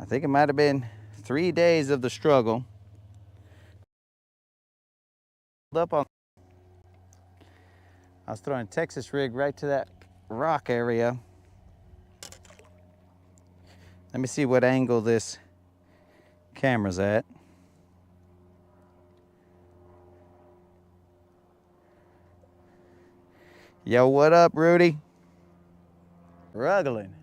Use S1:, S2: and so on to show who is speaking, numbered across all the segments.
S1: I think it might have been 3 days of the struggle. Up on, I was throwing a Texas rig right to that rock area. Let me see what angle this camera's at. Yo, what up, Rudy? Ruggling.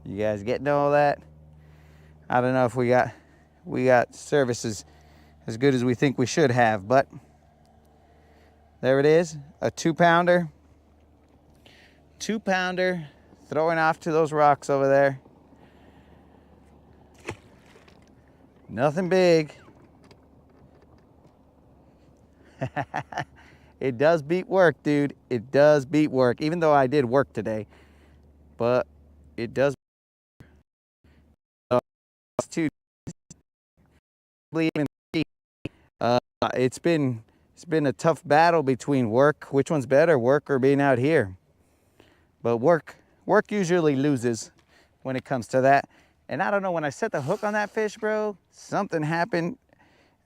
S1: You guys getting all that? I don't know if we got services as good as we think we should have, but there it is, a 2-pounder. 2-pounder throwing off to those rocks over there. Nothing big. It does beat work, dude. It does beat work, even though I did work today, but it does. It's been a tough battle between work. Which one's better, work or being out here? But work usually loses when it comes to that. And I don't know, when I set the hook on that fish, bro, something happened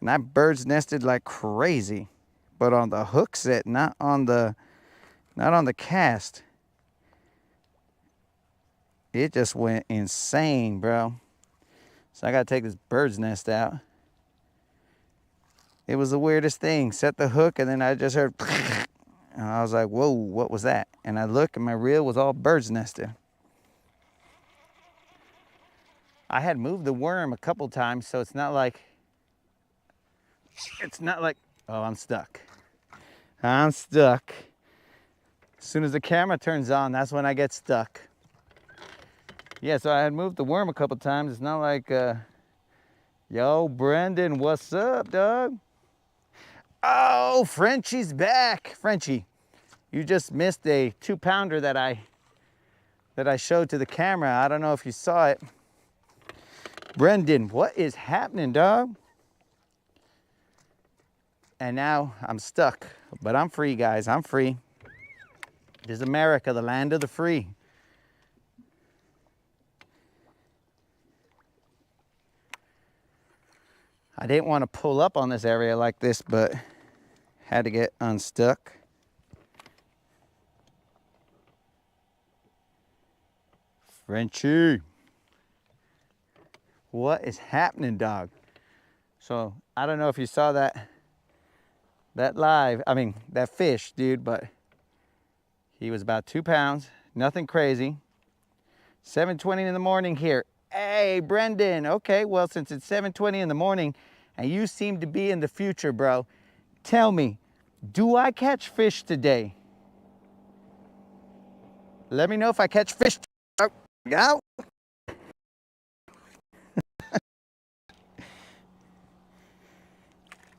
S1: and I bird's nested like crazy. But on the hook set, not on the cast. It just went insane, bro. So I gotta take this bird's nest out. It was the weirdest thing. Set the hook and then I just heard, and I was like, whoa, what was that? And I looked and my reel was all bird's nested. I had moved the worm a couple times, so it's not like, oh, I'm stuck. I'm stuck. As soon as the camera turns on, that's when I get stuck. Yeah, so I had moved the worm a couple times. It's not like, yo, Brendan, what's up, dog? Oh, Frenchie's back. Frenchie, you just missed a 2-pounder that I showed to the camera. I don't know if you saw it. Brendan, what is happening, dog? And now I'm stuck, but I'm free, guys. I'm free. This is America, the land of the free. I didn't want to pull up on this area like this, but had to get unstuck. Frenchie, what is happening, dog? So I don't know if you saw that fish, dude, but he was about 2 pounds, nothing crazy. 7:20 in the morning here. Hey, Brendan. Okay, well, since it's 7:20 in the morning and you seem to be in the future, bro, tell me, do I catch fish today? Let me know if I catch fish. Go.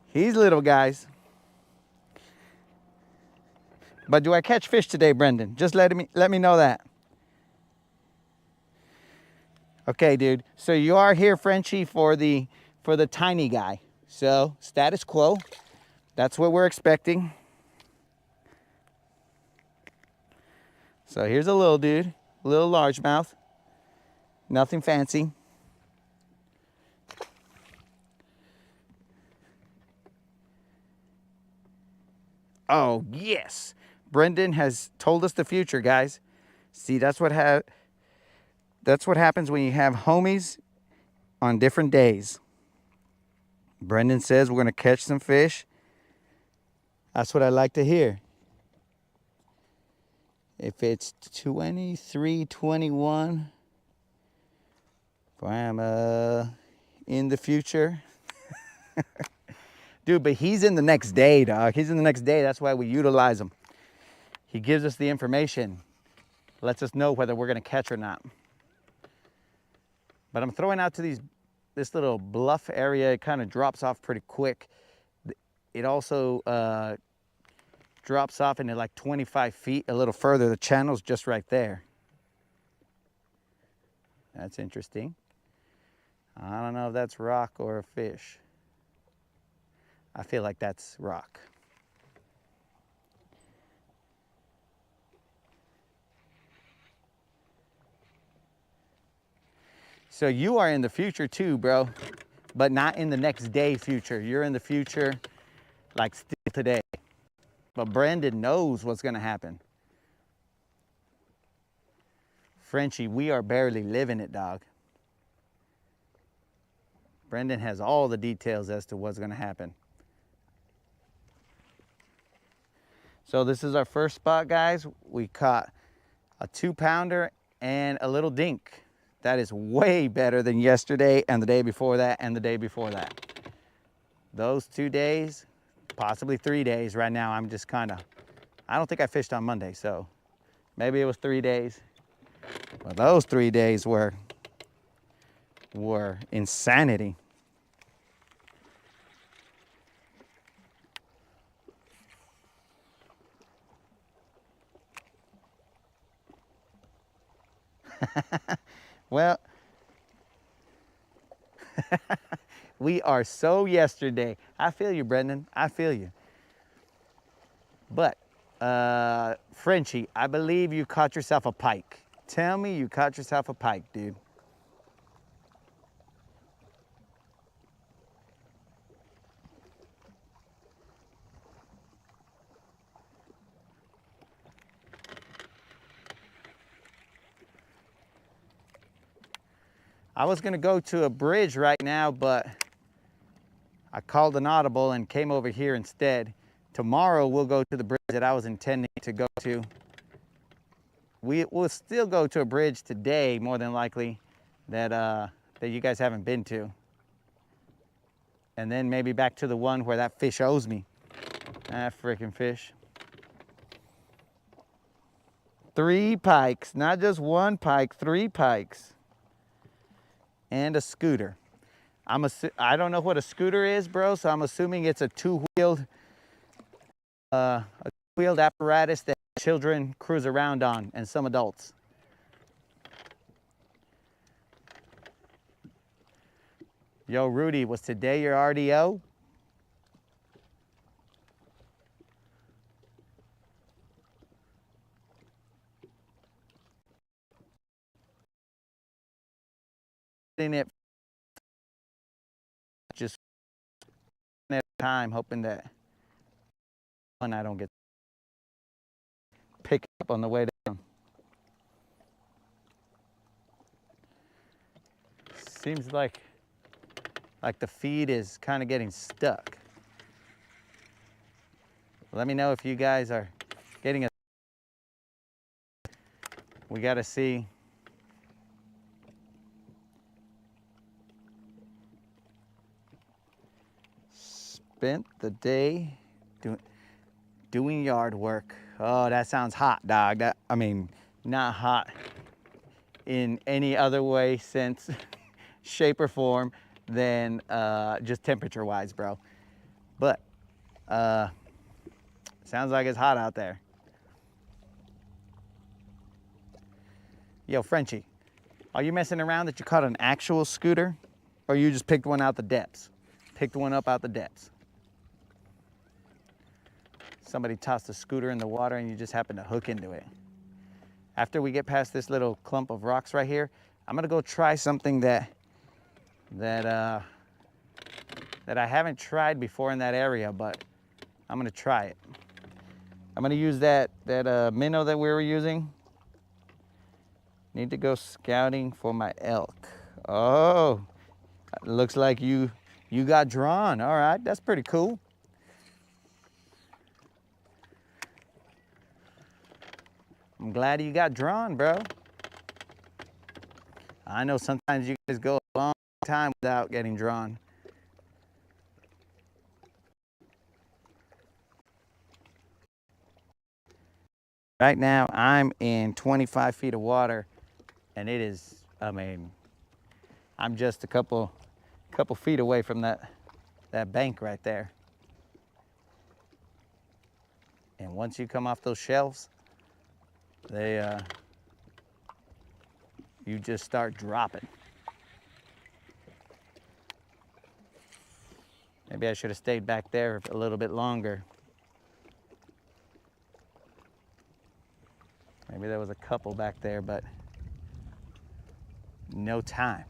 S1: He's little, guys. But do I catch fish today, Brendan? Just let me know that. Okay, dude. So you are here, Frenchie, for the tiny guy. So status quo. That's what we're expecting. So here's a little dude, a little largemouth. Nothing fancy. Oh, yes. Brendan has told us the future, guys. See, that's what happens when you have homies on different days. Brendan says we're going to catch some fish. That's what I like to hear. If it's 23:21, I'm in the future. Dude, but he's in the next day, dog. He's in the next day. That's why we utilize him. He gives us the information, lets us know whether we're going to catch or not. But I'm throwing out to this little bluff area. It kind of drops off pretty quick. It also drops off into like 25 feet a little further. The channel's just right there. That's interesting. I don't know if that's rock or a fish. I feel like that's rock. So you are in the future too, bro, but not in the next day future. You're in the future like still today. But Brendan knows what's gonna happen. Frenchie, we are barely living it, dog. Brendan has all the details as to what's gonna happen. So this is our first spot, guys. We caught a 2-pounder and a little dink. That is way better than yesterday and the day before that and the day before that. Those 2 days, possibly 3 days right now, I'm just kind of, I don't think I fished on Monday, so maybe it was 3 days. Well, those 3 days were insanity. Well, we are so yesterday. I feel you, Brendan. I feel you. But, Frenchie, I believe you caught yourself a pike. Tell me you caught yourself a pike, dude. I was gonna go to a bridge right now, but I called an audible and came over here instead. Tomorrow we'll go to the bridge that I was intending to go to. We'll still go to a bridge today, more than likely, that you guys haven't been to. And then maybe back to the one where that fish owes me. Ah, freaking fish. 3 pikes, not just 1 pike, 3 pikes. And a scooter. I don't know what a scooter is, bro, so I'm assuming it's a two-wheeled apparatus that children cruise around on, and some adults. Yo, Rudy, was today your RDO? It just time, hoping that one I don't get picked up on the way down. Seems like the feed is kind of getting stuck. Let me know if you guys are getting a. We got to see. Spent the day doing yard work. Oh, that sounds hot, dog. I mean, not hot in any other way, sense, shape, or form than just temperature-wise, bro. But sounds like it's hot out there. Yo, Frenchie, are you messing around that you caught an actual scooter, or you just picked one out the depths? Picked one up out the depths. Somebody tossed a scooter in the water and you just happened to hook into it. After we get past this little clump of rocks right here, I'm gonna go try something that I haven't tried before in that area, but I'm gonna try it. I'm gonna use that minnow that we were using. Need to go scouting for my elk. Oh, looks like you got drawn. All right, that's pretty cool. I'm glad you got drawn, bro. I know sometimes you guys go a long time without getting drawn. Right now, I'm in 25 feet of water, and it is, I mean, I'm just a couple feet away from that bank right there. And once you come off those shelves, you just start dropping. Maybe I should have stayed back there a little bit longer. Maybe there was a couple back there, but no time.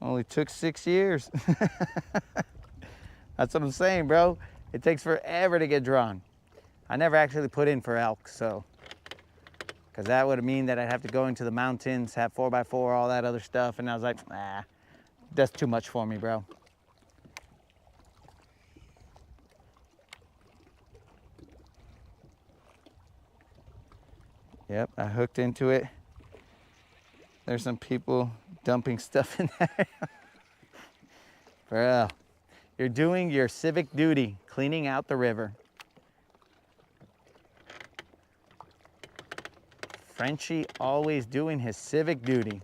S1: Only took 6 years. That's what I'm saying, bro. It takes forever to get drawn. I never actually put in for elk, so. Because that would mean that I'd have to go into the mountains, have 4x4, all that other stuff. And I was like, nah, that's too much for me, bro. Yep, I hooked into it. There's some people dumping stuff in there. Bro, you're doing your civic duty, cleaning out the river. Frenchie always doing his civic duty.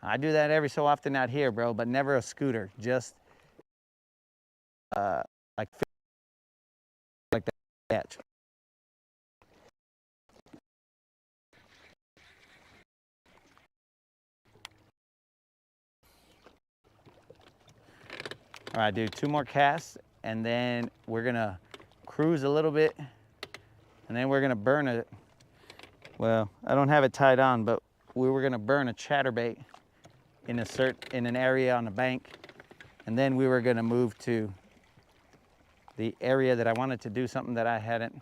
S1: I do that every so often out here, bro, but never a scooter. Just like that catch. All right, dude, 2 more casts, and then we're gonna cruise a little bit, and then we're gonna burn it. Well, I don't have it tied on, but we were gonna burn a chatterbait in an area on the bank, and then we were gonna move to the area that I wanted to do something that I hadn't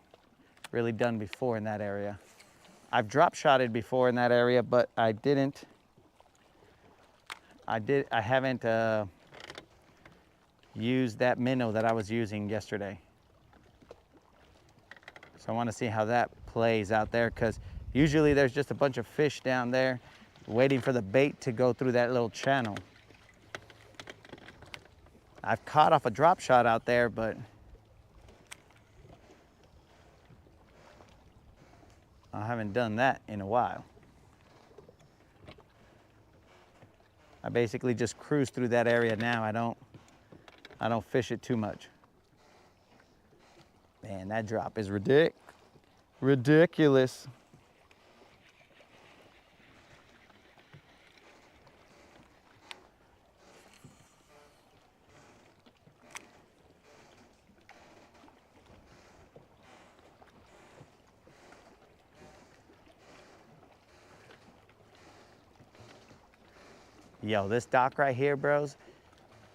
S1: really done before in that area. I've drop shotted before in that area, but I haven't used that minnow that I was using yesterday. So I want to see how that plays out there, because usually there's just a bunch of fish down there waiting for the bait to go through that little channel. I've caught off a drop shot out there, but I haven't done that in a while. I basically just cruise through that area now. I don't fish it too much. Man, that drop is ridiculous. Yo, this dock right here, bros,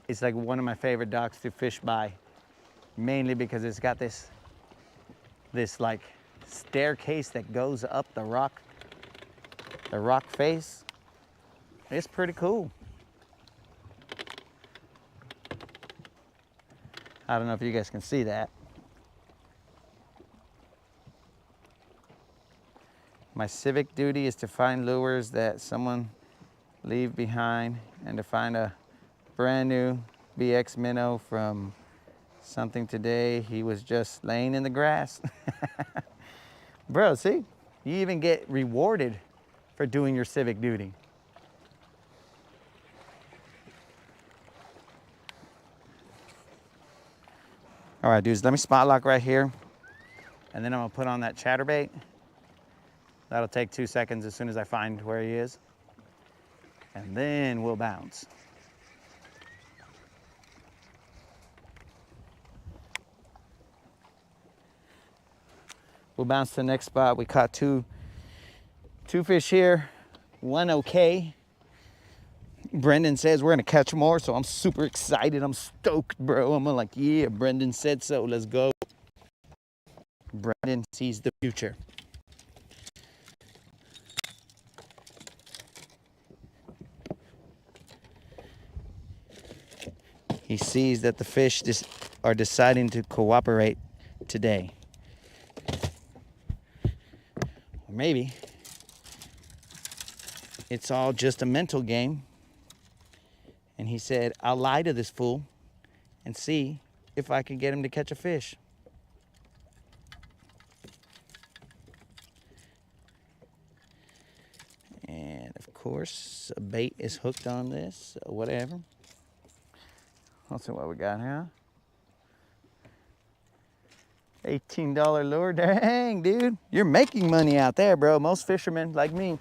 S1: it's like one of my favorite docks to fish by, mainly because it's got this like staircase that goes up the rock face. It's pretty cool. I don't know if you guys can see that. My civic duty is to find lures that someone leave behind, and to find a brand new BX minnow from something today. He was just laying in the grass. Bro, see, you even get rewarded for doing your civic duty. All right, dudes, let me spot lock right here, and then I'm gonna put on that chatterbait. That'll take 2 seconds as soon as I find where he is. And then we'll bounce. We'll bounce to the next spot. We caught two fish here, one okay. Brendan says we're gonna catch more, so I'm super excited. I'm stoked, bro. I'm like, yeah, Brendan said so, let's go. Brendan sees the future. He sees that the fish are deciding to cooperate today. Or maybe it's all just a mental game. And he said, I'll lie to this fool and see if I can get him to catch a fish. And of course, a bait is hooked on this, or whatever. Let's see what we got here. $18 lure. Dang, dude. You're making money out there, bro. Most fishermen like me,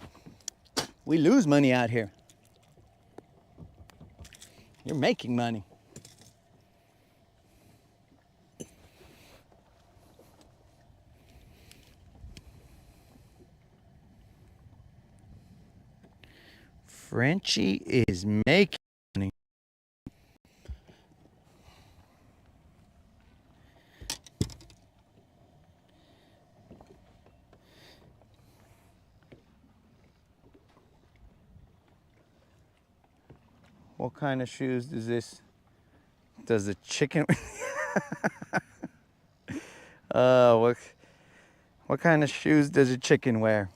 S1: we lose money out here. You're making money. Frenchie is making money. What kind of shoes does the chicken, what kind of shoes does a chicken wear?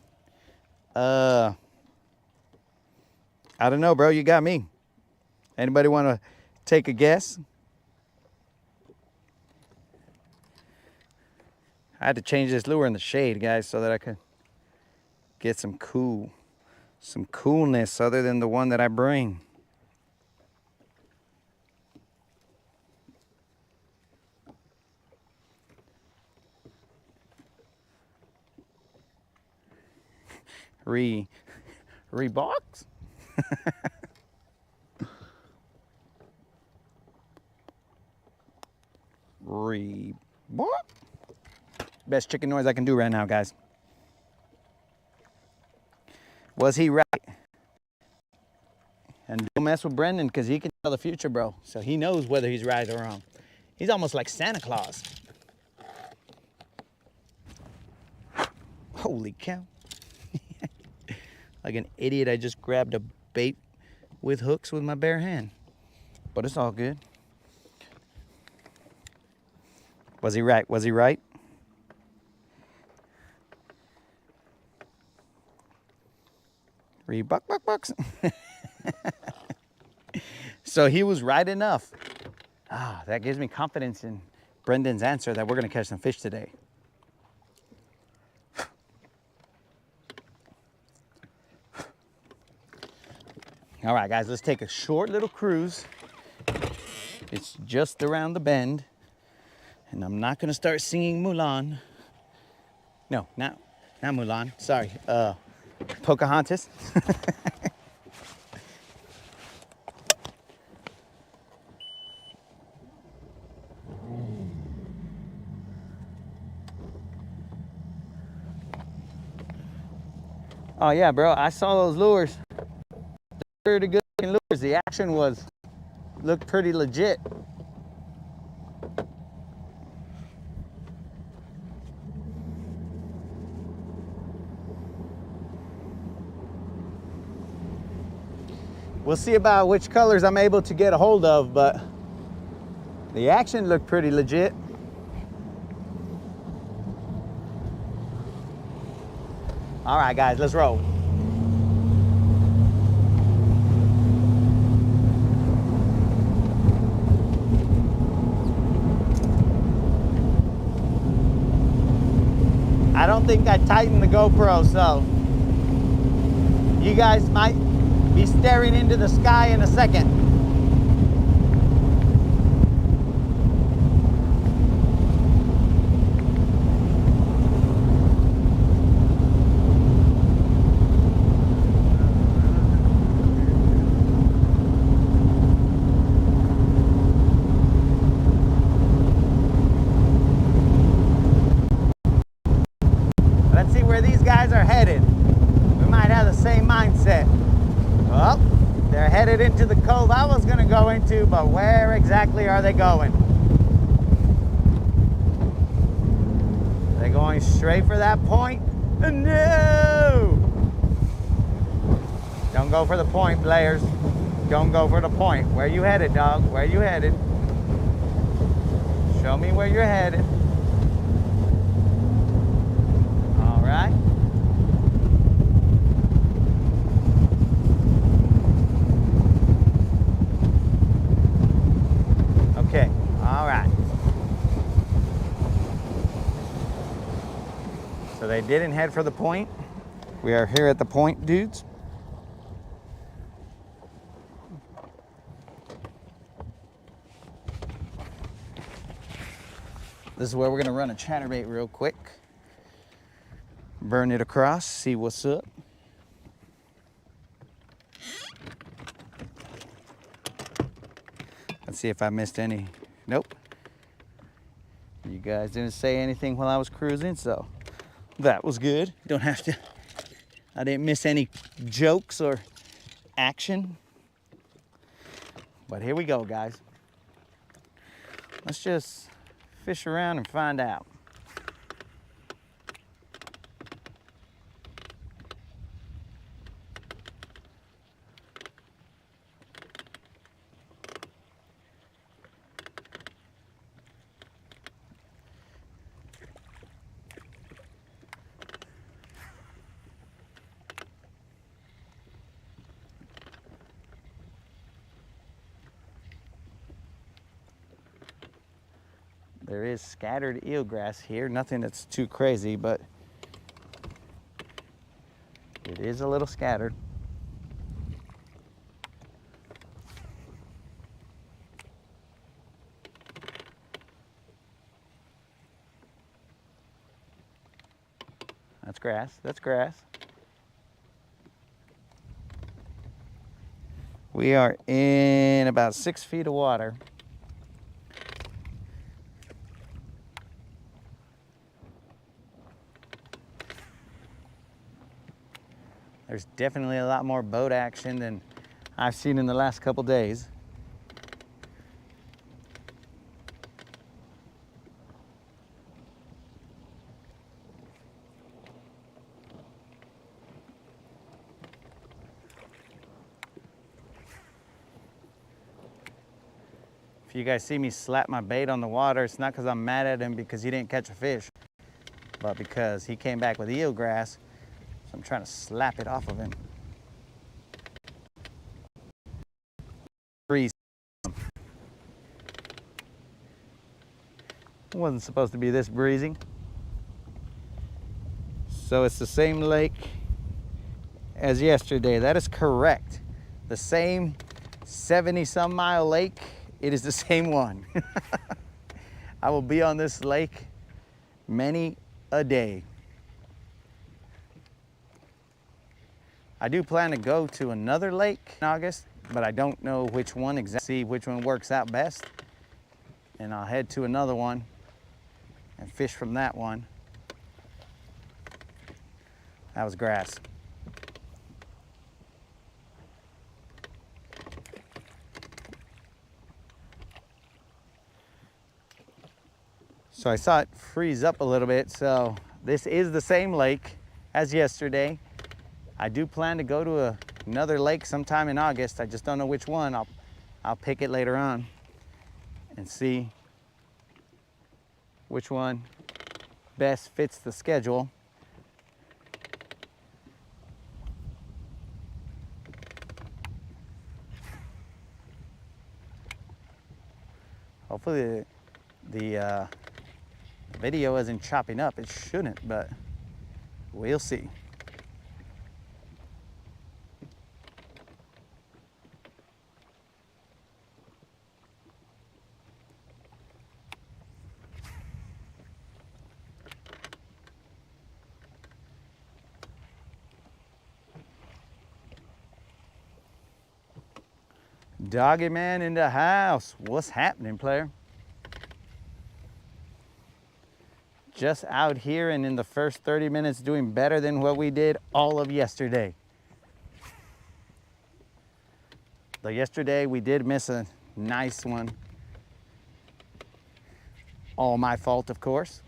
S1: I don't know, bro, you got me. Anybody want to take a guess? I had to change this lure in the shade, guys, so that I could get some coolness other than the one that I bring. Reeboks? Reebok? Best chicken noise I can do right now, guys. Was he right? And don't mess with Brendan because he can tell the future, bro. So he knows whether he's right or wrong. He's almost like Santa Claus. Holy cow. Like an idiot, I just grabbed a bait with hooks with my bare hand. But it's all good. Was he right? Was he right? Bucks. So he was right enough. Ah, that gives me confidence in Brendan's answer that we're gonna catch some fish today. All right, guys, let's take a short little cruise. It's just around the bend, and I'm not gonna start singing Mulan. No, not Mulan, sorry, Pocahontas. Oh yeah, bro, I saw those lures. Pretty good looking lures. The action looked pretty legit. We'll see about which colors I'm able to get a hold of, but the action looked pretty legit. All right, guys, let's roll. I don't think I tightened the GoPro, so you guys might be staring into the sky in a second. Let's see where these guys are headed. We might have the same mindset. Well, they're headed into the cove I was gonna go into, but where exactly are they going? Are they going straight for that point? No! Don't go for the point, players. Don't go for the point. Where you headed, dog? Where you headed? Show me where you're headed. All right. Okay, all right. So they didn't head for the point. We are here at the point, dudes. This is where we're gonna run a chatterbait real quick. Burn it across, see what's up. Let's see if I missed any. Nope. You guys didn't say anything while I was cruising, so that was good. Don't have to, I didn't miss any jokes or action. But here we go, guys. Let's just fish around and find out. There is scattered eelgrass here, nothing that's too crazy, but it is a little scattered. That's grass, that's grass. We are in about 6 feet of water. There's definitely a lot more boat action than I've seen in the last couple days. If you guys see me slap my bait on the water, it's not because I'm mad at him because he didn't catch a fish, but because he came back with eelgrass. So I'm trying to slap it off of him. Breeze. It wasn't supposed to be this breezy. So it's the same lake as yesterday. That is correct. The same 70-some mile lake. It is the same one. I will be on this lake many a day. I do plan to go to another lake in August, but I don't know which one exactly. See which one works out best. And I'll head to another one and fish from that one. That was grass. So I saw it freeze up a little bit. So this is the same lake as yesterday. I do plan to go to another lake sometime in August. I just don't know which one. I'll pick it later on and see which one best fits the schedule. Hopefully the video isn't chopping up. It shouldn't, but we'll see. Doggy man in the house. What's happening, player? Just out here and in the first 30 minutes doing better than what we did all of yesterday. Though yesterday we did miss a nice one. All my fault, of course.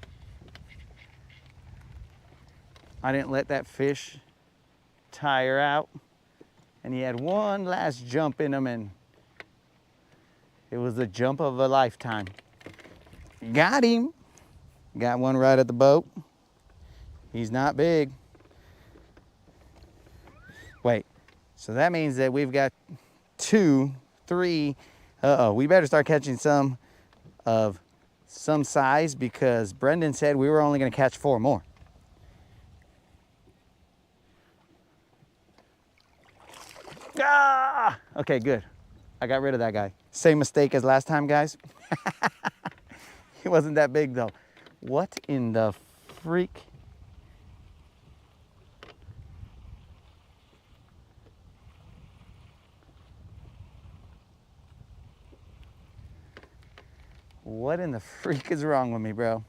S1: I didn't let that fish tire out. And he had one last jump in him, and it was the jump of a lifetime. Got him. Got one right at the boat. He's not big. Wait, so that means that we've got 2, 3. Uh-oh, we better start catching some of some size because Brendan said we were only gonna catch 4 more. Ah! Okay, good. I got rid of that guy. Same mistake as last time, guys. He wasn't that big though. What in the freak? What in the freak is wrong with me, bro?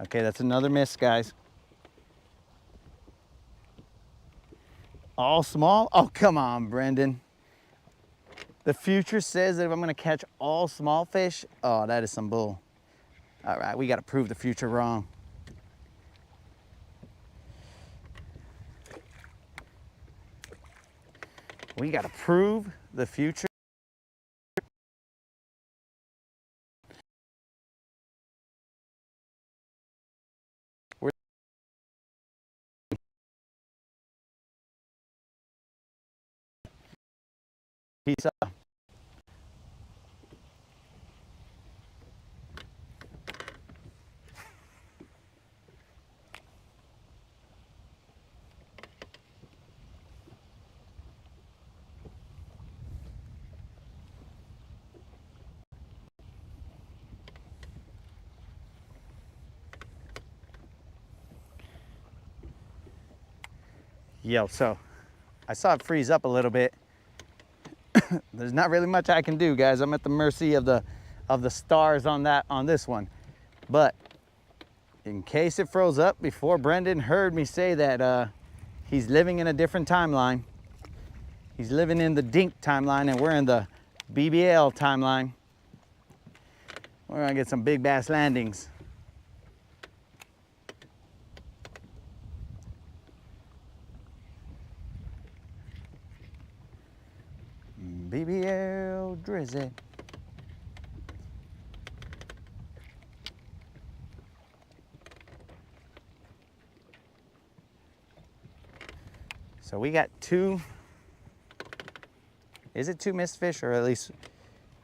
S1: Okay, that's another miss, guys. All small? Oh, come on, Brendan. The future says that if I'm gonna catch all small fish, oh, that is some bull. All right, we gotta prove the future wrong. We gotta prove the future. Peace out. Yo, so I saw it freeze up a little bit. There's not really much I can do, guys. I'm at the mercy of the stars on this one. But in case it froze up before Brendan heard me say that he's living in a different timeline. He's living in the Dink timeline and we're in the BBL timeline. We're gonna get some big bass landings. BBL Drizzy. So we got two, is it two missed fish or at least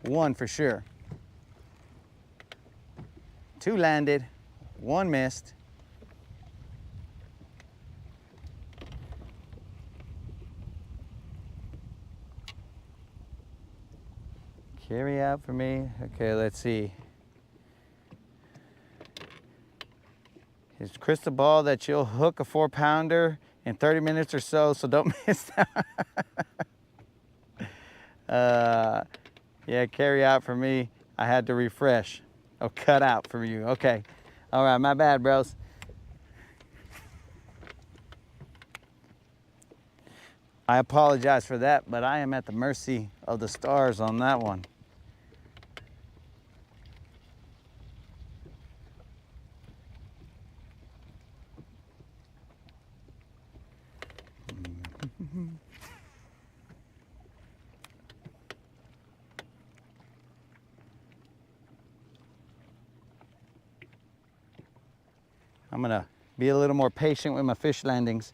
S1: one for sure? Two landed, one missed. Carry out for me. Okay, let's see. His crystal ball that you'll hook a 4-pounder in 30 minutes or so don't miss that. Yeah, carry out for me. I had to refresh. Oh, cut out for you. Okay. All right, my bad, bros. I apologize for that, but I am at the mercy of the stars on that one. I'm gonna be a little more patient with my fish landings.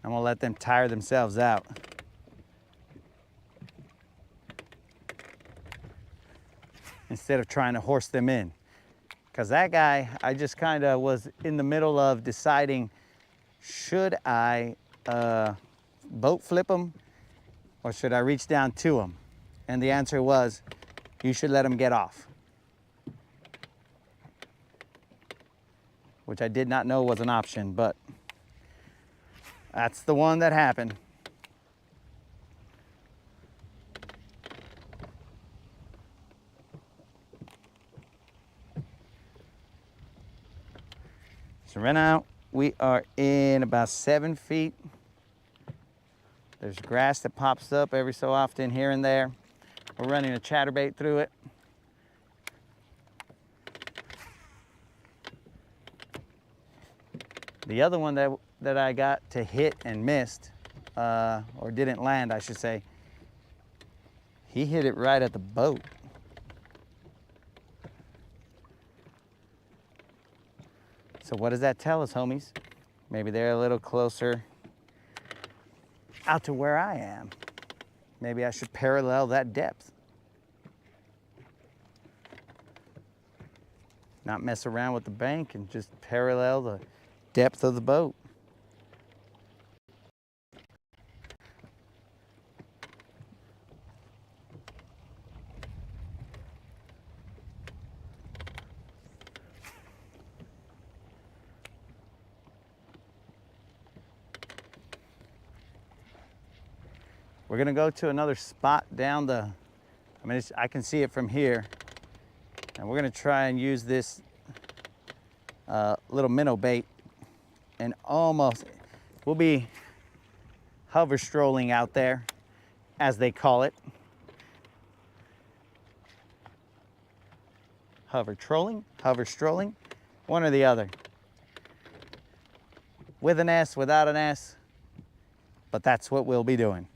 S1: I'm gonna let them tire themselves out. Instead of trying to horse them in. Because that guy, I just kind of was in the middle of deciding, should I boat flip him or should I reach down to him? And the answer was, you should let him get off. Which I did not know was an option, but that's the one that happened. So right now, we are in about 7 feet. There's grass that pops up every so often here and there. We're running a chatterbait through it. The other one that I got to hit and missed, or didn't land, I should say, he hit it right at the boat. So what does that tell us, homies? Maybe they're a little closer out to where I am. Maybe I should parallel that depth. Not mess around with the bank and just parallel the depth of the boat. We're gonna go to another spot down the, I can see it from here. And we're gonna try and use this little minnow bait, and we'll be hover strolling out there, as they call it. Hover trolling, hover strolling, one or the other. With an S, without an S, but that's what we'll be doing.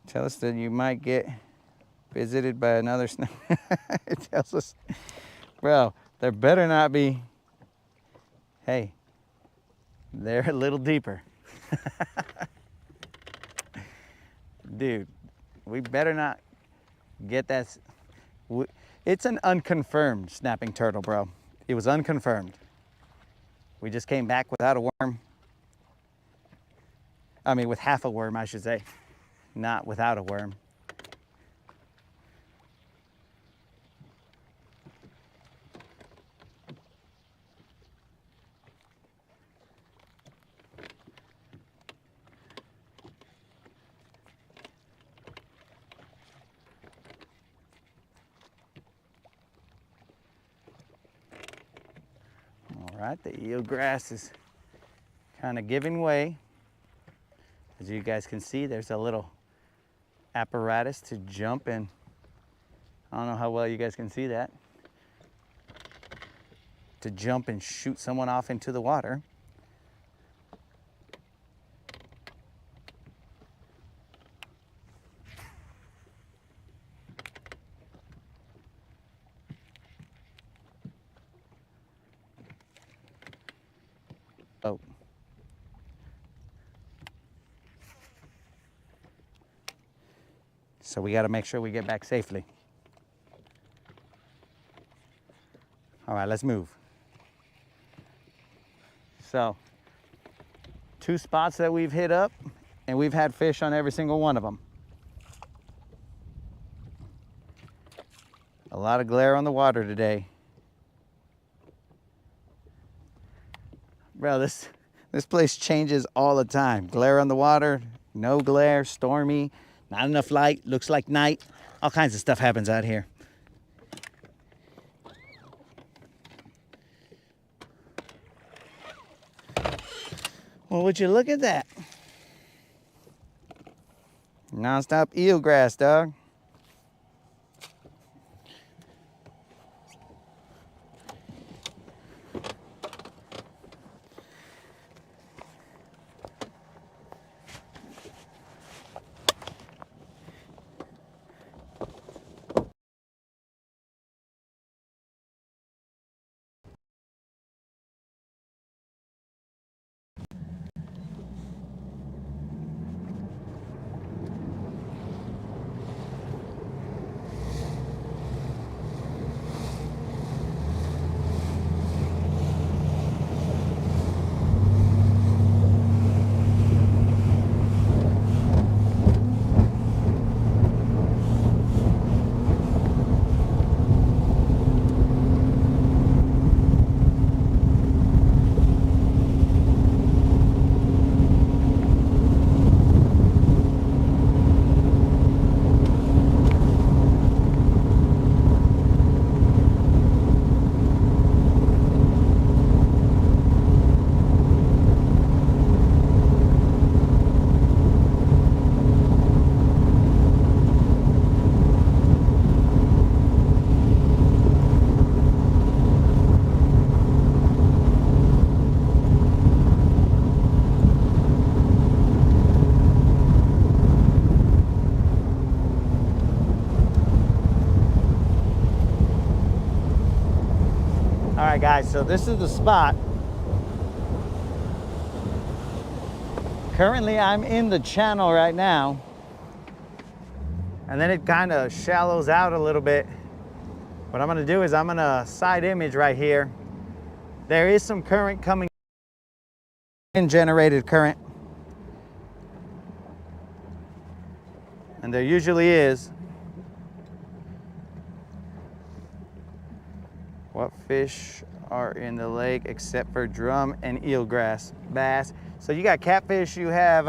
S1: Tell us that you might get visited by another snake. It tells us, bro, there better not be. Hey, they're a little deeper. Dude, we better not get that. It's an unconfirmed snapping turtle, bro. It was unconfirmed. We just came back without a worm. I mean, with half a worm, I should say. Not without a worm. All right, the eelgrass is kind of giving way. As you guys can see, there's a little apparatus to jump in. I don't know how well you guys can see that. To jump and shoot someone off into the water. Oh. So we got to make sure we get back safely. All right, let's move. So, 2 spots that we've hit up, and we've had fish on every single one of them. A lot of glare on the water today. Bro, this place changes all the time. Glare on the water, no glare, stormy, not enough light, looks like night. All kinds of stuff happens out here. Well, would you look at that? Non-stop eelgrass, dog. All right, guys, so this is the spot. Currently, I'm in the channel right now, and then it kind of shallows out a little bit. What I'm gonna do is I'm gonna side image right here. There is some current coming in, generated current. And there usually is. What fish are in the lake except for drum and eelgrass? Bass. So you got catfish, you have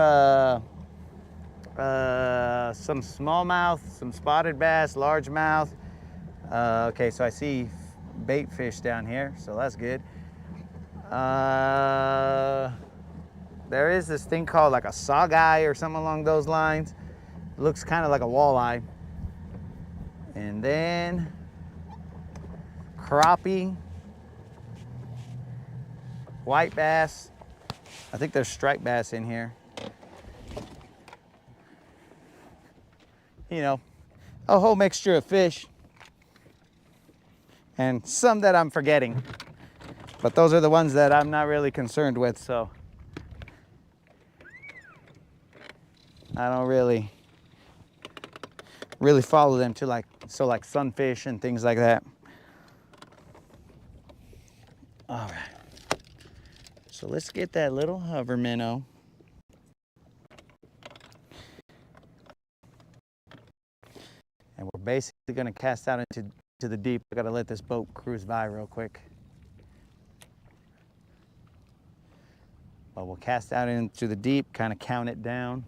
S1: some smallmouth, some spotted bass, largemouth, Okay, so I see bait fish down here, so that's good. There is this thing called like a sawguy or something along those lines. It looks kind of like a walleye. And then crappie, white bass. I think there's striped bass in here. You know, a whole mixture of fish. And some that I'm forgetting. But those are the ones that I'm not really concerned with, so I don't really follow them to like sunfish and things like that. All right. So let's get that little hover minnow. And we're basically gonna cast out into the deep. I gotta let this boat cruise by real quick. But we'll cast out into the deep, kind of count it down.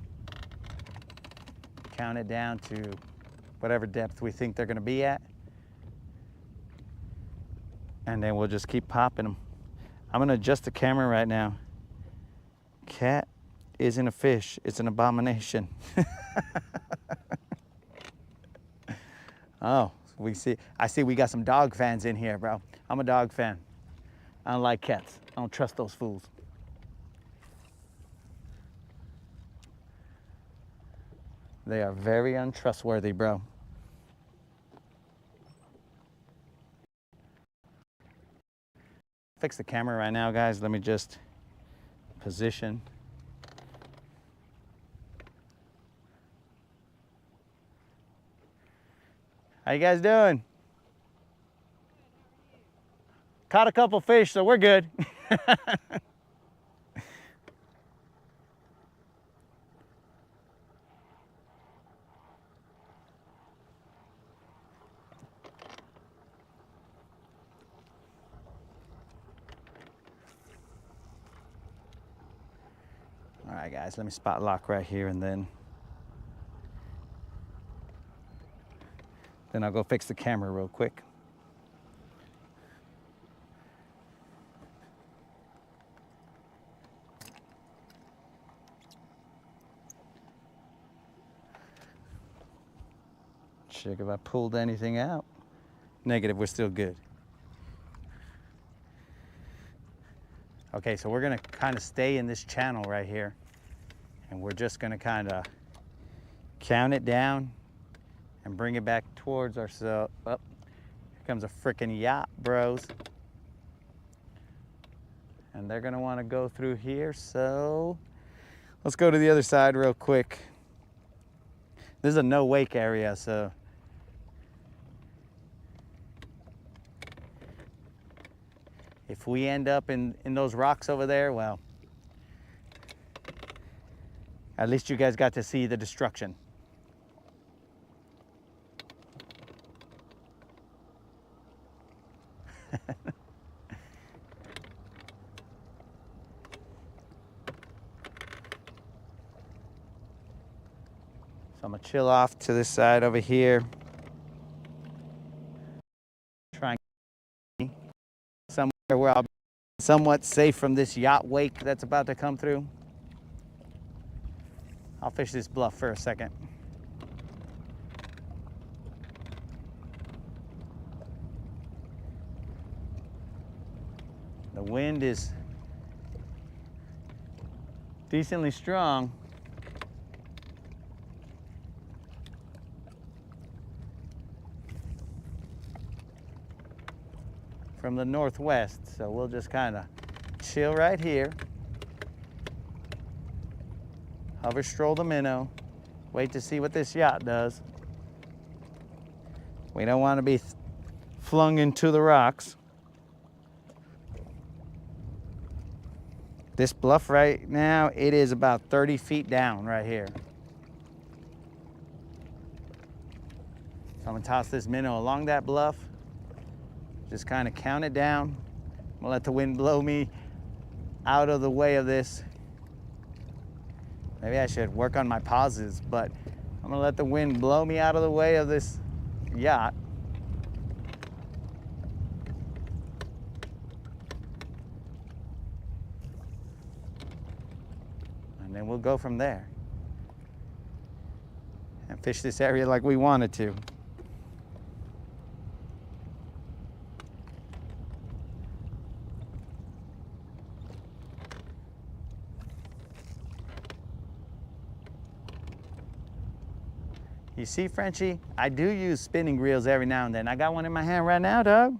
S1: Count it down to whatever depth we think they're gonna be at. And then we'll just keep popping them. I'm gonna adjust the camera right now. Cat isn't a fish, it's an abomination. Oh, I see we got some dog fans in here, bro. I'm a dog fan. I don't like cats. I don't trust those fools. They are very untrustworthy, bro. Fix the camera right now, guys. Let me just position. How you guys doing? Caught a couple fish, so we're good. All right, guys, let me spot lock right here, and then I'll go fix the camera real quick. Check if I pulled anything out. Negative, we're still good. Okay, so we're gonna kind of stay in this channel right here, and we're just gonna kind of count it down and bring it back towards ourselves. Oh, here comes a freaking yacht, bros. And they're gonna wanna go through here, so let's go to the other side real quick. This is a no wake area, so if we end up in those rocks over there, well, at least you guys got to see the destruction. So I'm gonna chill off to this side over here. Try and somewhere where I'll be somewhat safe from this yacht wake that's about to come through. I'll fish this bluff for a second. The wind is decently strong. From the northwest, so we'll just kind of chill right here. Hover stroll the minnow. Wait to see what this yacht does. We don't want to be flung into the rocks. This bluff right now, it is about 30 feet down right here. So I'm gonna toss this minnow along that bluff. Just kind of count it down. I'm gonna let the wind blow me out of the way of this. Maybe I should work on my pauses, but I'm gonna let the wind blow me out of the way of this yacht. and then we'll go from there and fish this area like we wanted to. You see, Frenchie, I do use spinning reels every now and then. I got one in my hand right now, dog.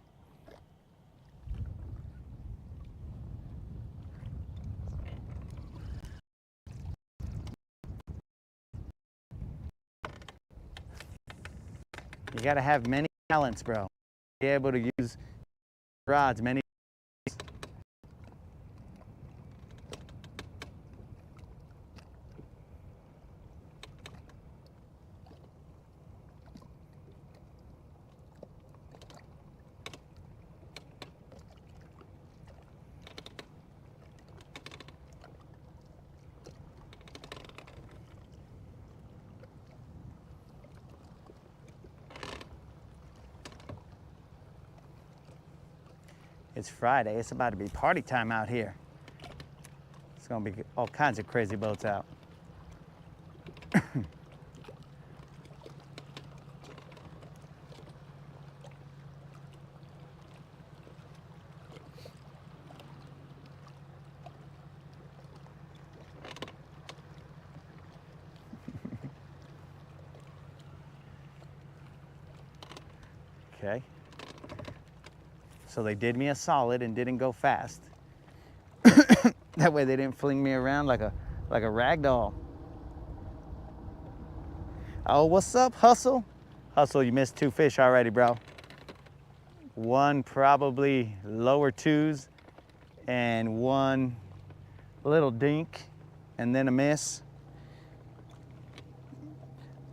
S1: You gotta have many talents, bro. Be able to use rods many. It's Friday. It's about to be party time out here. It's gonna be all kinds of crazy boats out. Okay. So they did me a solid and didn't go fast. That way they didn't fling me around like a rag doll. Oh, what's up, Hustle? Hustle, you missed 2 fish already, bro. One probably lower 2s and one little dink and then a miss.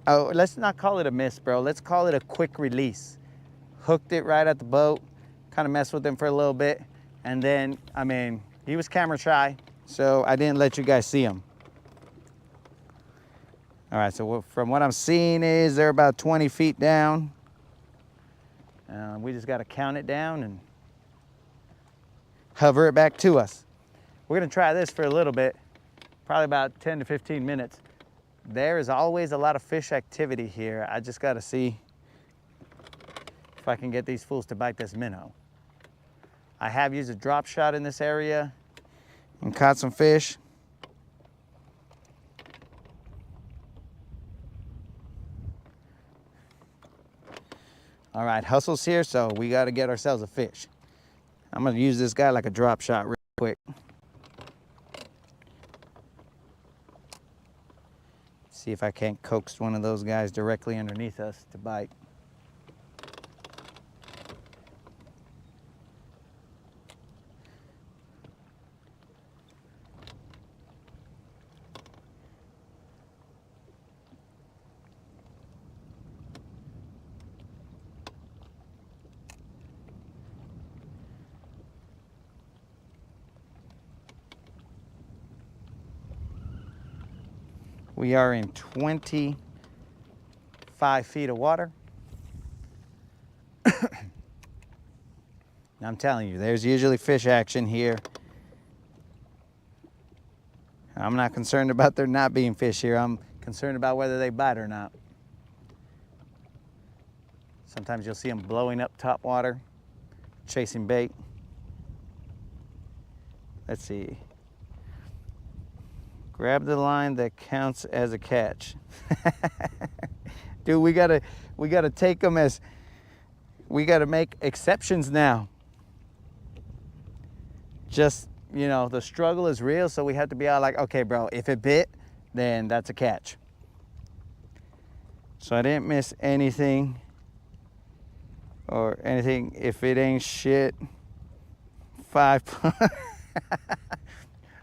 S1: Oh, let's not call it a miss, bro. Let's call it a quick release. Hooked it right at the boat. Kind of messed with him for a little bit, and then, I mean, he was camera shy, so I didn't let you guys see him. All right, so from what I'm seeing is they're about 20 feet down. We just got to count it down and hover it back to us. We're gonna try this for a little bit, probably about 10 to 15 minutes. There is always a lot of fish activity here. I just got to see if I can get these fools to bite this minnow. I have used a drop shot in this area and caught some fish. All right, Hustle's here, so we got to get ourselves a fish. I'm going to use this guy like a drop shot real quick. See if I can't coax one of those guys directly underneath us to bite. We are in 25 feet of water. I'm telling you, there's usually fish action here. I'm not concerned about there not being fish here. I'm concerned about whether they bite or not. Sometimes you'll see them blowing up top water, chasing bait. Let's see. Grab the line that counts as a catch. Dude, we gotta take them as, we gotta make exceptions now. Just, you know, the struggle is real, so we have to be all like, okay, bro, if it bit, then that's a catch. So I didn't miss anything, or anything. If it ain't shit, 5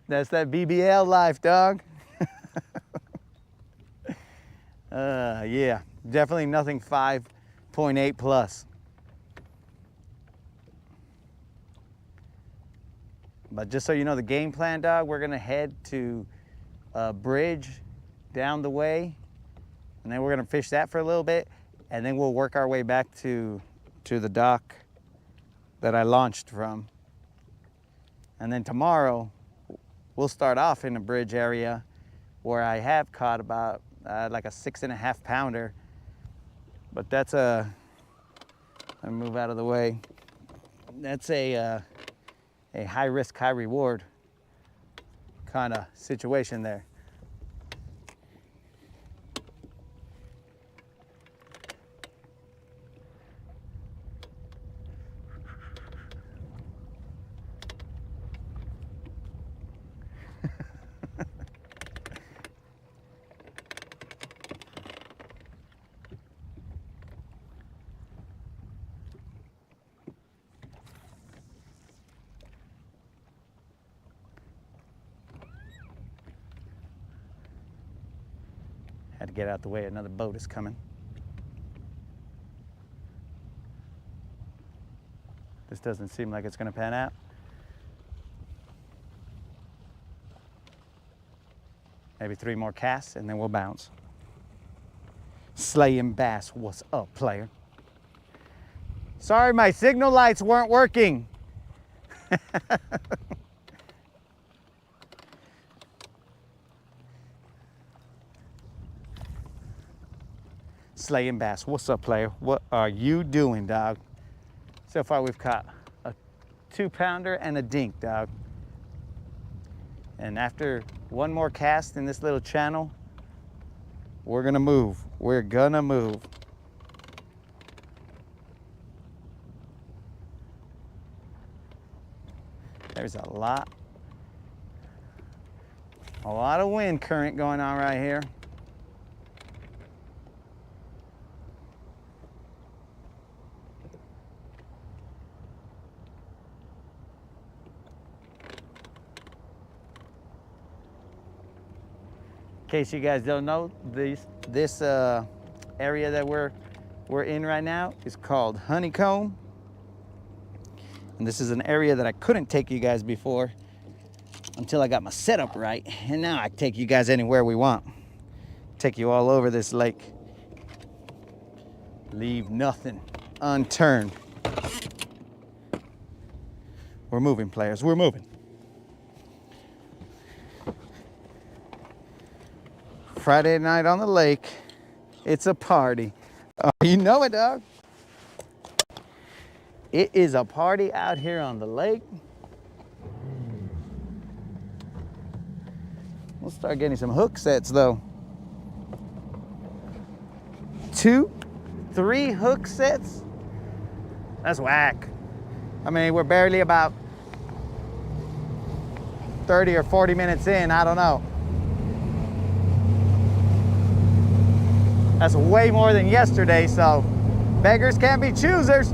S1: That's that BBL life, dog. Yeah, definitely nothing 5.8 plus. But just so you know the game plan, dog, we're gonna head to a bridge down the way, and then we're gonna fish that for a little bit, and then we'll work our way back to the dock that I launched from. And then tomorrow, we'll start off in a bridge area, where I have caught about like a 6.5 pounder. But that's let me move out of the way. That's a high risk, high reward kind of situation there. Had to get out the way, another boat is coming. This doesn't seem like it's gonna pan out. Maybe 3 more casts and then we'll bounce. Slaying bass, what's up, player? Sorry, my signal lights weren't working. Slaying bass, what's up, player? What are you doing, dog? So far we've caught a 2 pounder and a dink, dog. And after 1 more cast in this little channel, we're gonna move. We're gonna move. There's a lot of wind current going on right here. In case you guys don't know, this area that we're in right now is called Honeycomb. And this is an area that I couldn't take you guys before until I got my setup right. And now I take you guys anywhere we want. Take you all over this lake. Leave nothing unturned. We're moving, players, we're moving. Friday night on the lake, it's a party. Oh, you know it, dog. It is a party out here on the lake. We'll start getting some hook sets though. 2, 3 hook sets? That's whack. I mean, we're barely about 30 or 40 minutes in, I don't know. That's way more than yesterday, so beggars can't be choosers.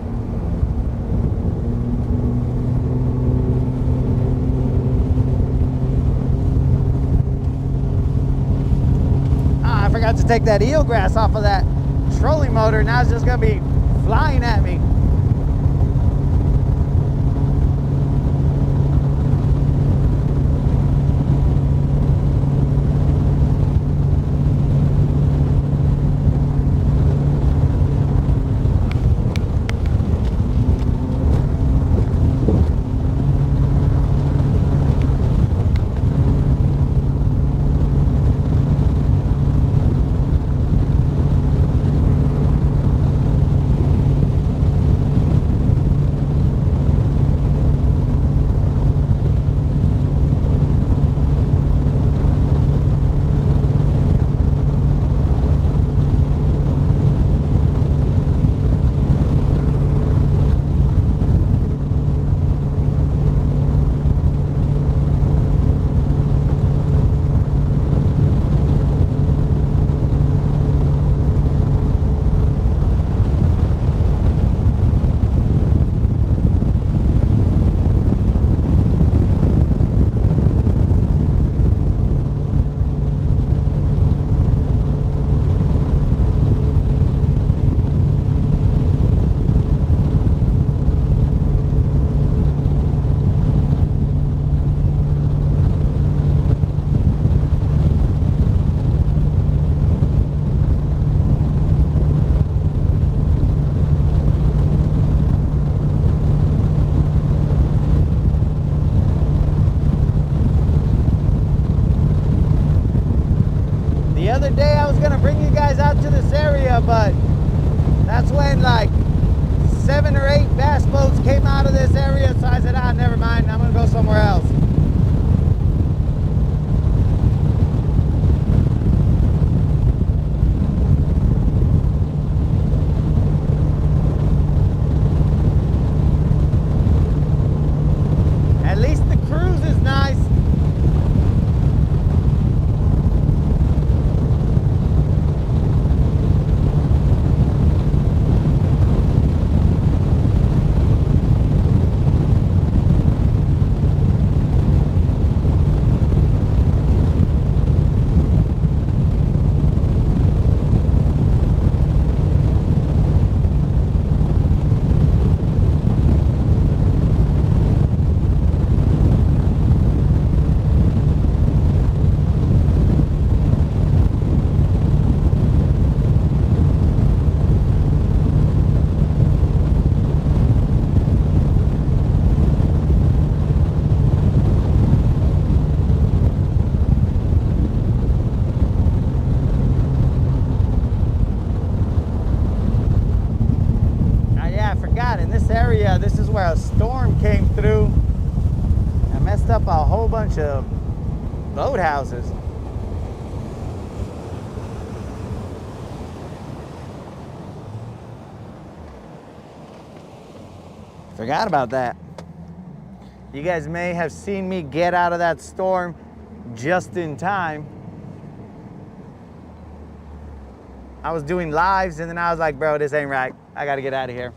S1: Ah, I forgot to take that eelgrass off of that trolling motor. Now it's just gonna be flying at me. other day I was gonna bring you guys out to this area, but that's when like 7 or 8 bass boats came out of this area, so I said, ah, never mind, I'm gonna go somewhere else. At least the cruise is nice. In this area, this is where a storm came through and messed up a whole bunch of boat houses. Forgot about that. You guys may have seen me get out of that storm just in time. I was doing lives and then I was like, bro, this ain't right. I gotta get out of here.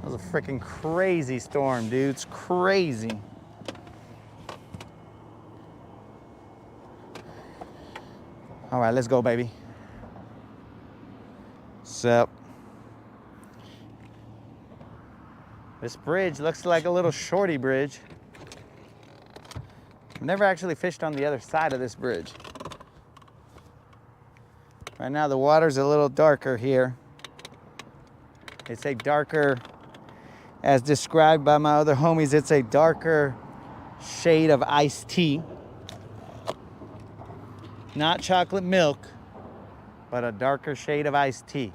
S1: It was a freaking crazy storm, dude. It's crazy. All right, let's go, baby. Sup? This bridge looks like a little shorty bridge. I've never actually fished on the other side of this bridge. Right now, the water's a little darker here. It's a darker, as described by my other homies, it's a darker shade of iced tea. Not chocolate milk, but a darker shade of iced tea.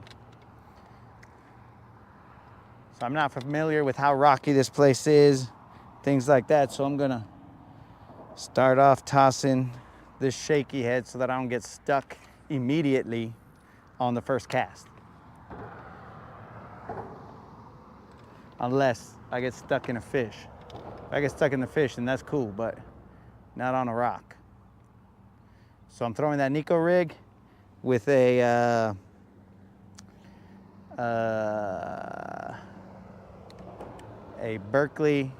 S1: So I'm not familiar with how rocky this place is, things like that. So I'm gonna start off tossing this shaky head so that I don't get stuck immediately on the first cast. Unless I get stuck in a fish. If I get stuck in the fish, then that's cool, but not on a rock. So I'm throwing that Nico rig with a Berkeley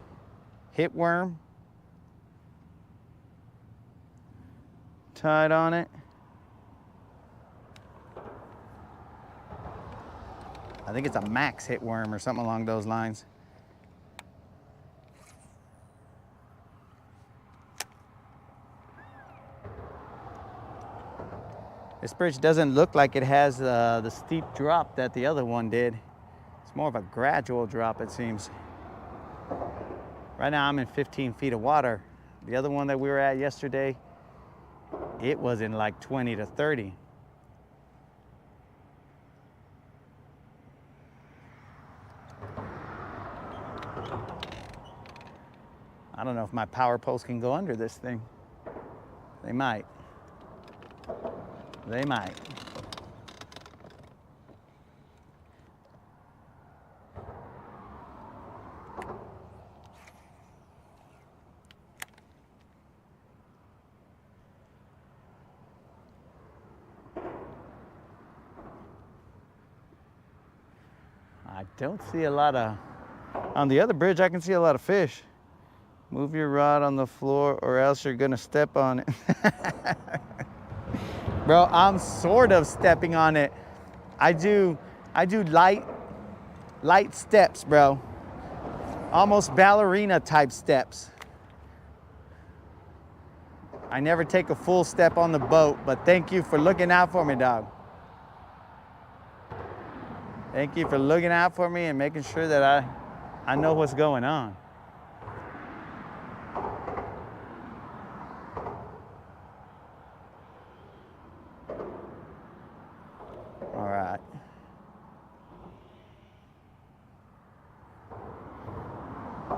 S1: hitworm tied on it. I think it's a Max hitworm or something along those lines. This bridge doesn't look like it has the steep drop that the other one did. It's more of a gradual drop, it seems. Right now I'm in 15 feet of water. The other one that we were at yesterday, it was in like 20 to 30. I don't know if my power poles can go under this thing. They might. They might. I don't see a lot of, on the other bridge I can see a lot of fish. Move your rod on the floor or else you're gonna step on it. Bro, I'm sort of stepping on it. I do light steps, bro. Almost ballerina type steps. I never take a full step on the boat, but thank you for looking out for me, dog. Thank you for looking out for me and making sure that I know what's going on.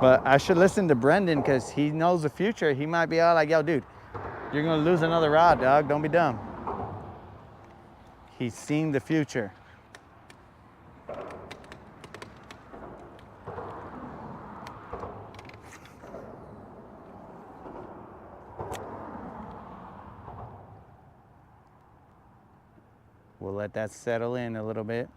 S1: But I should listen to Brendan because he knows the future. He might be all like, yo, dude, you're going to lose another rod, dog. Don't be dumb. He's seen the future. We'll let that settle in a little bit.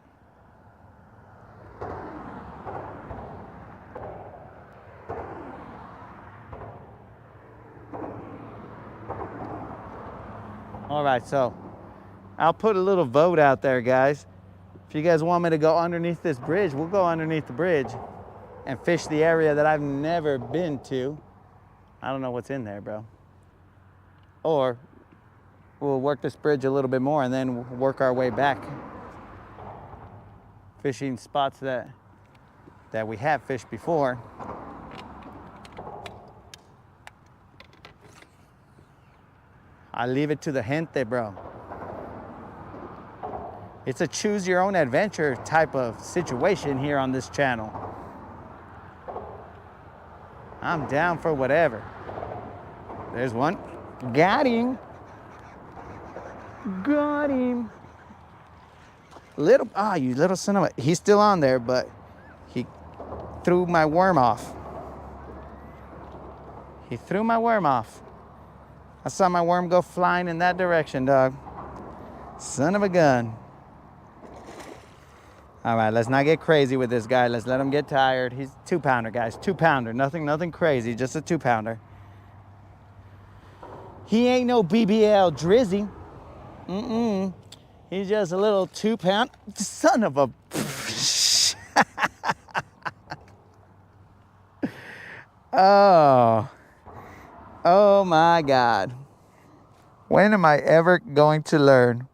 S1: All right, so I'll put a little vote out there, guys. If you guys want me to go underneath this bridge, we'll go underneath the bridge and fish the area that I've never been to. I don't know what's in there, bro. Or we'll work this bridge a little bit more and then work our way back. Fishing spots that we have fished before. I leave it to the gente, bro. It's a choose your own adventure type of situation here on this channel. I'm down for whatever. There's one. Got him. Got him. Little, you little son of a, he's still on there, but he threw my worm off. He threw my worm off. I saw my worm go flying in that direction, dog. Son of a gun. All right, let's not get crazy with this guy. Let's let him get tired. He's 2-pounder, guys. 2-pounder. Nothing crazy. Just a 2-pounder. He ain't no BBL Drizzy. He's just a little 2-pound. Son of a. Oh my God. When am I ever going to learn?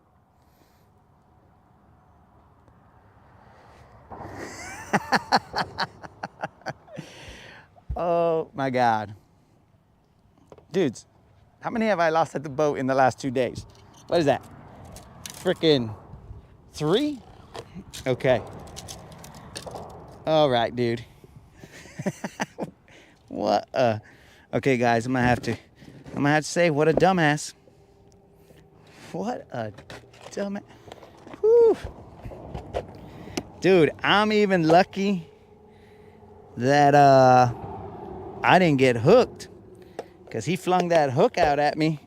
S1: Oh my God. Dudes, how many have I lost at the boat in the last 2 days? What is that? Freaking 3? Okay. All right, dude. What a... Okay, guys, I'm gonna have to say, what a dumbass. What a dumbass. Whew. Dude, I'm even lucky that I didn't get hooked, because he flung that hook out at me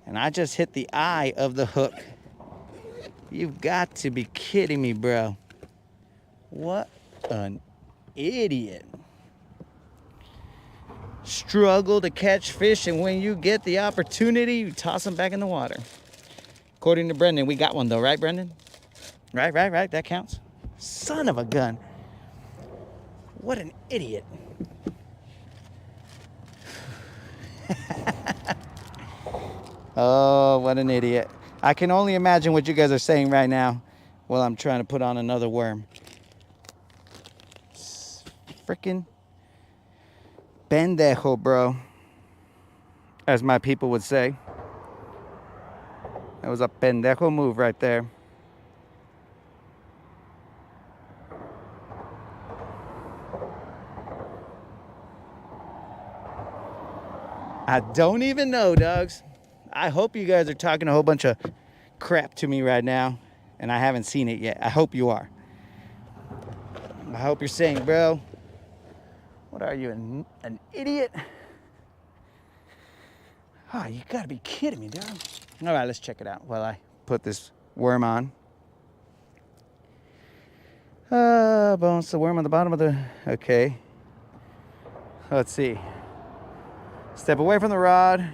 S1: and I just hit the eye of the hook. You've got to be kidding me, bro. What an idiot. Struggle to catch fish, and when you get the opportunity, you toss them back in the water. According to Brendan, we got one though, right, Brendan? Right, that counts. Son of a gun. What an idiot. Oh, what an idiot. I can only imagine what you guys are saying right now while I'm trying to put on another worm. Freaking pendejo, bro, as my people would say. That was a pendejo move right there. I don't even know, dogs. I hope you guys are talking a whole bunch of crap to me right now, and I haven't seen it yet. I hope you are. I hope you're saying, bro, what are you, an idiot? Oh, you gotta be kidding me, dog. All right, let's check it out while I put this worm on. Bones, the worm on the bottom of the, okay. Let's see. Step away from the rod.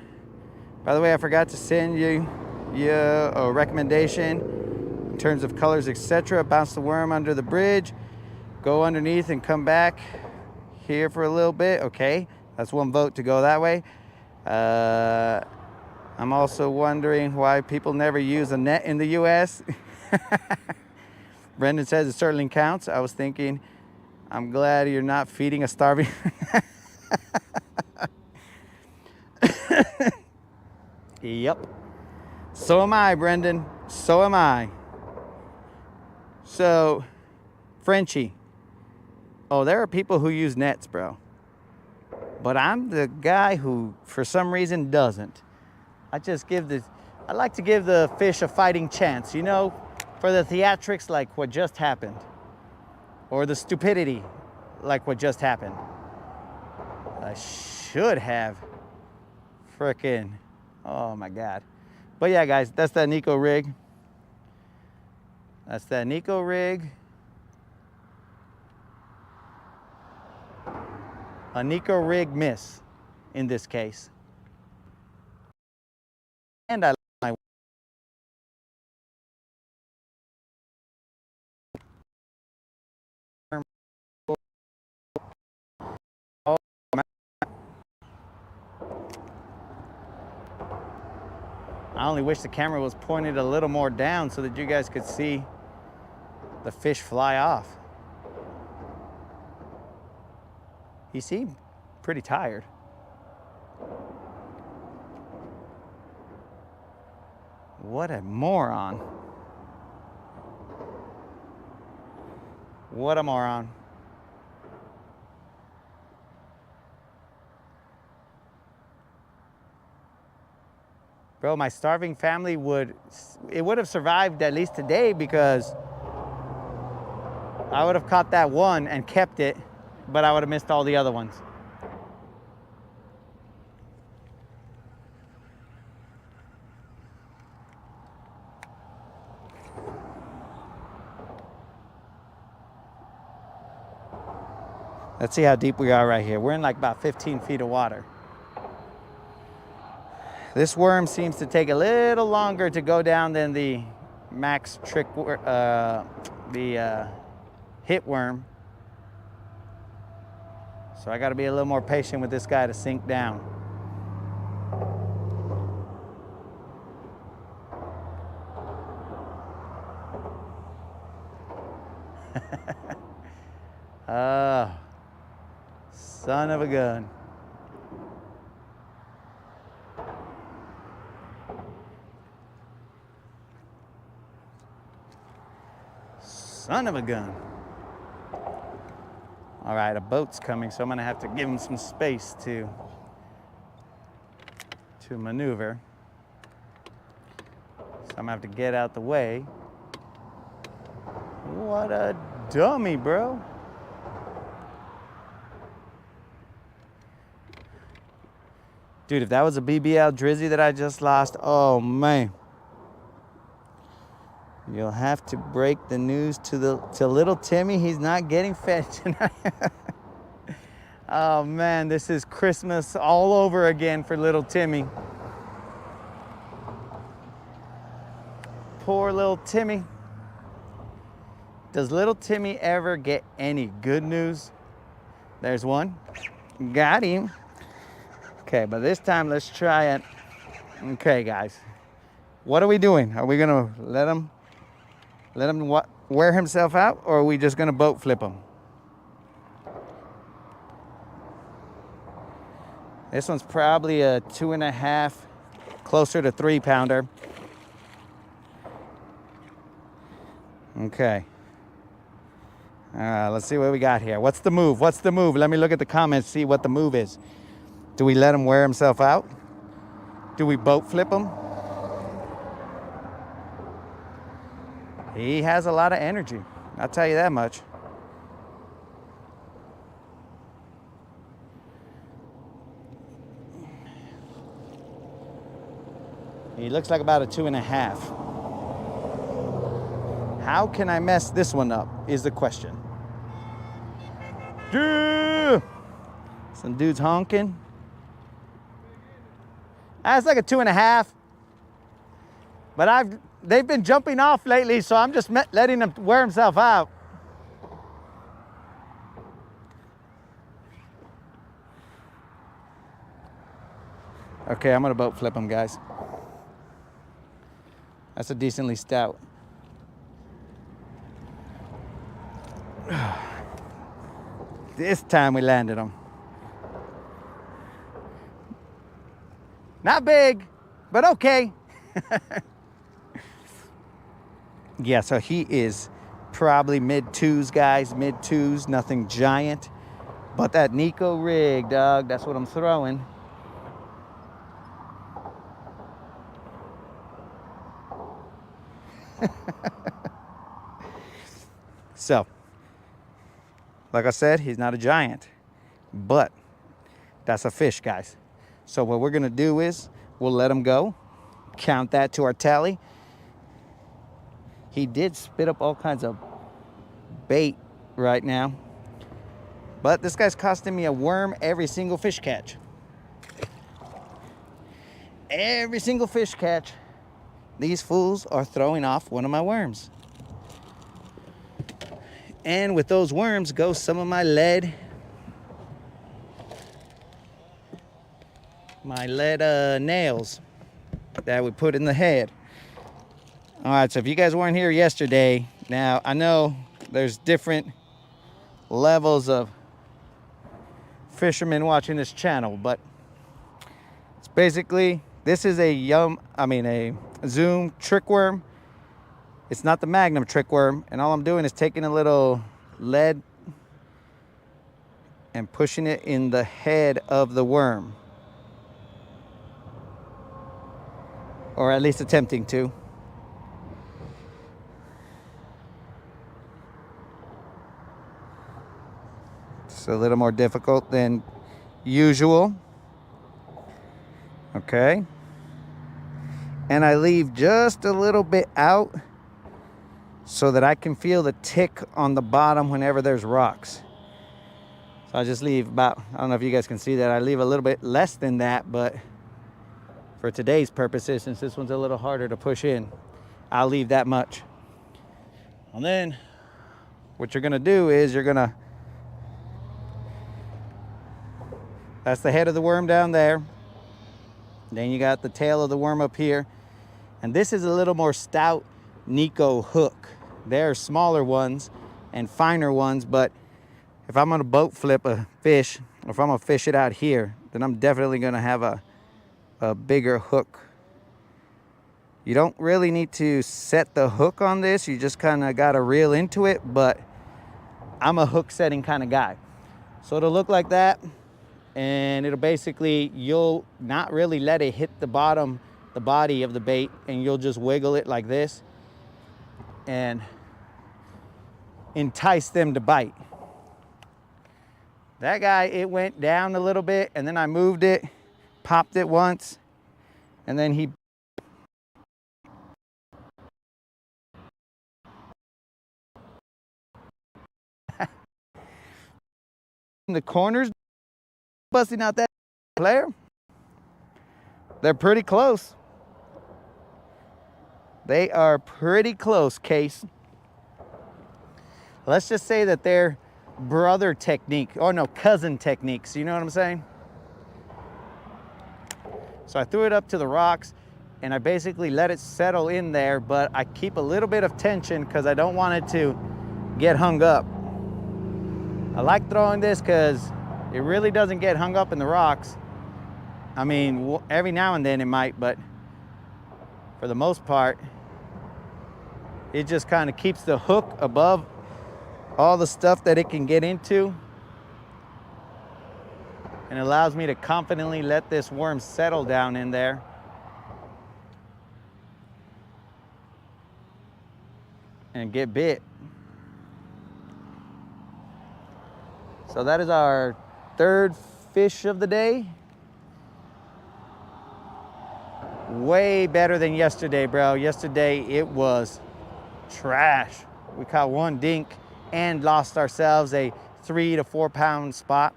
S1: By the way, I forgot to send you a recommendation in terms of colors, etc. Bounce the worm under the bridge. Go underneath and come back here for a little bit. Okay, that's one vote to go that way. I'm also wondering why people never use a net in the U.S. Brendan says it certainly counts. I was thinking, I'm glad you're not feeding a starving. Yep. So am I, Brendan. So am I. So, Frenchie. Oh, there are people who use nets, bro. But I'm the guy who, for some reason, doesn't. I like to give the fish a fighting chance, you know, for the theatrics like what just happened, or the stupidity like what just happened. I should have frickin', oh my God. But yeah, guys, that's that Nico rig. That's that Nico rig. A Nico rig miss in this case. And I like my oh, I only wish the camera was pointed a little more down so that you guys could see the fish fly off. He seemed pretty tired. What a moron. What a moron. Bro, my starving family would have survived at least today, because I would have caught that one and kept it, but I would have missed all the other ones. Let's see how deep we are right here. We're in like about 15 feet of water. This worm seems to take a little longer to go down than the max trick, hit worm. So I got to be a little more patient with this guy to sink down. Oh, son of a gun. Son of a gun. All right, a boat's coming, so I'm gonna have to give him some space to maneuver. So I'm gonna have to get out the way. What a dummy, bro. Dude, if that was a BBL Drizzy that I just lost, oh man. You'll have to break the news to little Timmy. He's not getting fed tonight. Oh man, this is Christmas all over again for little Timmy. Poor little Timmy. Does little Timmy ever get any good news? There's one. Got him. Okay, but this time let's try it. Okay, guys. What are we doing? Are we gonna let him wear himself out, or are we just gonna boat flip him? This one's probably a 2.5, closer to 3 pounder. Okay. Let's see what we got here. What's the move? What's the move? Let me look at the comments, see what the move is. Do we let him wear himself out? Do we boat flip him? He has a lot of energy, I'll tell you that much. He looks like about a 2.5. How can I mess this one up is the question. Yeah! Some dudes honking. That's like a 2.5. But they've been jumping off lately, so I'm just letting him wear himself out. Okay, I'm gonna boat flip him, guys. That's a decently stout. This time we landed him. Not big, but okay. Yeah, so he is probably mid-2s, guys, mid-2s, nothing giant. But that Nico rig, dog, that's what I'm throwing. So, like I said, he's not a giant, but that's a fish, guys. So what we're gonna do is we'll let him go, count that to our tally. He did spit up all kinds of bait right now, but this guy's costing me a worm every single fish catch. Every single fish catch, these fools are throwing off one of my worms. And with those worms goes some of my lead. My lead nails that we put in the head. All right, so if you guys weren't here yesterday, now I know there's different levels of fishermen watching this channel, but it's basically, this is a Zoom trick worm. It's not the Magnum trick worm, and all I'm doing is taking a little lead and pushing it in the head of the worm. Or at least attempting to. It's a little more difficult than usual. Okay. And I leave just a little bit out so that I can feel the tick on the bottom whenever there's rocks. So I just leave about, I don't know if you guys can see that, I leave a little bit less than that, but for today's purposes, since this one's a little harder to push in, I'll leave that much. And then what you're gonna do is that's the head of the worm down there. Then you got the tail of the worm up here. And this is a little more stout Nico hook. There are smaller ones and finer ones, but if I'm gonna boat flip a fish, or if I'm gonna fish it out here, then I'm definitely gonna have a bigger hook. You don't really need to set the hook on this. You just kind of got to reel into it, but I'm a hook setting kind of guy. So it'll look like that, and it'll basically, you'll not really let it hit the bottom, the body of the bait, and you'll just wiggle it like this and entice them to bite. That guy, it went down a little bit, and then I moved it, popped it once, and then he in the corners, busting out that player. They're pretty close. They are pretty close, Case. Let's just say that they're brother technique, or no, cousin techniques. You know what I'm saying? So I threw it up to the rocks, and I basically let it settle in there, but I keep a little bit of tension because I don't want it to get hung up. I like throwing this because it really doesn't get hung up in the rocks. I mean, every now and then it might, but for the most part, it just kind of keeps the hook above all the stuff that it can get into, and allows me to confidently let this worm settle down in there. And get bit. So that is our third fish of the day. Way better than yesterday, bro. Yesterday it was trash. We caught one dink and lost ourselves a 3 to 4 pound spot.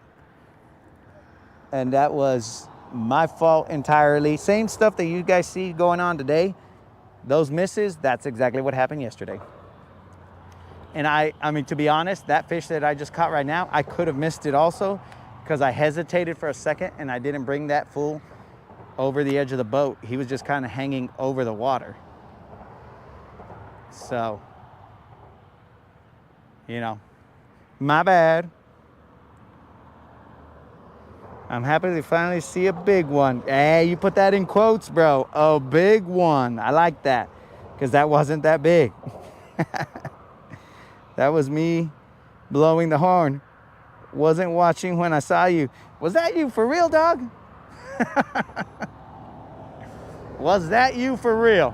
S1: And that was my fault entirely. Same stuff that you guys see going on today. Those misses, that's exactly what happened yesterday. And I mean, to be honest, that fish that I just caught right now, I could have missed it also because I hesitated for a second and I didn't bring that fool over the edge of the boat. He was just kind of hanging over the water. So, you know, my bad. I'm happy to finally see a big one. Hey, you put that in quotes, bro. A big one. I like that because that wasn't that big. That was me blowing the horn. Wasn't watching when I saw you. Was that you for real, dog? Was that you for real?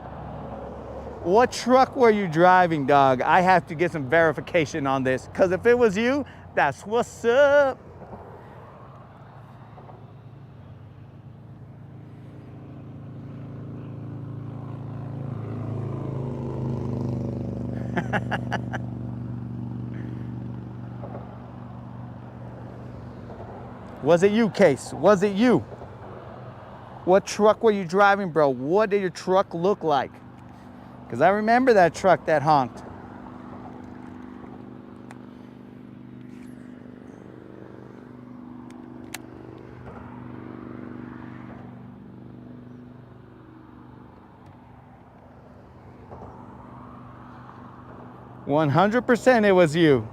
S1: What truck were you driving, dog? I have to get some verification on this, because if it was you, that's what's up. Was it you, Case? Was it you? What truck were you driving, bro? What did your truck look like? Because I remember that truck that honked. "100% it was you."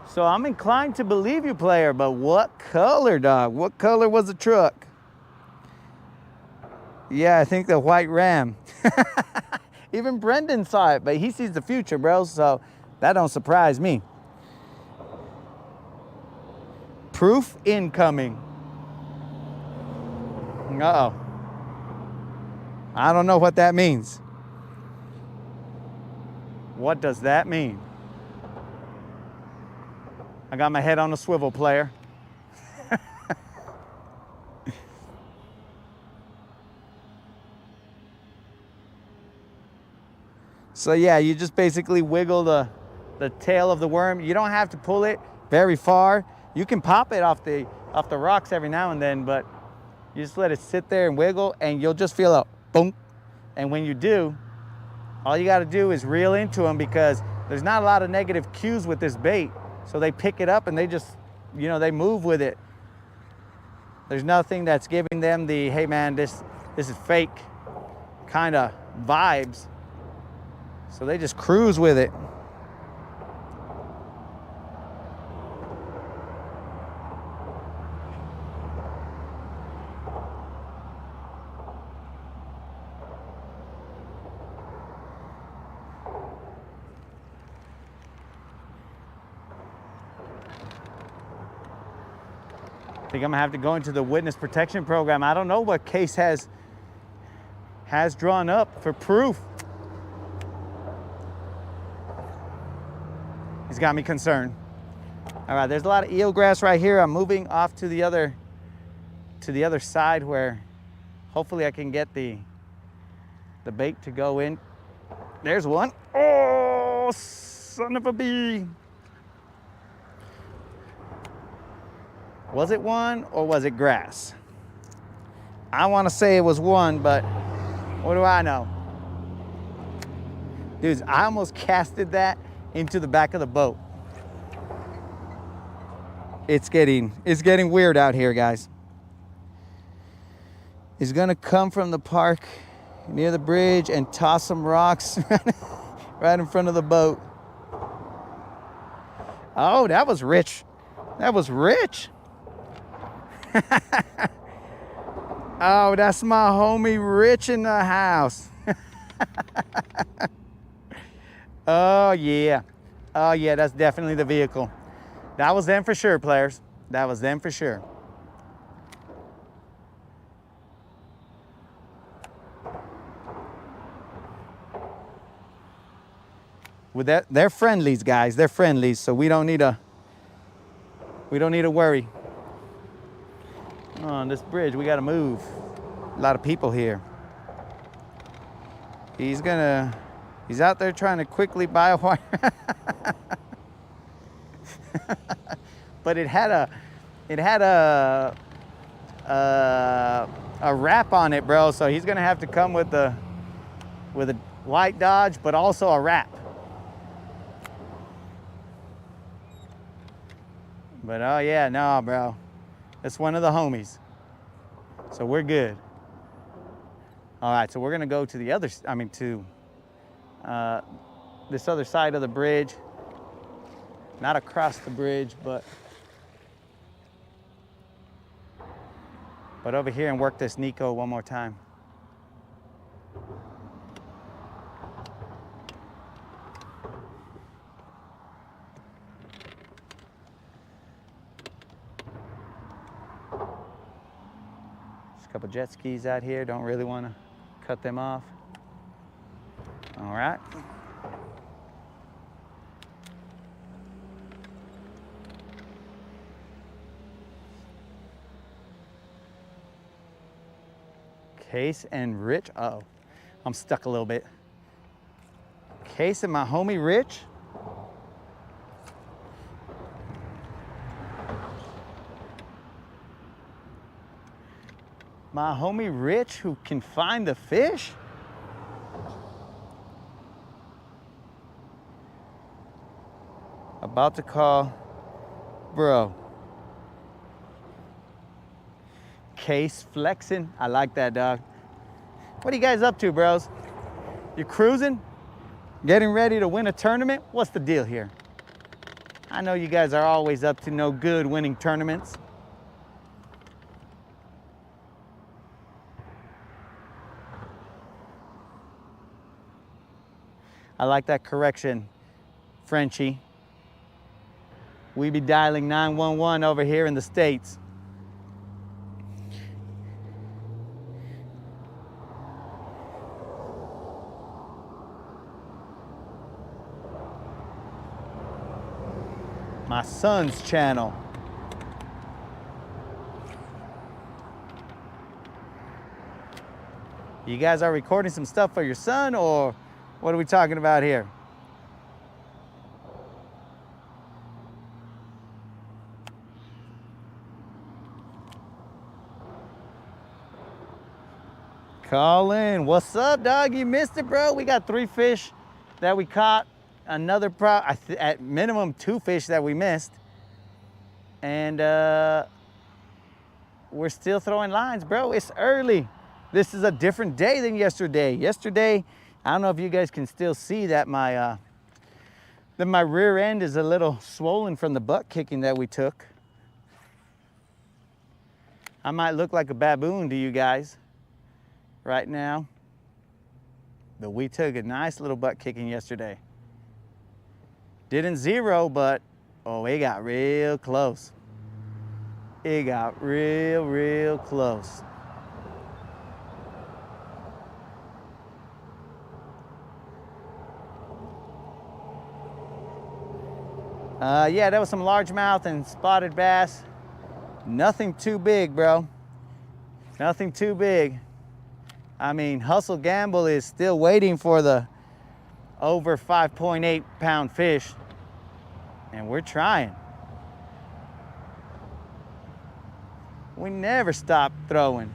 S1: So I'm inclined to believe you, player, but what color, dog? What color was the truck? Yeah, I think the white Ram. Even Brendan saw it, but he sees the future, bro, so that don't surprise me. Proof incoming. Uh-oh. I don't know what that means. What does that mean? I got my head on a swivel, player. So yeah, you just basically wiggle the tail of the worm. You don't have to pull it very far. You can pop it off the rocks every now and then, but you just let it sit there and wiggle, and you'll just feel a boom. And when you do, all you got to do is reel into them, because there's not a lot of negative cues with this bait. So they pick it up and they just, you know, they move with it. There's nothing that's giving them the, hey man, this is fake kind of vibes. So they just cruise with it. I think I'm gonna have to go into the witness protection program. I don't know what Case has drawn up for proof. He's got me concerned. All right, there's a lot of eelgrass right here. I'm moving off to the other side, where hopefully I can get the bait to go in. There's one. Oh, son of a bee. Was it one or was it grass? I want to say it was one, but what do I know? Dudes, I almost casted that into the back of the boat. It's getting weird out here, guys. He's gonna come from the park near the bridge and toss some rocks right in front of the boat. Oh, that was rich. That was rich. Oh, that's my homie Rich in the house. Oh yeah. Oh yeah, that's definitely the vehicle. That was them for sure, players. That was them for sure. With that, they're friendlies, guys. They're friendlies, so we don't need to worry. On this bridge, we got to move. A lot of people here. He's out there trying to quickly buy a wire. But it had a wrap on it, bro. So he's gonna have to come with a white Dodge, but also a wrap. But oh yeah, no, bro. It's one of the homies. So we're good. All right, so we're gonna go to the other, this other side of the bridge. Not across the bridge, but But over here and work this Nico one more time. There's a couple jet skis out here. Don't really want to cut them off. All right. Case and Rich. Uh-oh, I'm stuck a little bit. Case and my homie Rich. My homie Rich who can find the fish? About to call, bro. Case flexing. I like that, dog. What are you guys up to, bros? You cruising? Getting ready to win a tournament? What's the deal here? I know you guys are always up to no good winning tournaments. I like that correction, Frenchie. We be dialing 911 over here in the States. My son's channel. You guys are recording some stuff for your son, or what are we talking about here? Colin, what's up, dog? You missed it, bro. We got 3 fish that we caught. Another at minimum 2 fish that we missed. And we're still throwing lines, bro. It's early. This is a different day than yesterday. Yesterday, I don't know if you guys can still see that my rear end is a little swollen from the butt kicking that we took. I might look like a baboon to you guys right now, but we took a nice little butt kicking yesterday. Didn't zero, but oh, it got real close. It got real close. Yeah, that was some largemouth and spotted bass. Nothing too big, bro. Nothing too big. I mean, Hustle Gamble is still waiting for the over 5.8 pound fish, and we're trying. We never stop throwing.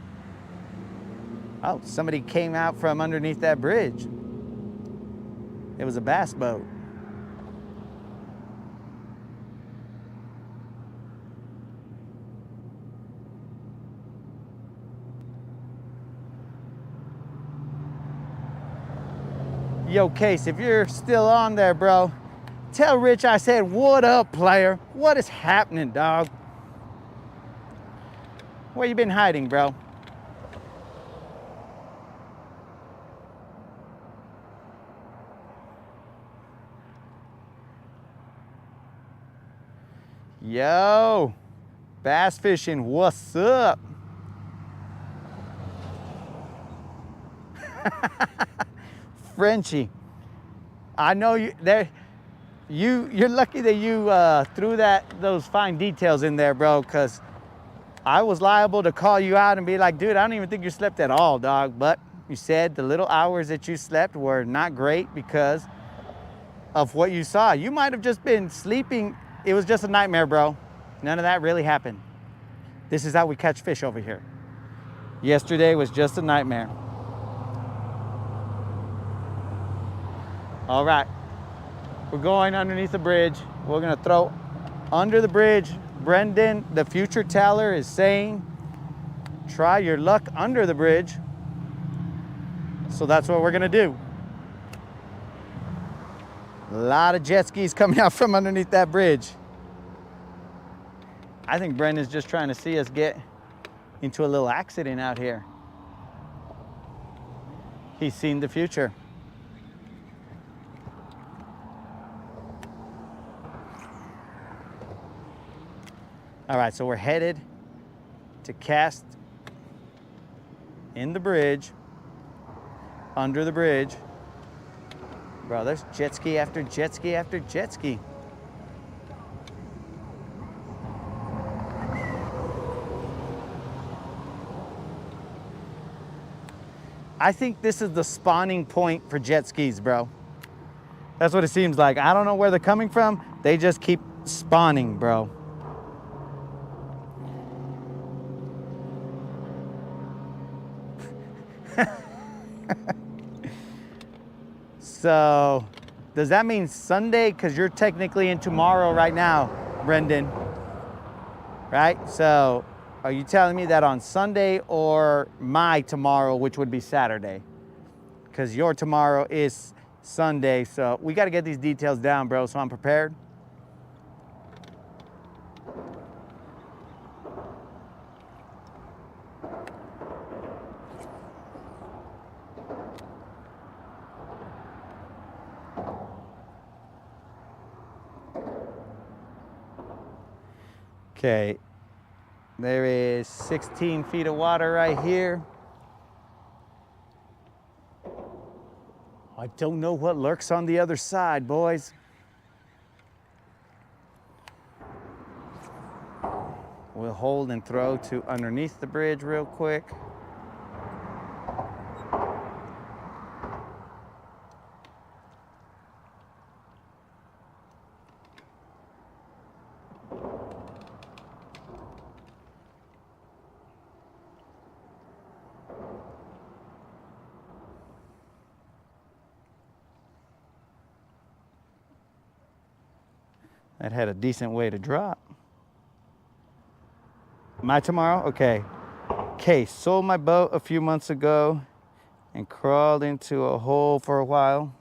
S1: Oh, somebody came out from underneath that bridge. It was a bass boat. Yo, Case, if you're still on there, bro, tell Rich I said, what up, player? What is happening, dog? Where you been hiding, bro? Yo, bass fishing, what's up? Frenchie, I know you there. You're lucky that you threw those fine details in there, bro, because I was liable to call you out and be like, dude, I don't even think you slept at all, dog. But you said the little hours that you slept were not great because of what you saw. You might have just been sleeping. It was just a nightmare, bro. None of that really happened. This is how we catch fish over here. Yesterday was just a nightmare. All right, we're going underneath the bridge. We're gonna throw under the bridge. Brendan, the future teller, is saying, try your luck under the bridge. So that's what we're gonna do. A lot of jet skis coming out from underneath that bridge. I think Brendan's just trying to see us get into a little accident out here. He's seen the future. All right, so we're headed to cast in the bridge, under the bridge. Bro, there's jet ski after jet ski after jet ski. I think this is the spawning point for jet skis, bro. That's what it seems like. I don't know where they're coming from. They just keep spawning, bro. So, does that mean Sunday? Because you're technically in tomorrow right now, Brendan. Right? So, are you telling me that on Sunday or my tomorrow, which would be Saturday? Because your tomorrow is Sunday. So, we got to get these details down, bro, so I'm prepared. Okay, there is 16 feet of water right here. I don't know what lurks on the other side, boys. We'll hold and throw to underneath the bridge real quick. That had a decent way to drop. My tomorrow? Okay. Okay, sold my boat a few months ago and crawled into a hole for a while.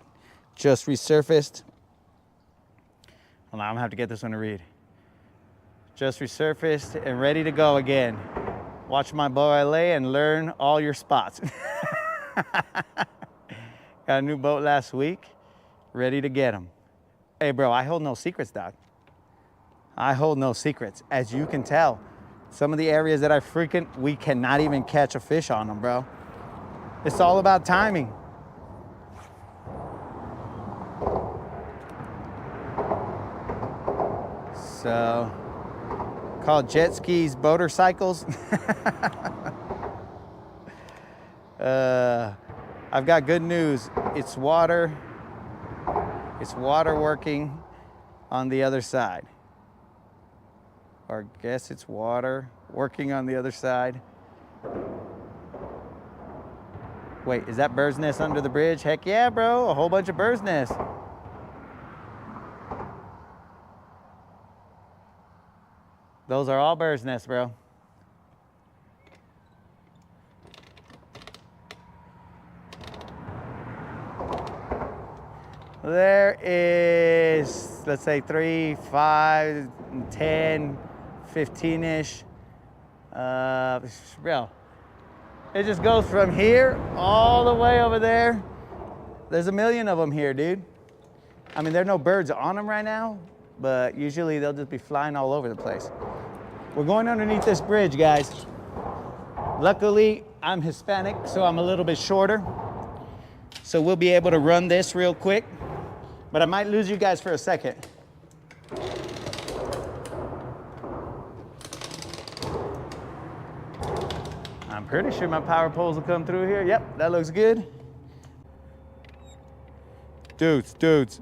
S1: Just resurfaced. Hold on, I'm gonna have to get this one to read. Just resurfaced and ready to go again. Watch my bow lay and learn all your spots. Got a new boat last week. Ready to get them. Hey, bro, I hold no secrets, dog. I hold no secrets. As you can tell, some of the areas that I frequent, we cannot even catch a fish on them, bro. It's all about timing. So, called jet skis, motorcycles. I've got good news. It's water. It's water working on the other side. Or I guess it's water working on the other side. Wait, is that bird's nest under the bridge? Heck yeah, bro, a whole bunch of bird's nests. Those are all bird's nests, bro. There is, let's say 3, 5, 10, 15-ish. Bro, it just goes from here all the way over there. There's a million of them here, dude. I mean, there are no birds on them right now, but usually they'll just be flying all over the place. We're going underneath this bridge, guys. Luckily, I'm Hispanic, so I'm a little bit shorter. So we'll be able to run this real quick, but I might lose you guys for a second. I'm pretty sure my power poles will come through here. Yep, that looks good. Dudes.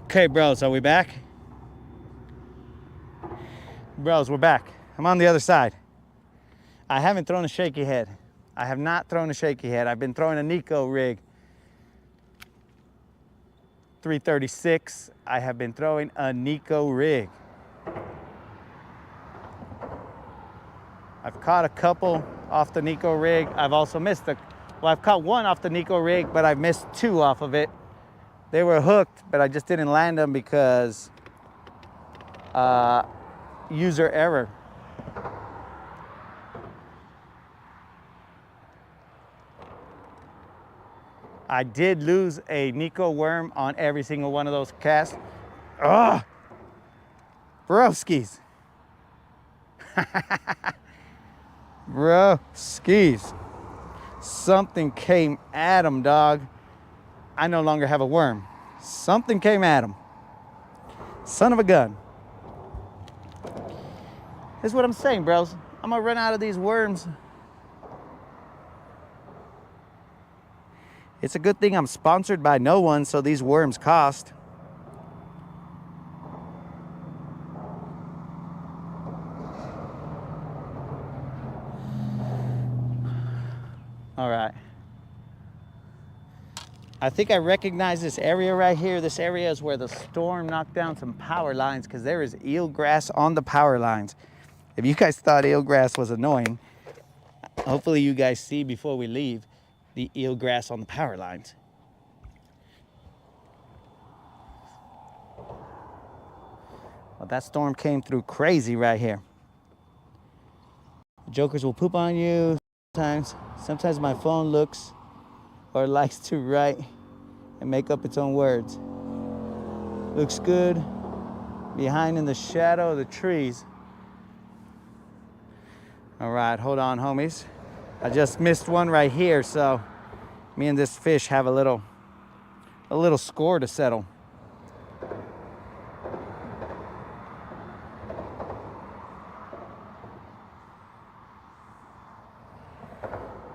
S1: Okay, bros, are we back? Bros, we're back. I'm on the other side. I haven't thrown a shaky head. I have not thrown a shaky head. I've been throwing a Nico rig. 336. I have been throwing a Nico rig. I've caught a couple off the Nico rig. I've also missed I've caught one off the Nico rig, but I've missed 2 off of it. They were hooked, but I just didn't land them because user error. I did lose a Nico worm on every single one of those casts. Ugh! Broskies. Broskies. Something came at him, dog. I no longer have a worm. Something came at him. Son of a gun. This is what I'm saying, bros. I'm gonna run out of these worms. It's a good thing I'm sponsored by no one, so these worms cost. All right. I think I recognize this area right here. This area is where the storm knocked down some power lines because there is eelgrass on the power lines. If you guys thought eelgrass was annoying, hopefully you guys see before we leave the eelgrass on the power lines. Well, that storm came through crazy right here. Jokers will poop on you sometimes. Sometimes my phone looks or likes to write and make up its own words. Looks good behind in the shadow of the trees. All right, hold on, homies. I just missed one right here, so me and this fish have a little score to settle.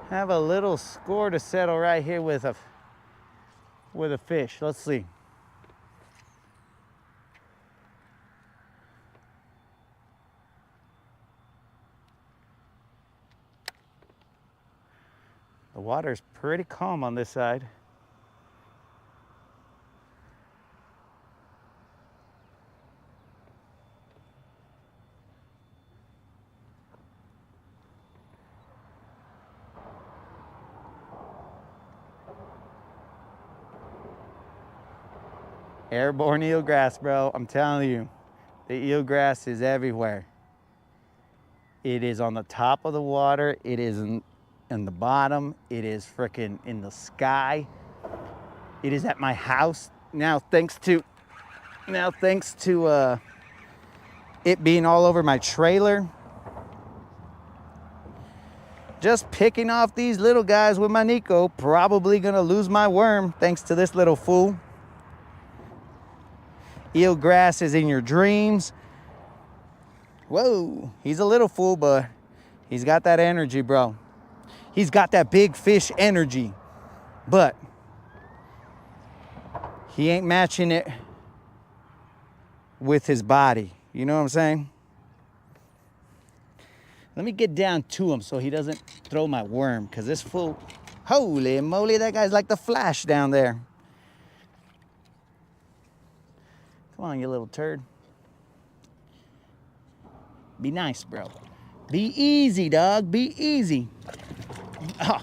S1: Have a little score to settle right here with a fish. Let's see. The water's pretty calm on this side. Airborne eelgrass, bro. I'm telling you, the eelgrass is everywhere. It is on the top of the water. It is in the bottom. It is freaking in the sky. It is at my house now, thanks to it being all over my trailer. Just picking off these little guys with my Nico. Probably gonna lose my worm thanks to this little fool. Eelgrass is in your dreams. Whoa, he's a little fool, but he's got that energy, bro. He's got that big fish energy, but he ain't matching it with his body. You know what I'm saying? Let me get down to him so he doesn't throw my worm, because this fool, holy moly, that guy's like the Flash down there. Come on, you little turd. Be nice, bro. Be easy, dog. Be easy. Oh.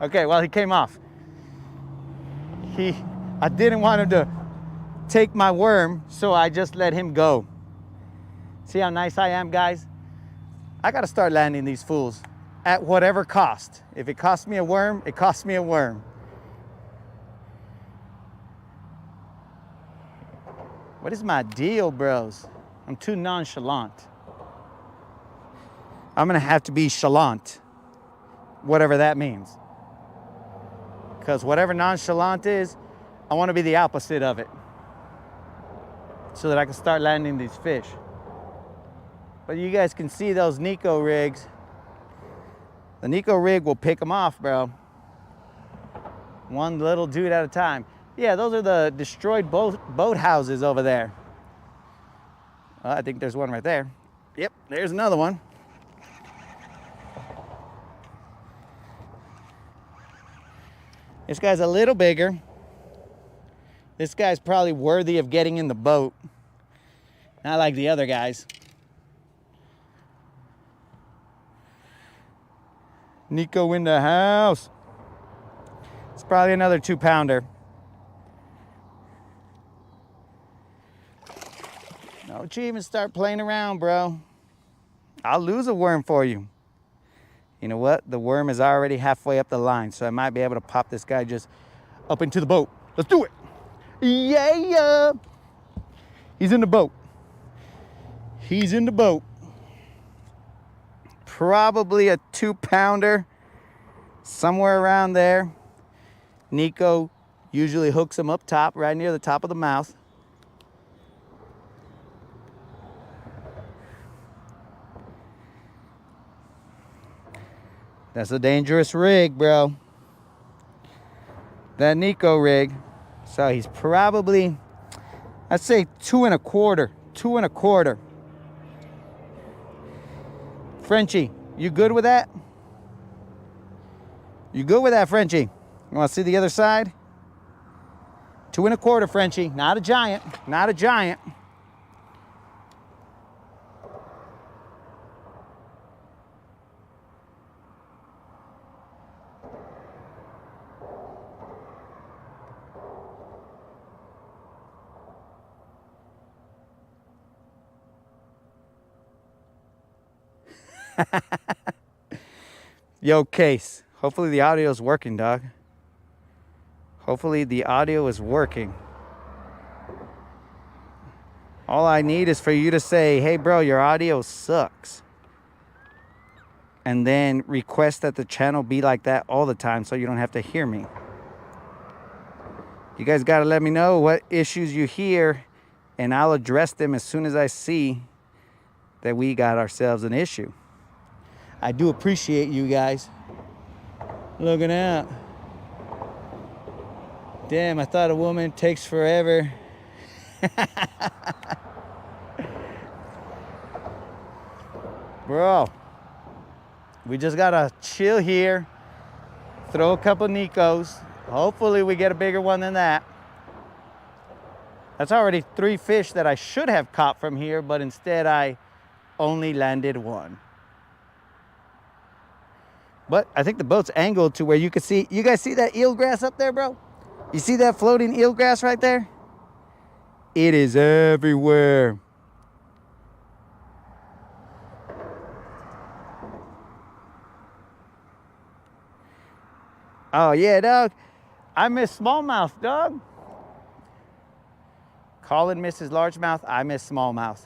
S1: Okay, well, he came off. I didn't want him to take my worm, so I just let him go. See how nice I am, guys? I gotta start landing these fools at whatever cost. If it costs me a worm, it costs me a worm. What is my deal, bros? I'm too nonchalant. I'm gonna have to be chalant, whatever that means. Because whatever nonchalant is, I wanna be the opposite of it, so that I can start landing these fish. But you guys can see those Nico rigs. The Nico rig will pick them off, bro. One little dude at a time. Yeah, those are the destroyed boat houses over there. Well, I think there's one right there. Yep, there's another one. This guy's a little bigger. This guy's probably worthy of getting in the boat. Not like the other guys. Nico in the house. It's probably another 2-pounder. Don't you even start playing around, bro. I'll lose a worm for you. You know what? The worm is already halfway up the line, so I might be able to pop this guy just up into the boat. Let's do it. Yeah. He's in the boat. He's in the boat. Probably a 2-pounder, somewhere around there. Nico usually hooks him up top, right near the top of the mouth. That's a dangerous rig, bro. That Nico rig. So he's probably, I'd say 2 1/4. 2 1/4. Frenchie, you good with that? You good with that, Frenchie? You want to see the other side? 2 1/4, Frenchie. Not a giant. Not a giant. Yo, Case. Hopefully the audio is working, dog. Hopefully the audio is working. All I need is for you to say, hey, bro, your audio sucks. And then request that the channel be like that all the time so you don't have to hear me. You guys got to let me know what issues you hear, and I'll address them as soon as I see that we got ourselves an issue. I do appreciate you guys looking out. Damn, I thought a woman takes forever. Bro, we just gotta chill here, throw a couple Nicos. Hopefully we get a bigger one than that. That's already 3 fish that I should have caught from here, but instead I only landed 1. But I think the boat's angled to where you can see, you guys see that eelgrass up there, bro? You see that floating eelgrass right there? It is everywhere. Oh yeah, dog. I miss smallmouth, dog. Colin misses largemouth, I miss smallmouth.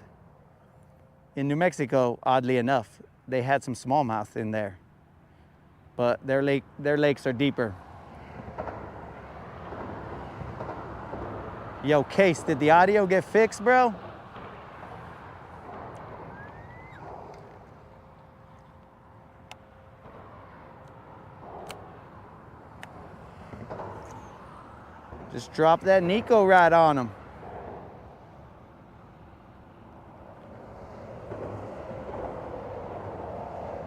S1: In New Mexico, oddly enough, they had some smallmouth in there. But their lakes are deeper. Yo, Case, did the audio get fixed, bro? Just drop that Nico right on him.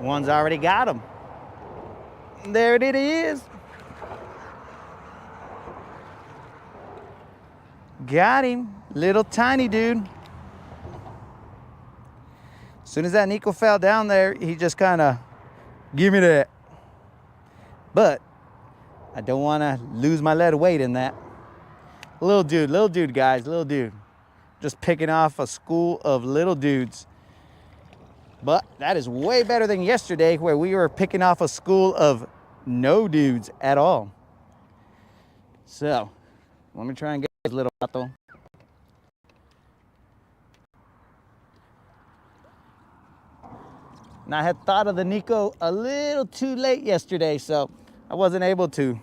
S1: One's already got him. There it is. Got him. Little tiny dude. As soon as that Nico fell down there, he just kind of, give me that. But I don't want to lose my lead weight in that. Little dude, guys, little dude. Just picking off a school of little dudes. But that is way better than yesterday where we were picking off a school of no dudes at all. So, let me try and get this little vato. And I had thought of the Nico a little too late yesterday, so I wasn't able to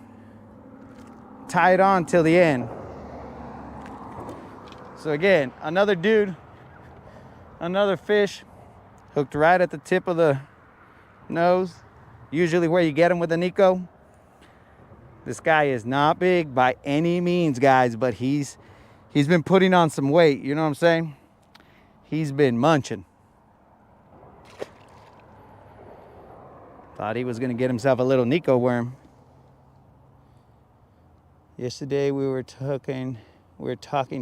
S1: tie it on till the end. So again, another dude, another fish, hooked right at the tip of the nose, usually where you get him with a Nico. This guy is not big by any means, guys, but he's been putting on some weight, you know what I'm saying? He's been munching. Thought he was gonna get himself a little Nico worm. Yesterday we were talking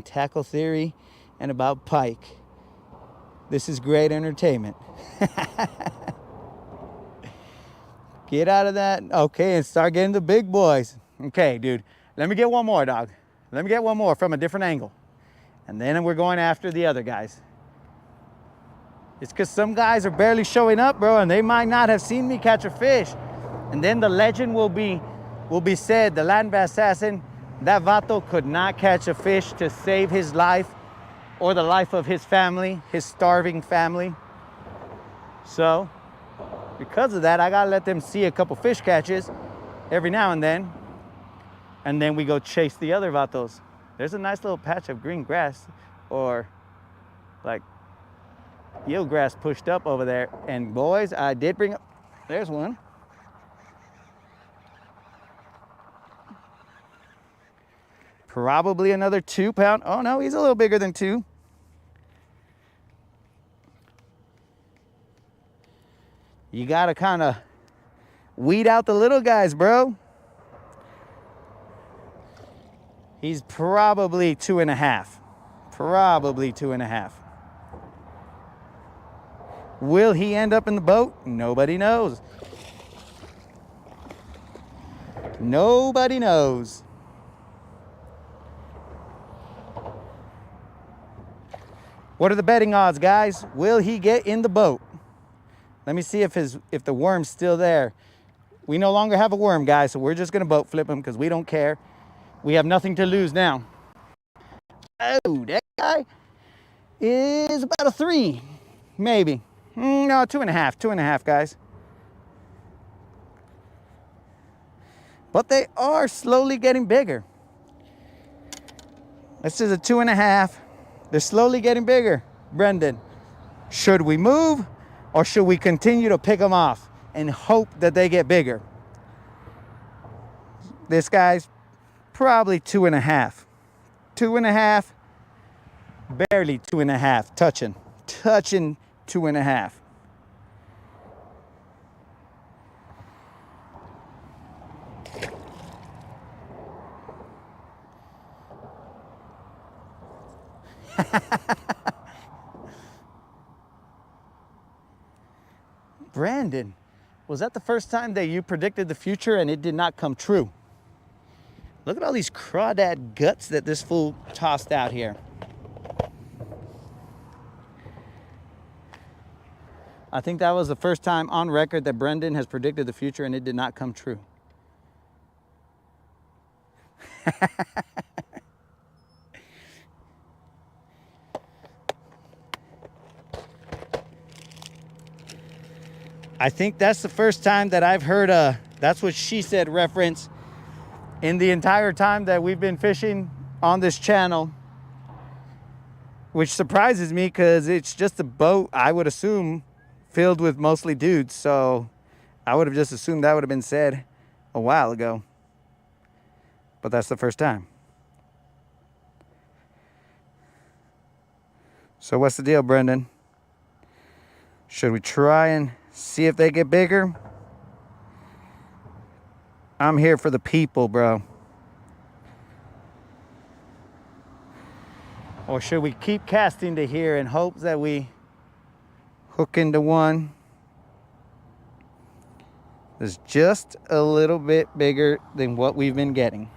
S1: tackle theory and about pike. This is great entertainment. Get out of that. Okay, and start getting the big boys. Okay, dude. Let me get one more, dog. Let me get one more from a different angle. And then we're going after the other guys. It's because some guys are barely showing up, bro, and they might not have seen me catch a fish. And then the legend will be said, the land bass assassin, that vato could not catch a fish to save his life or the life of his family, his starving family. So, because of that, I gotta let them see a couple fish catches every now and then we go chase the other vatos. There's a nice little patch of green grass, or like eelgrass pushed up over there. And boys, I did bring up, there's one. Probably another 2 pound. Oh no, he's a little bigger than 2. You gotta kind of weed out the little guys, bro. He's probably 2.5. Probably 2.5. Will he end up in the boat? Nobody knows. Nobody knows. What are the betting odds, guys? Will he get in the boat? Let me see if the worm's still there. We no longer have a worm, guys, so we're just gonna boat flip him because we don't care. We have nothing to lose now. Oh, that guy is about a 3, maybe. No, 2.5, 2.5, guys. But they are slowly getting bigger. This is a 2.5. They're slowly getting bigger. Brendan, should we move or should we continue to pick them off and hope that they get bigger? This guy's probably 2.5. 2.5, barely 2.5, touching 2.5. Brandon, was that the first time that you predicted the future and it did not come true? Look at all these crawdad guts that this fool tossed out here. I think that was the first time on record that Brendan has predicted the future and it did not come true. I think that's the first time that I've heard a "that's what she said" reference in the entire time that we've been fishing on this channel, which surprises me because it's just a boat, I would assume, filled with mostly dudes. So I would have just assumed that would have been said a while ago. But that's the first time. So what's the deal, Brendan? Should we try and see if they get bigger? I'm here for the people, bro. Or should we keep casting to here in hopes that we hook into one that's just a little bit bigger than what we've been getting?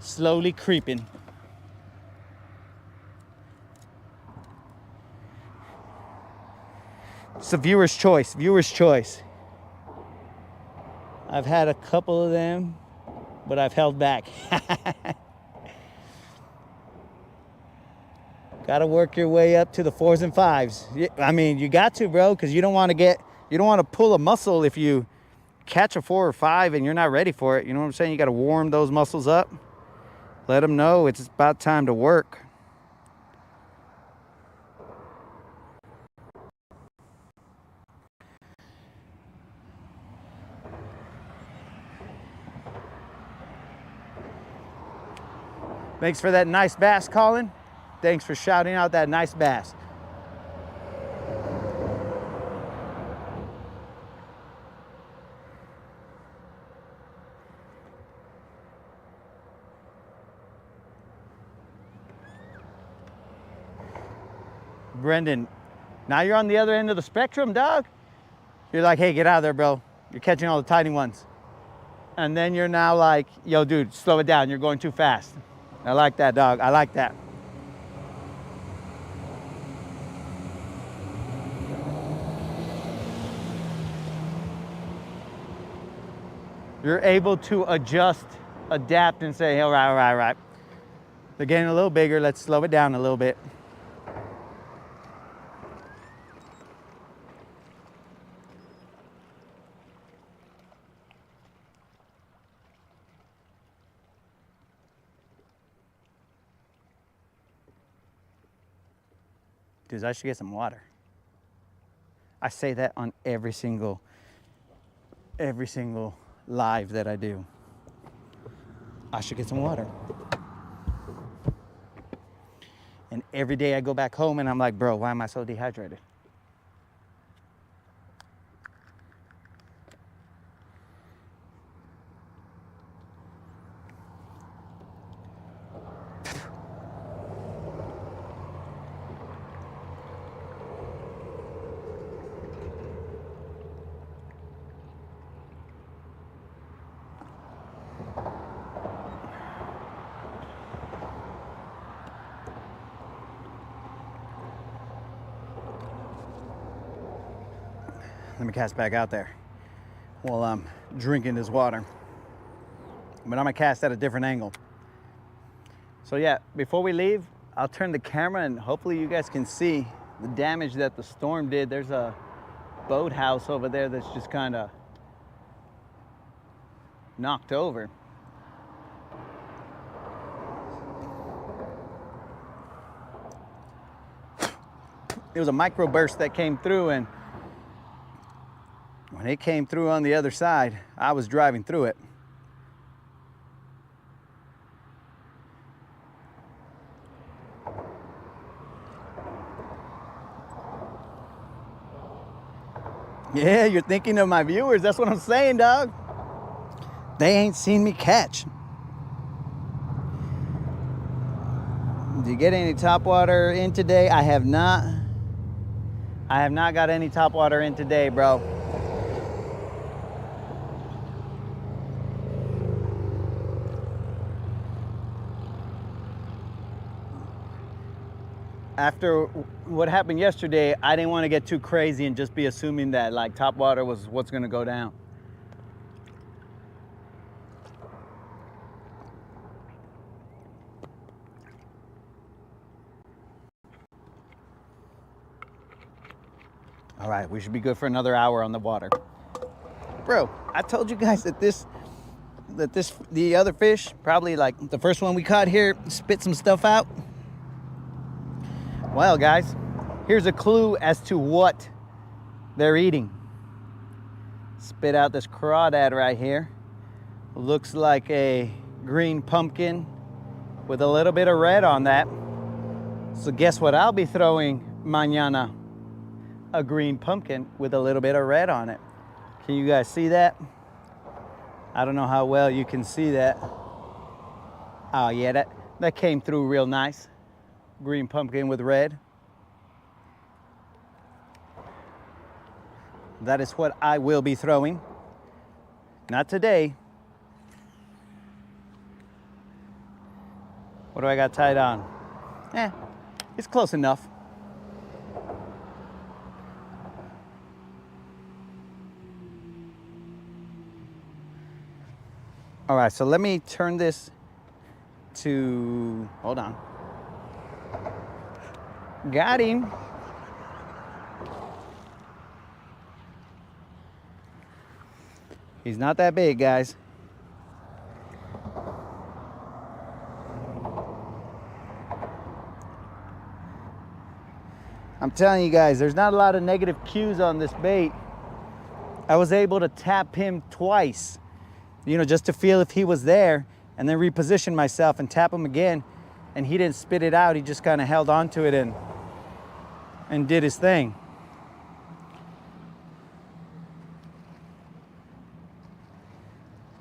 S1: Slowly creeping. It's a viewer's choice, viewer's choice. I've had a couple of them, but I've held back. Got to work your way up to the 4s and 5s. I mean, you got to, bro, because you don't want to pull a muscle if you catch a 4 or 5 and you're not ready for it. You know what I'm saying? You got to warm those muscles up. Let them know it's about time to work. Thanks for that nice bass, Colin. Thanks for shouting out that nice bass. Brendan, now you're on the other end of the spectrum, dog. You're like, hey, get out of there, bro. You're catching all the tiny ones. And then you're now like, yo, dude, slow it down. You're going too fast. I like that, dog. I like that. you're able to adjust, adapt, and say, all right, all right, all right. They're getting a little bigger. Let's slow it down a little bit. Dude, I should get some water. I say that on every single live that I do. I should get some water. And every day I go back home and I'm like, bro, why am I so dehydrated? Let me cast back out there while I'm drinking this water. But I'm gonna cast at a different angle. So yeah, before we leave, I'll turn the camera and hopefully you guys can see the damage that the storm did. There's a boathouse over there that's just kind of knocked over. It was a microburst that came through, and when it came through on the other side, I was driving through it. Yeah, you're thinking of my viewers. That's what I'm saying, dog. They ain't seen me catch. Did you get any topwater in today? I have not. I have not got any topwater in today, bro. After what happened yesterday, I didn't want to get too crazy and just be assuming that like topwater was what's going to go down. All right, we should be good for another hour on the water. Bro, I told you guys that the other fish, probably like the first one we caught here, spit some stuff out. Well, guys, here's a clue as to what they're eating. Spit out this crawdad right here. Looks like a green pumpkin with a little bit of red on that. So guess what I'll be throwing mañana? A green pumpkin with a little bit of red on it. Can you guys see that? I don't know how well you can see that. Oh yeah, that came through real nice. Green pumpkin with red. That is what I will be throwing. Not today. What do I got tied on? It's close enough. All right, so let me turn this to, hold on. Got him. He's not that big, guys. I'm telling you guys, there's not a lot of negative cues on this bait. I was able to tap him twice, you know, just to feel if he was there, and then reposition myself and tap him again, and he didn't spit it out. He just kind of held on to it and did his thing.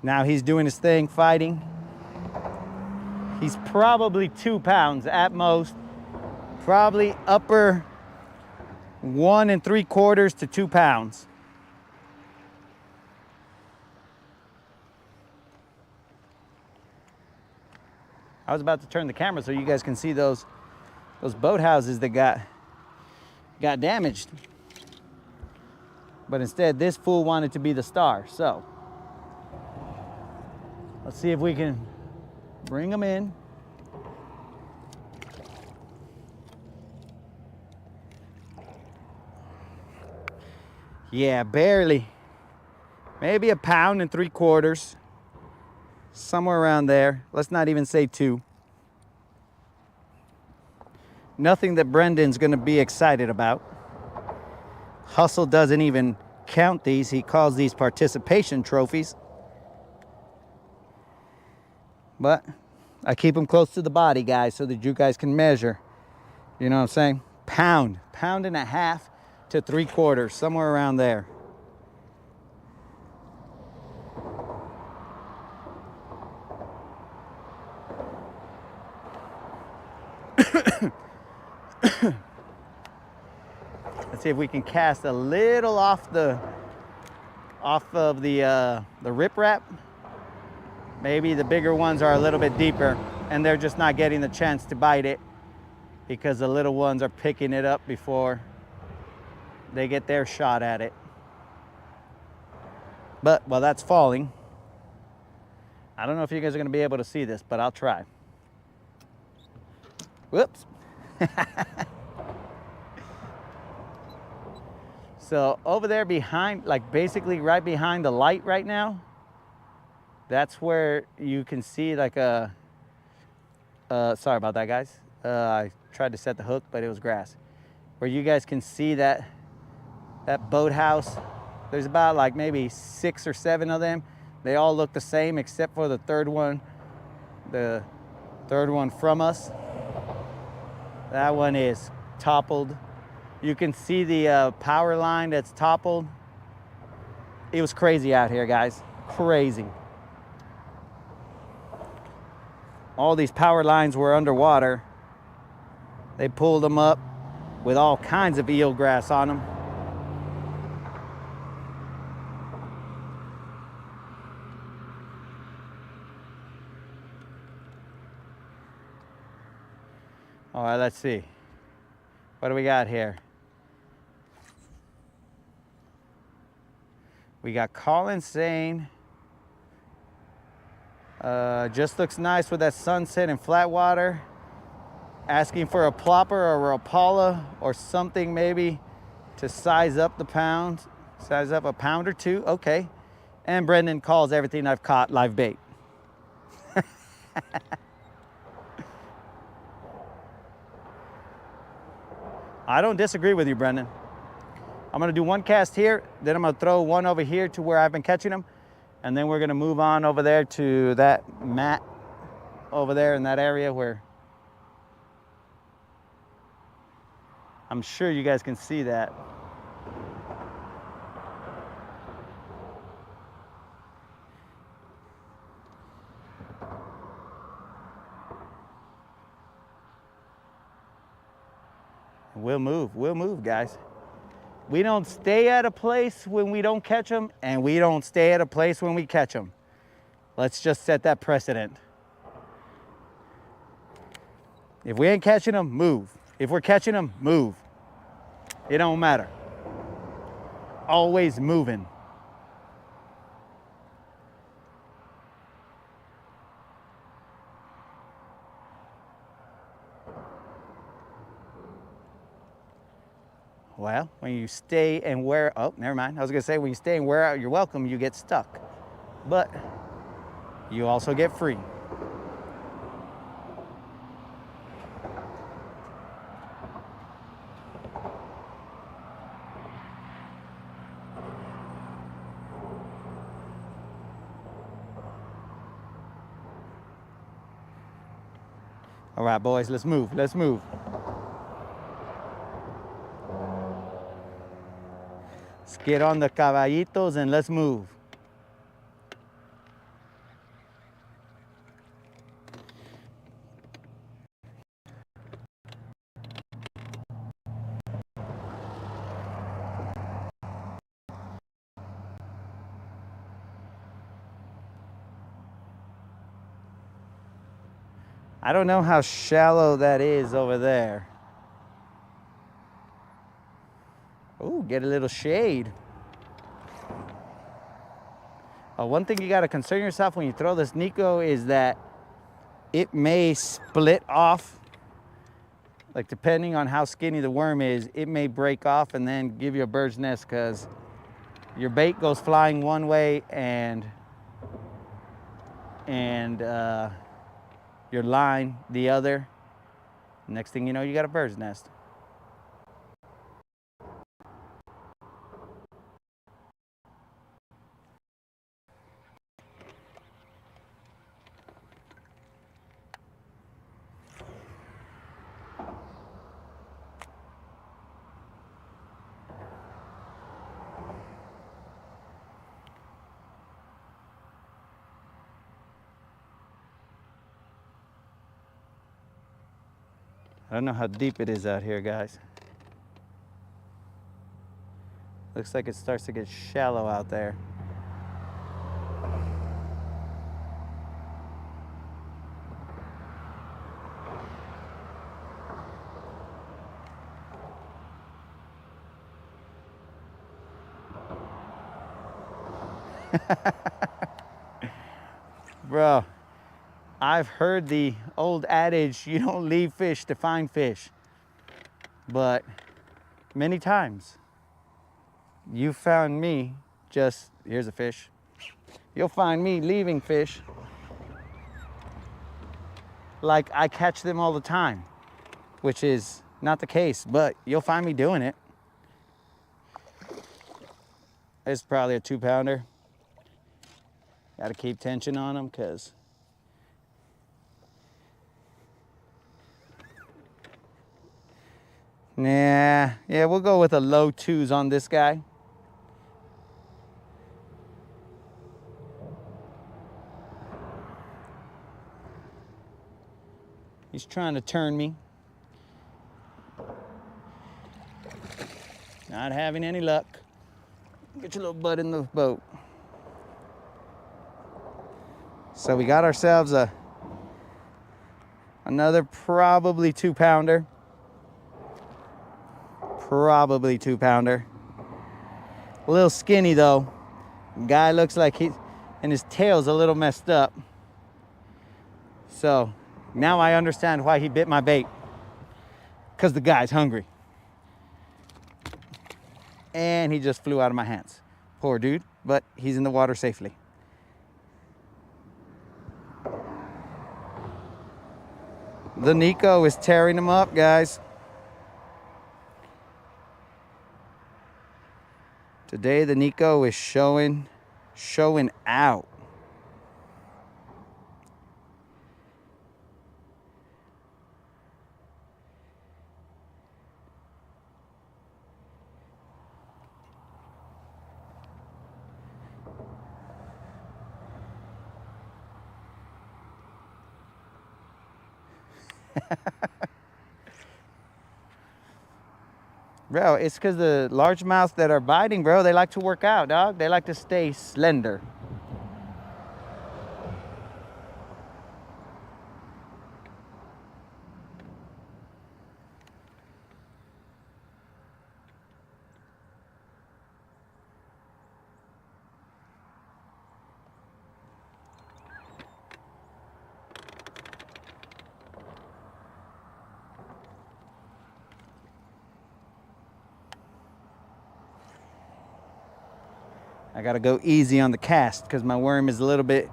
S1: Now he's doing his thing, fighting. He's probably 2 pounds at most. Probably upper 1 3/4 to 2 pounds. I was about to turn the camera so you guys can see those boathouses that got damaged. But instead, this fool wanted to be the star, so Let's see if we can bring them in. Yeah, barely. Maybe 1.75 pounds. Somewhere around there. Let's not even say 2. Nothing that Brendan's gonna be excited about. Hustle doesn't even count these. He calls these participation trophies. But I keep them close to the body, guys, so that you guys can measure. You know what I'm saying? Pound 1.5 to 3/4, somewhere around there. Let's see if we can cast a little off of the riprap. Maybe the bigger ones are a little bit deeper and they're just not getting the chance to bite it because the little ones are picking it up before they get their shot at it. But while that's falling, I don't know if you guys are gonna be able to see this, but I'll try. Whoops. So over there behind, like basically right behind the light right now, that's where you can see like a, sorry about that, guys. I tried to set the hook, but it was grass. Where you guys can see that boathouse. There's about like maybe 6 or 7 of them. They all look the same except for the third one from us. That one is toppled. You can see the power line that's toppled. It was crazy out here, guys. Crazy. All these power lines were underwater. They pulled them up with all kinds of eelgrass on them. All right, let's see. What do we got here? We got Colin saying, just looks nice with that sunset and flat water. Asking for a plopper or a Rapala or something maybe to size up the pounds. Size up 1 pound or 2, okay. And Brendan calls everything I've caught live bait. I don't disagree with you, Brendan. I'm gonna do one cast here, then I'm gonna throw one over here to where I've been catching them, and then we're gonna move on over there to that mat over there in that area where I'm sure you guys can see that. We'll move, guys. We don't stay at a place when we don't catch them, and we don't stay at a place when we catch them. Let's just set that precedent. If we ain't catching them, move. If we're catching them, move. It don't matter. Always moving. Well, when you stay and wear, oh, never mind. I was gonna say when you stay and wear out your welcome, you get stuck. But you also get free. All right, boys, let's move, let's move. Let's get on the caballitos and let's move. I don't know how shallow that is over there. Oh, get a little shade. One thing you got to concern yourself when you throw this Nico is that it may split off. Like depending on how skinny the worm is, it may break off and then give you a bird's nest, because your bait goes flying one way and your line the other. Next thing you know, you got a bird's nest. I don't know how deep it is out here, guys. Looks like it starts to get shallow out there. Bro, I've heard the old adage, you don't leave fish to find fish. But many times, you found me just, here's a fish. You'll find me leaving fish like I catch them all the time, which is not the case, but you'll find me doing it. It's probably a 2-pounder. Gotta keep tension on them, because yeah, we'll go with a low 2s on this guy. He's trying to turn me. Not having any luck. Get your little butt in the boat. So we got ourselves another probably 2-pounder. Probably 2-pounder. A little skinny though. Guy looks like and his tail's a little messed up. So now I understand why he bit my bait. Because the guy's hungry. And he just flew out of my hands. Poor dude, but he's in the water safely. The Nico is tearing him up, guys. Today the Nico is showing out. Bro, it's because the largemouths that are biting, bro, they like to work out, dog. They like to stay slender. I gotta go easy on the cast because my worm is a little bit,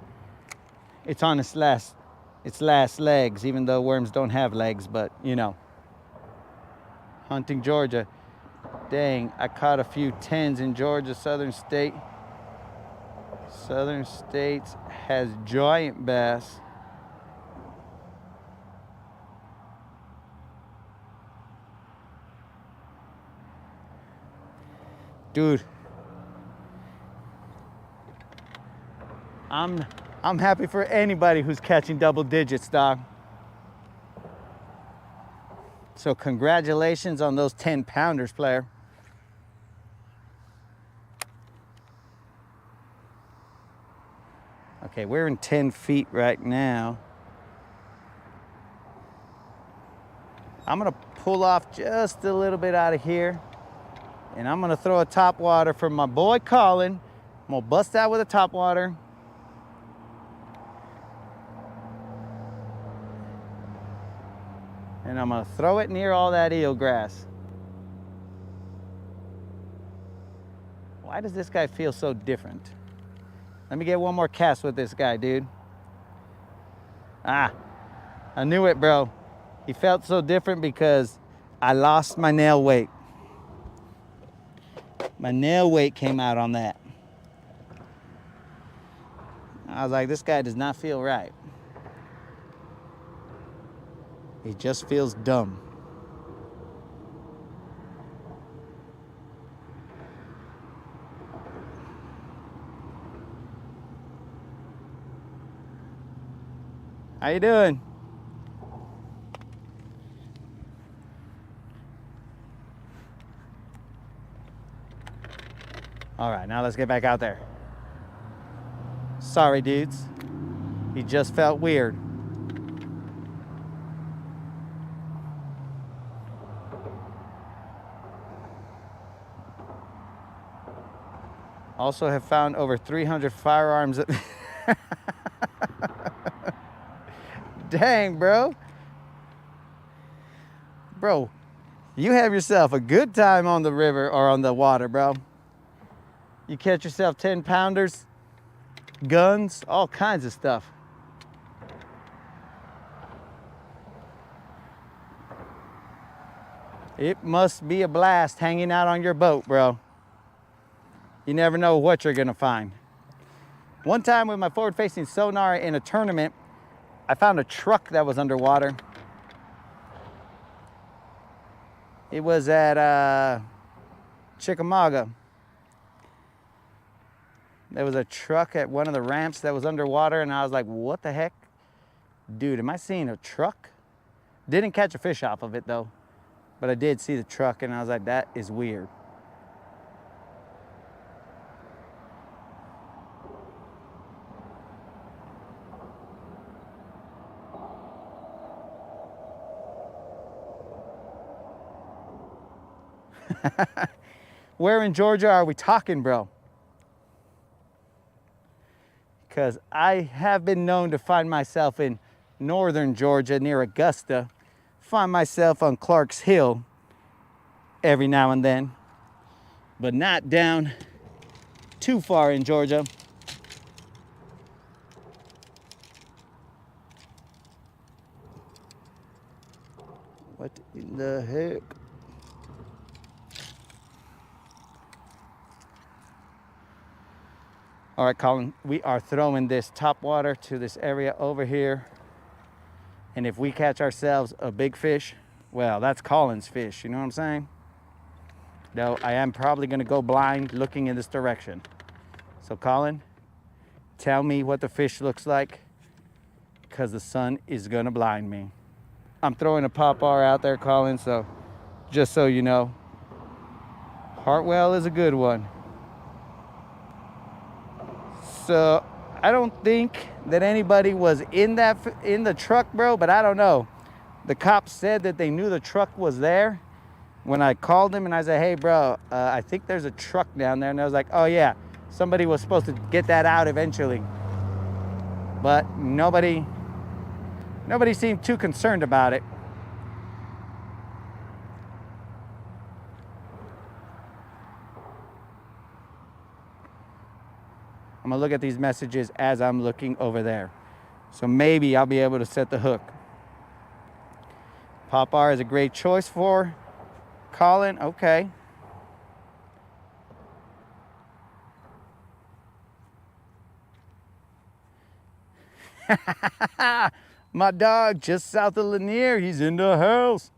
S1: it's on its last legs, even though worms don't have legs, but you know. Hunting Georgia. Dang, I caught a few 10s in Georgia, Southern State. Southern States has giant bass. Dude. I'm happy for anybody who's catching double digits, dog. So congratulations on those 10-pounders, player. Okay, we're in 10 feet right now. I'm gonna pull off just a little bit out of here, and I'm gonna throw a top water from my boy Colin I'm gonna bust out with a topwater. And I'm gonna throw it near all that eel grass. Why does this guy feel so different? Let me get one more cast with this guy, dude. Ah, I knew it, bro. He felt so different because I lost my nail weight. My nail weight came out on that. I was like, this guy does not feel right. He just feels dumb. How you doing? All right, now let's get back out there. Sorry, dudes. He just felt weird. Also have found over 300 firearms. Dang, bro. Bro, you have yourself a good time on the river or on the water, bro. You catch yourself 10-pounders, guns, all kinds of stuff. It must be a blast hanging out on your boat, bro. You never know what you're gonna find. One time with my forward-facing sonar in a tournament, I found a truck that was underwater. It was at Chickamauga. There was a truck at one of the ramps that was underwater, and I was like, what the heck? Dude, am I seeing a truck? Didn't catch a fish off of it though, but I did see the truck, and I was like, that is weird. Where in Georgia are we talking, bro? Because I have been known to find myself in northern Georgia near Augusta, find myself on Clark's Hill every now and then, but not down too far in Georgia. What in the heck? All right, Colin, we are throwing this topwater to this area over here. And if we catch ourselves a big fish, well, that's Colin's fish, you know what I'm saying? Though I am probably gonna go blind looking in this direction. So Colin, tell me what the fish looks like, because the sun is gonna blind me. I'm throwing a pop-bar out there, Colin, so just so you know. Hartwell is a good one. So I don't think that anybody was in the truck, bro, but I don't know. The cops said that they knew the truck was there when I called them, and I said, hey, bro, I think there's a truck down there. And I was like, oh yeah, somebody was supposed to get that out eventually. But nobody seemed too concerned about it. I'm gonna look at these messages as I'm looking over there. So maybe I'll be able to set the hook. Pop-bar is a great choice for Colin. Okay. My dog just south of Lanier, he's in the house.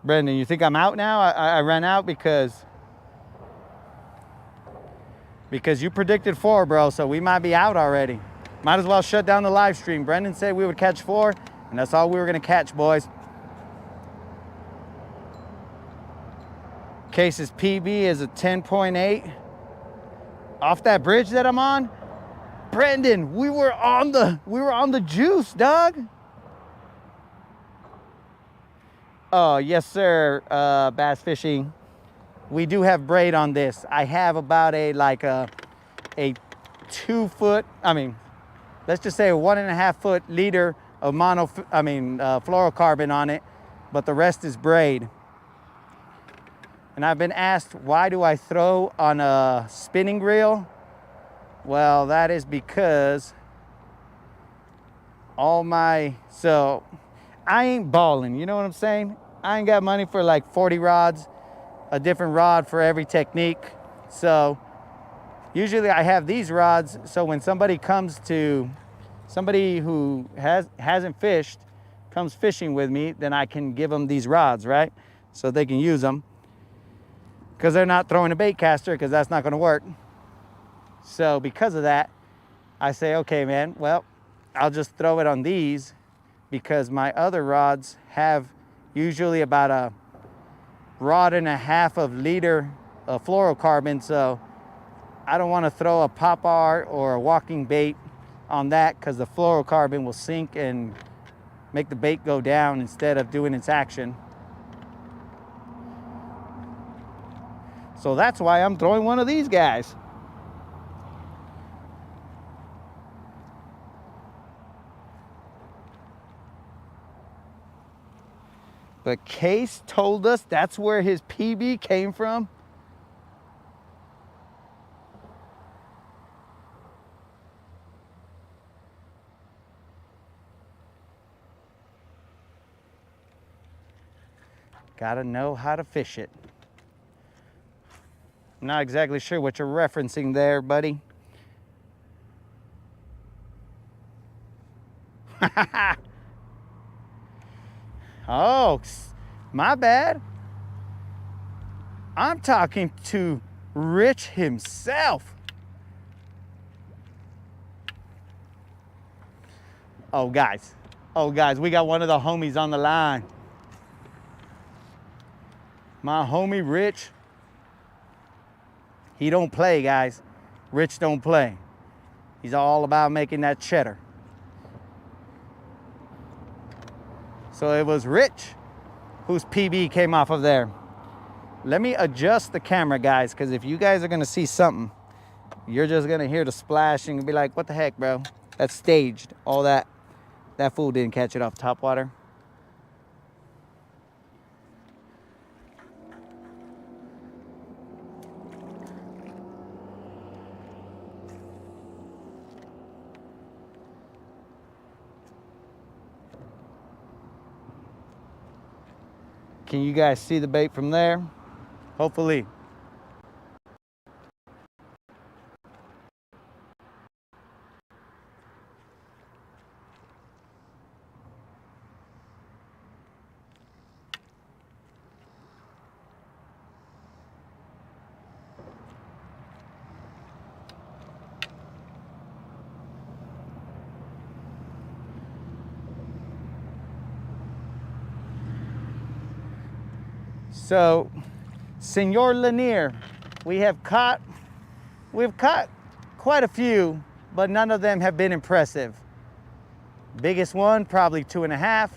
S1: Brendan, you think I'm out now? I ran out because you predicted 4, bro, so we might be out already. Might as well shut down the live stream. Brendan said we would catch 4, and that's all we were gonna catch, boys. Case's PB is a 10.8. Off that bridge that I'm on, Brendan, we were on the juice, dog. Oh, yes, sir, bass fishing. We do have braid on this. I have about a 2 foot, let's just say a 1.5 foot leader of fluorocarbon on it, but the rest is braid. And I've been asked, why do I throw on a spinning reel? Well, that is because so I ain't balling, you know what I'm saying? I ain't got money for like 40 rods, a different rod for every technique. So usually I have these rods, so when somebody who hasn't fished comes fishing with me, then I can give them these rods, right? So they can use them, because they're not throwing a bait caster, because that's not going to work. So because of that, I say, okay, man, well, I'll just throw it on these, because my other rods have usually about a 1.5 rod of leader of fluorocarbon. So I don't want to throw a pop art or a walking bait on that, because the fluorocarbon will sink and make the bait go down instead of doing its action. So that's why I'm throwing one of these guys. But Case told us that's where his PB came from. Gotta know how to fish it. I'm not exactly sure what you're referencing there, buddy. Oh, my bad. I'm talking to Rich himself. Oh, guys, we got one of the homies on the line. My homie Rich, he don't play, guys. Rich don't play. He's all about making that cheddar. So it was Rich whose PB came off of there. Let me adjust the camera, guys, because if you guys are gonna see something, you're just gonna hear the splashing and be like, what the heck, bro? That's staged. All that fool didn't catch it off Topwater. Can you guys see the bait from there? Hopefully. So, Senor Lanier, we've caught quite a few, but none of them have been impressive. Biggest one, probably 2.5.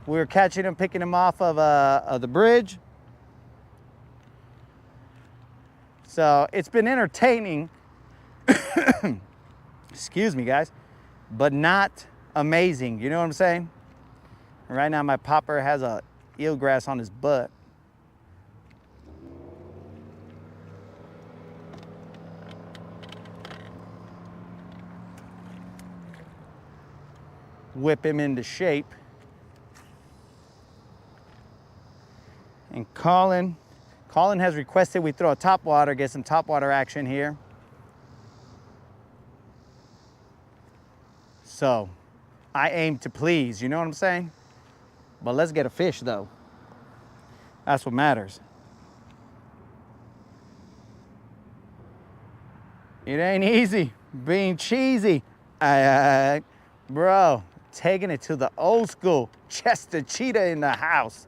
S1: We were catching them, picking them off of the bridge. So it's been entertaining, excuse me, guys, but not amazing. You know what I'm saying? Right now, my popper has a eelgrass on his butt. Whip him into shape. And Colin has requested we throw a topwater, get some topwater action here. So I aim to please, you know what I'm saying? But let's get a fish though. That's what matters. It ain't easy being cheesy. Bro, taking it to the old school. Chester Cheetah in the house.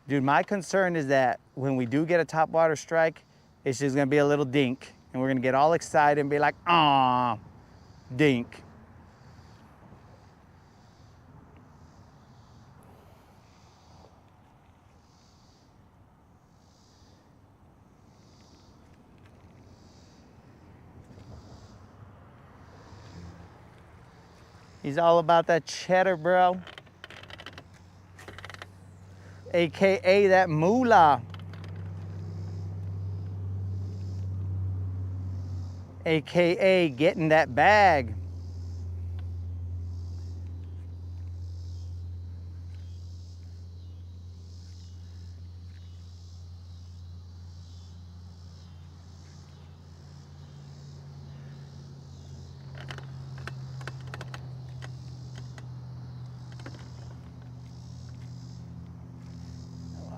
S1: Dude, my concern is that when we do get a topwater strike, it's just gonna be a little dink, and we're gonna get all excited and be like, "Ah, dink." He's all about that cheddar, bro. AKA that moolah. AKA getting that bag.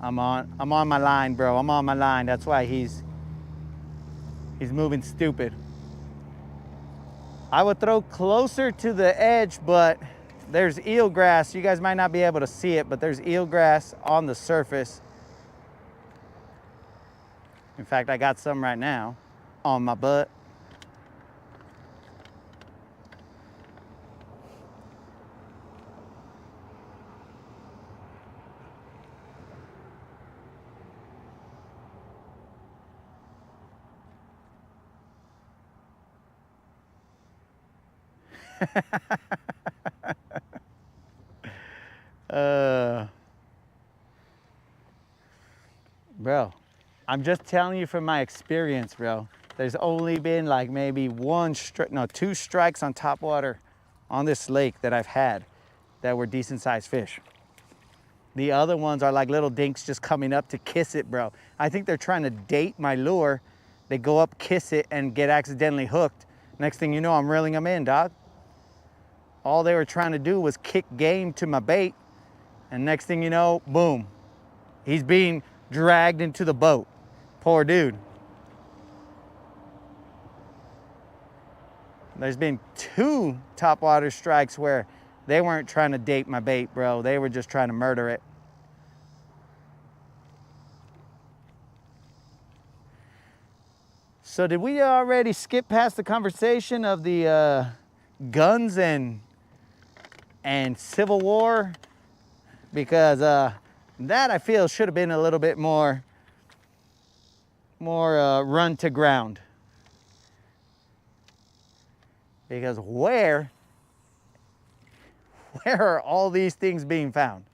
S1: I'm on my line, bro. I'm on my line. That's why he's moving stupid. I would throw closer to the edge, but there's eelgrass. You guys might not be able to see it, but there's eelgrass on the surface. In fact, I got some right now on my butt. Bro, I'm just telling you from my experience, bro. There's only been like maybe two strikes on topwater on this lake that I've had that were decent sized fish. The other ones are like little dinks just coming up to kiss it, bro. I think they're trying to date my lure. They go up, kiss it, and get accidentally hooked. Next thing you know, I'm reeling them in, dog. All they were trying to do was kick game to my bait. And next thing you know, boom, he's being dragged into the boat. Poor dude. There's been 2 topwater strikes where they weren't trying to date my bait, bro. They were just trying to murder it. So did we already skip past the conversation of the guns and Civil War? Because that I feel should have been a little bit more run to ground. Because where are all these things being found?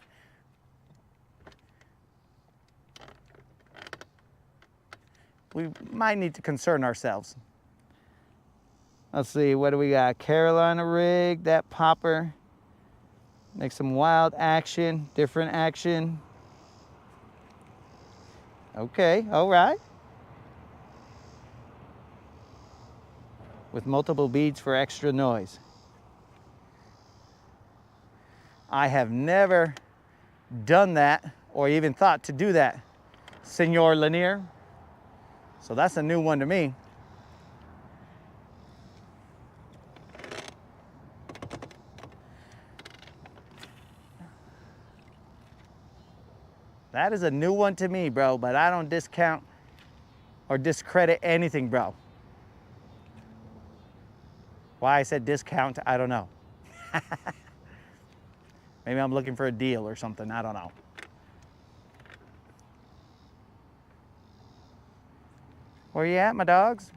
S1: We might need to concern ourselves. Let's see, what do we got? Carolina rig, that popper. Make some wild action, different action. Okay, all right. With multiple beads for extra noise. I have never done that or even thought to do that, Senor Lanier. So that's a new one to me. That is a new one to me, bro, but I don't discount or discredit anything, bro. Why I said discount, I don't know. Maybe I'm looking for a deal or something, I don't know. Where you at, my dogs?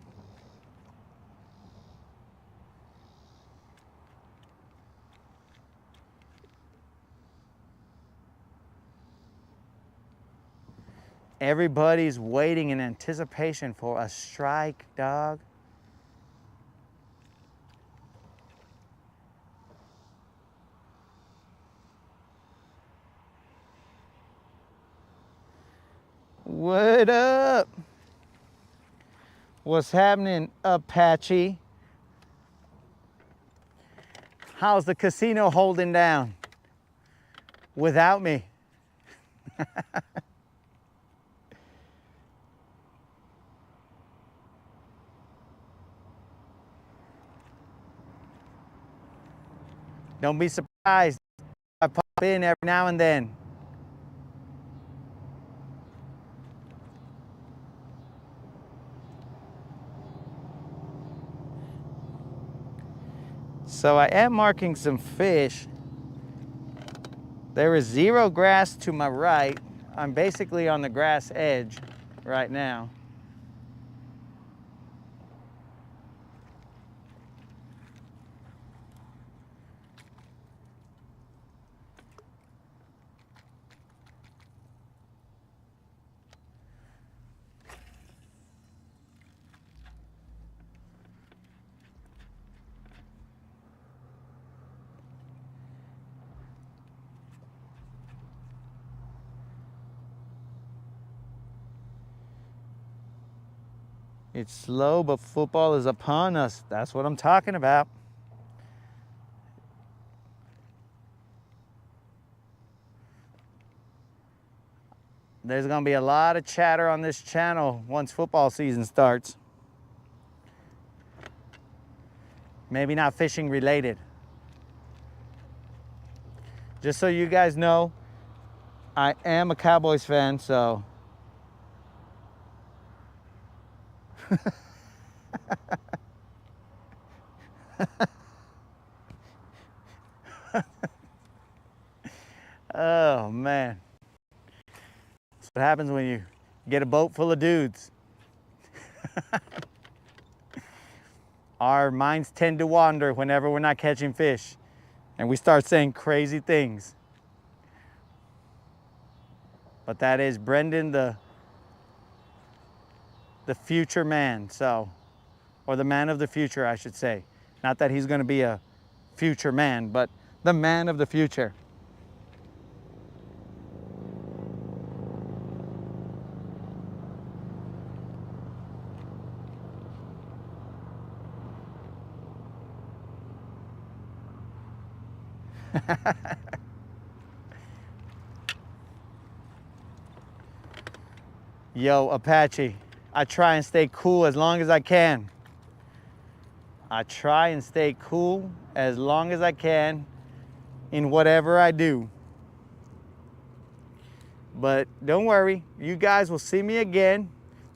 S1: Everybody's waiting in anticipation for a strike, dog. What up? What's happening, Apache? How's the casino holding down without me? Don't be surprised. I pop in every now and then. So I am marking some fish. There is zero grass to my right. I'm basically on the grass edge right now. It's slow, but football is upon us. That's what I'm talking about. There's gonna be a lot of chatter on this channel once football season starts. Maybe not fishing related. Just so you guys know, I am a Cowboys fan, so. Oh man. That's what happens when you get a boat full of dudes. Our minds tend to wander whenever we're not catching fish, and we start saying crazy things. But that is Brendan, the future man, so, or the man of the future, I should say. Not that he's gonna be a future man, but the man of the future. Yo, Apache, I try and stay cool as long as I can. I try and stay cool as long as I can in whatever I do. But don't worry, you guys will see me again.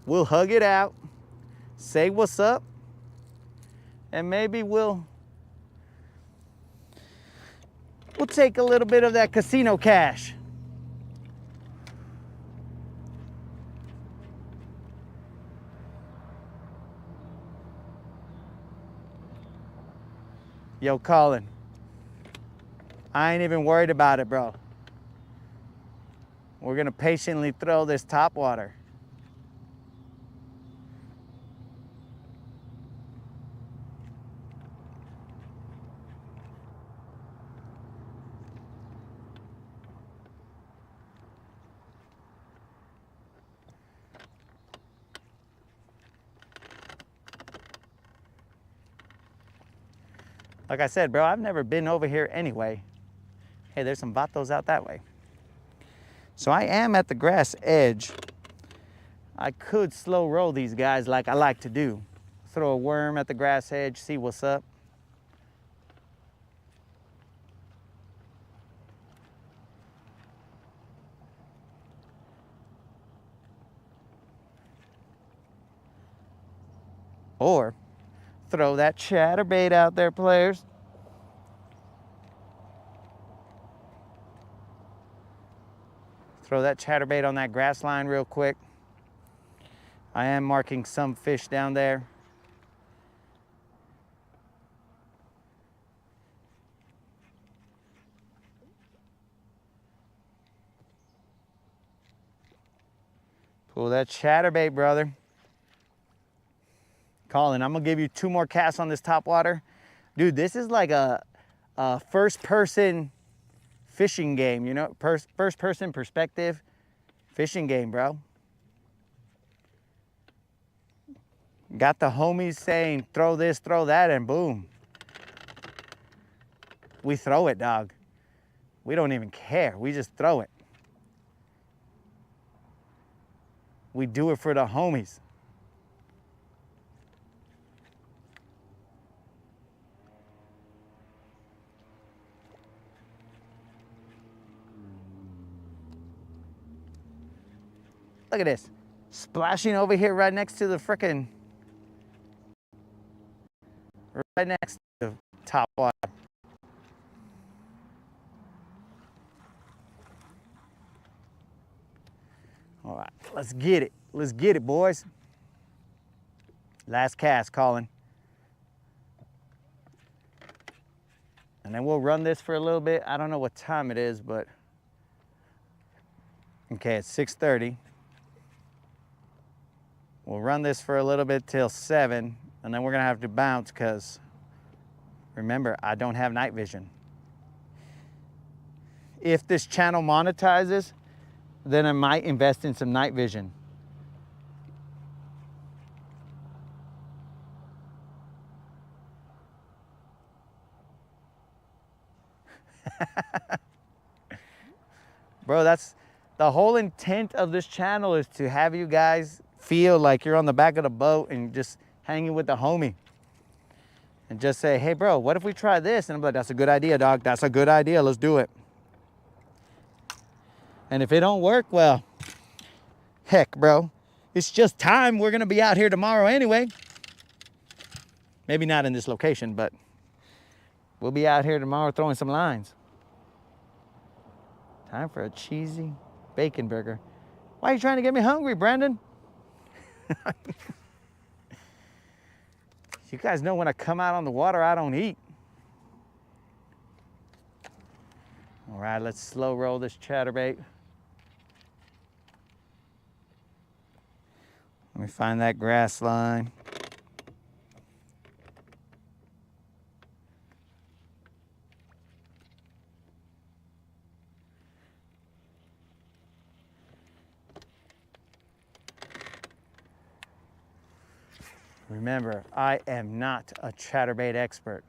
S1: We'll hug it out, say what's up, and maybe we'll take a little bit of that casino cash. Yo, Colin, I ain't even worried about it, bro. We're gonna patiently throw this topwater. Like I said, bro, I've never been over here anyway. Hey, there's some vatos out that way. So I am at the grass edge. I could slow roll these guys like I like to do. Throw a worm at the grass edge, see what's up. Or throw that chatterbait out there, players. Throw that chatterbait on that grass line real quick. I am marking some fish down there. Pull that chatterbait, brother. Colin, I'm gonna give you 2 more casts on this topwater. Dude, this is like a first-person fishing game, you know? First-person perspective fishing game, bro. Got the homies saying, throw this, throw that, and boom. We throw it, dog. We don't even care. We just throw it. We do it for the homies. Look at this. Splashing over here right next to the frickin', right next to the Topwater. All right, let's get it. Let's get it, boys. Last cast, Colin. And then we'll run this for a little bit. I don't know what time it is, but okay, it's 6:30. We'll run this for a little bit till 7, and then we're gonna have to bounce because remember, I don't have night vision. If this channel monetizes, then I might invest in some night vision. Bro, that's the whole intent of this channel, is to have you guys feel like you're on the back of the boat and just hanging with the homie. And just say, hey bro, what if we try this? And I'm like, that's a good idea, dog. That's a good idea. Let's do it. And if it don't work, well, heck, bro. It's just time. We're going to be out here tomorrow anyway. Maybe not in this location, but we'll be out here tomorrow throwing some lines. Time for a cheesy bacon burger. Why are you trying to get me hungry, Brandon? You guys know when I come out on the water, I don't eat. All right, let's slow roll this chatterbait. Let me find that grass line. Remember, I am not a chatterbait expert,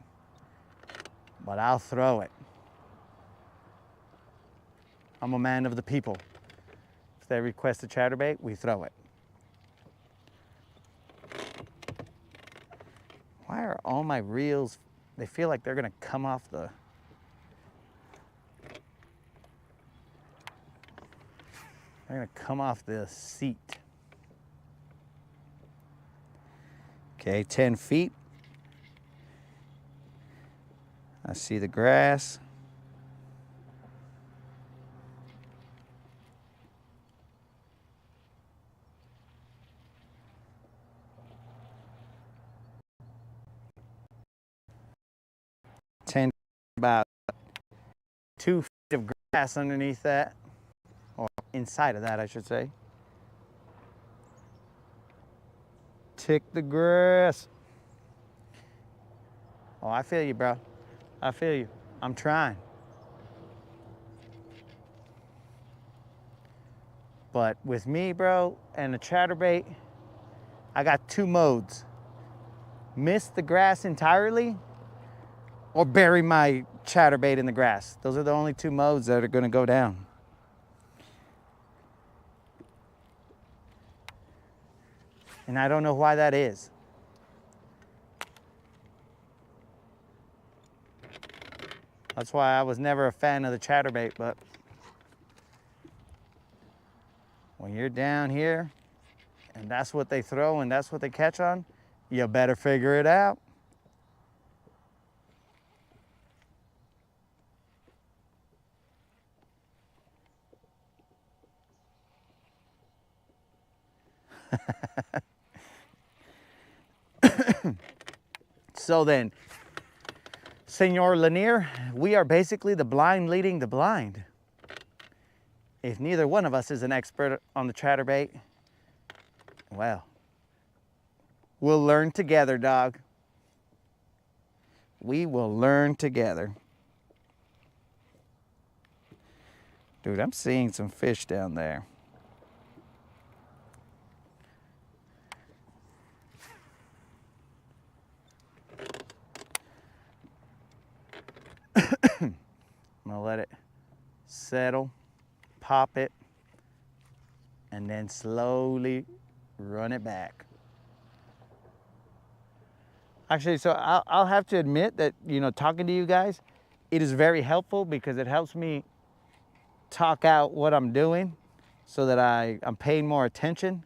S1: but I'll throw it. I'm a man of the people. If they request a chatterbait, we throw it. Why are all my reels, they feel like they're gonna come off the... They're gonna come off the seat. Okay, 10 feet. I see the grass. About 2 feet of grass underneath that, or inside of that, I should say. Tick the grass. Oh, I feel you, bro. I feel you. I'm trying. But with me, bro, and the chatterbait, I got 2 modes. Miss the grass entirely, or bury my chatterbait in the grass. Those are the only 2 modes that are gonna go down. And I don't know why that is. That's why I was never a fan of the chatterbait, but when you're down here and that's what they throw and that's what they catch on, you better figure it out. So then, Senor Lanier, we are basically the blind leading the blind. If neither one of us is an expert on the chatterbait, well, we'll learn together, dog. We will learn together. Dude, I'm seeing some fish down there. I'm gonna let it settle, pop it, and then slowly run it back. Actually, so I'll have to admit that, you know, talking to you guys, it is very helpful because it helps me talk out what I'm doing so that I'm paying more attention.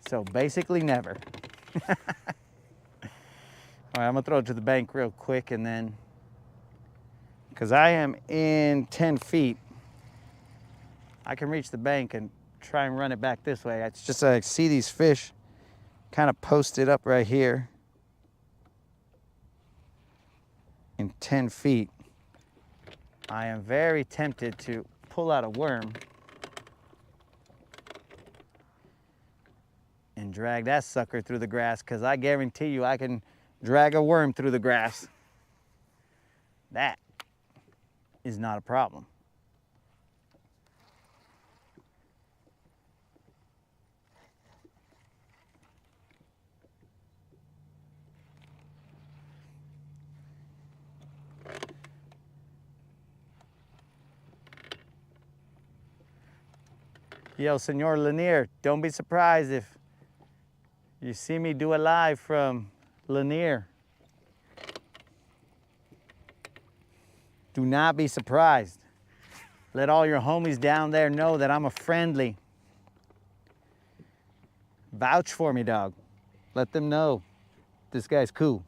S1: So basically never. All right, I'm gonna throw it to the bank real quick and then, because I am in 10 feet, I can reach the bank and try and run it back this way. It's just I see these fish kind of posted up right here in 10 feet. I am very tempted to pull out a worm and drag that sucker through the grass, because I guarantee you I can drag a worm through the grass. That is not a problem. Yo, Senor Lanier, don't be surprised if you see me do a live from Lanier. Do not be surprised. Let all your homies down there know that I'm a friendly. Vouch for me, dog. Let them know this guy's cool.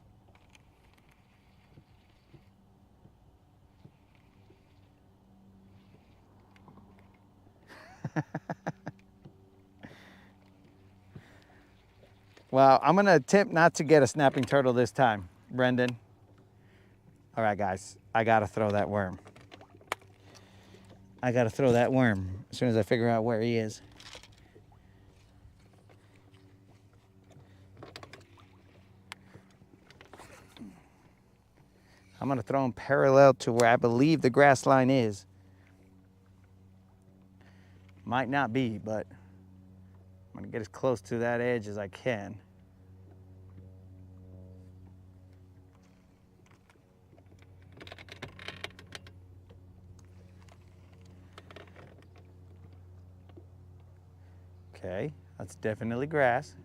S1: Well, I'm gonna attempt not to get a snapping turtle this time, Brendan. All right, guys, I gotta throw that worm. I gotta throw that worm as soon as I figure out where he is. I'm gonna throw him parallel to where I believe the grass line is. Might not be, but I'm gonna get as close to that edge as I can. Okay, that's definitely grass.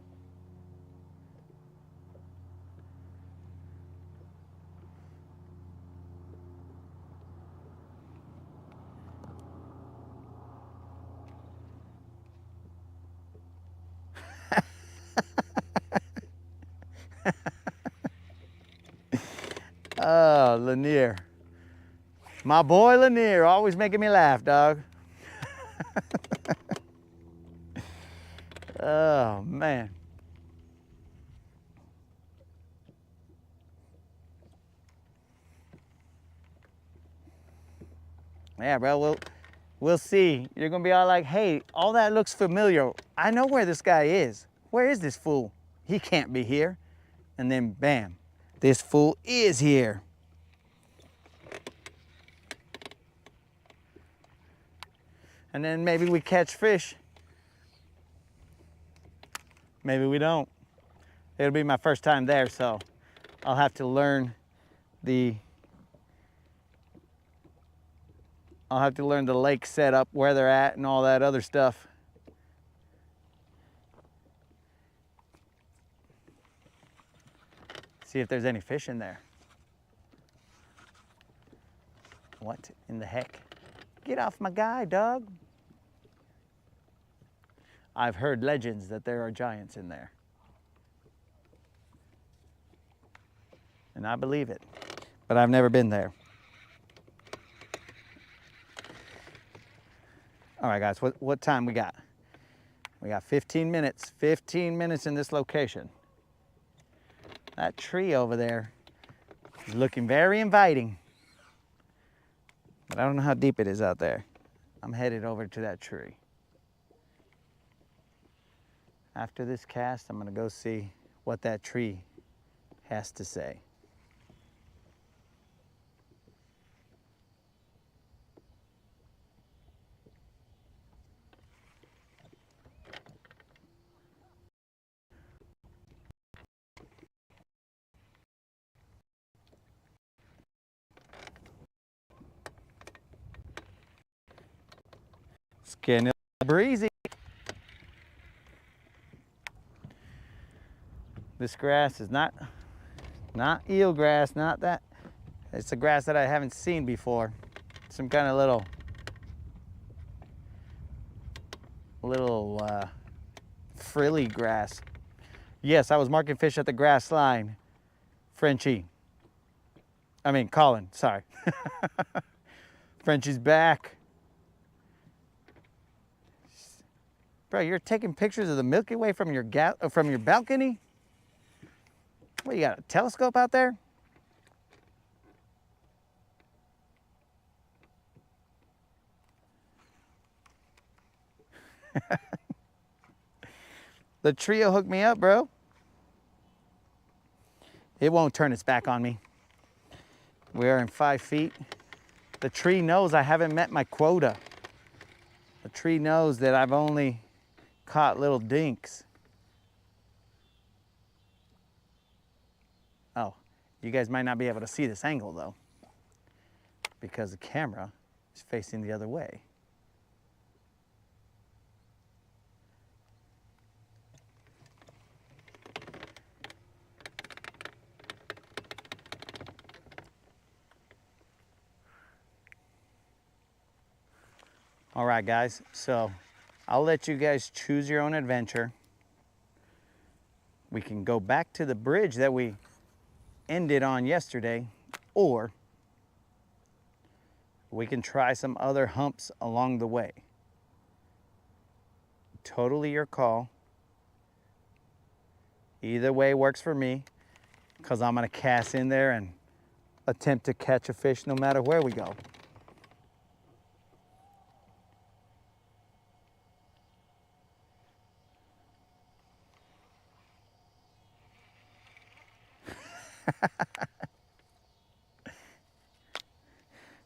S1: Oh, Lanier. My boy Lanier, always making me laugh, dog. Oh, man. Yeah, bro, we'll see. You're gonna be all like, hey, all that looks familiar. I know where this guy is. Where is this fool? He can't be here. And then bam, this fool is here. And then maybe we catch fish. Maybe we don't. It'll be my first time there, so I'll have to learn the lake setup, where they're at and all that other stuff. See if there's any fish in there. What in the heck? Get off my guy, dog. I've heard legends that there are giants in there. And I believe it, but I've never been there. All right, guys, what time we got? We got 15 minutes. 15 minutes in this location. That tree over there is looking very inviting. But I don't know how deep it is out there. I'm headed over to that tree. After this cast, I'm gonna go see what that tree has to say. It's getting a little breezy. This grass is not eel grass, not that. It's a grass that I haven't seen before. Some kind of little frilly grass. Yes, I was marking fish at the grass line. Colin, sorry. Frenchie's back. Bro, you're taking pictures of the Milky Way from your balcony? What, you got a telescope out there? The tree will hook me up, bro. It won't turn its back on me. We are in 5 feet. The tree knows I haven't met my quota. The tree knows that I've only caught little dinks. Oh, you guys might not be able to see this angle though, because the camera is facing the other way. All right, guys, so I'll let you guys choose your own adventure. We can go back to the bridge that we ended on yesterday, or we can try some other humps along the way. Totally your call. Either way works for me, because I'm gonna cast in there and attempt to catch a fish no matter where we go.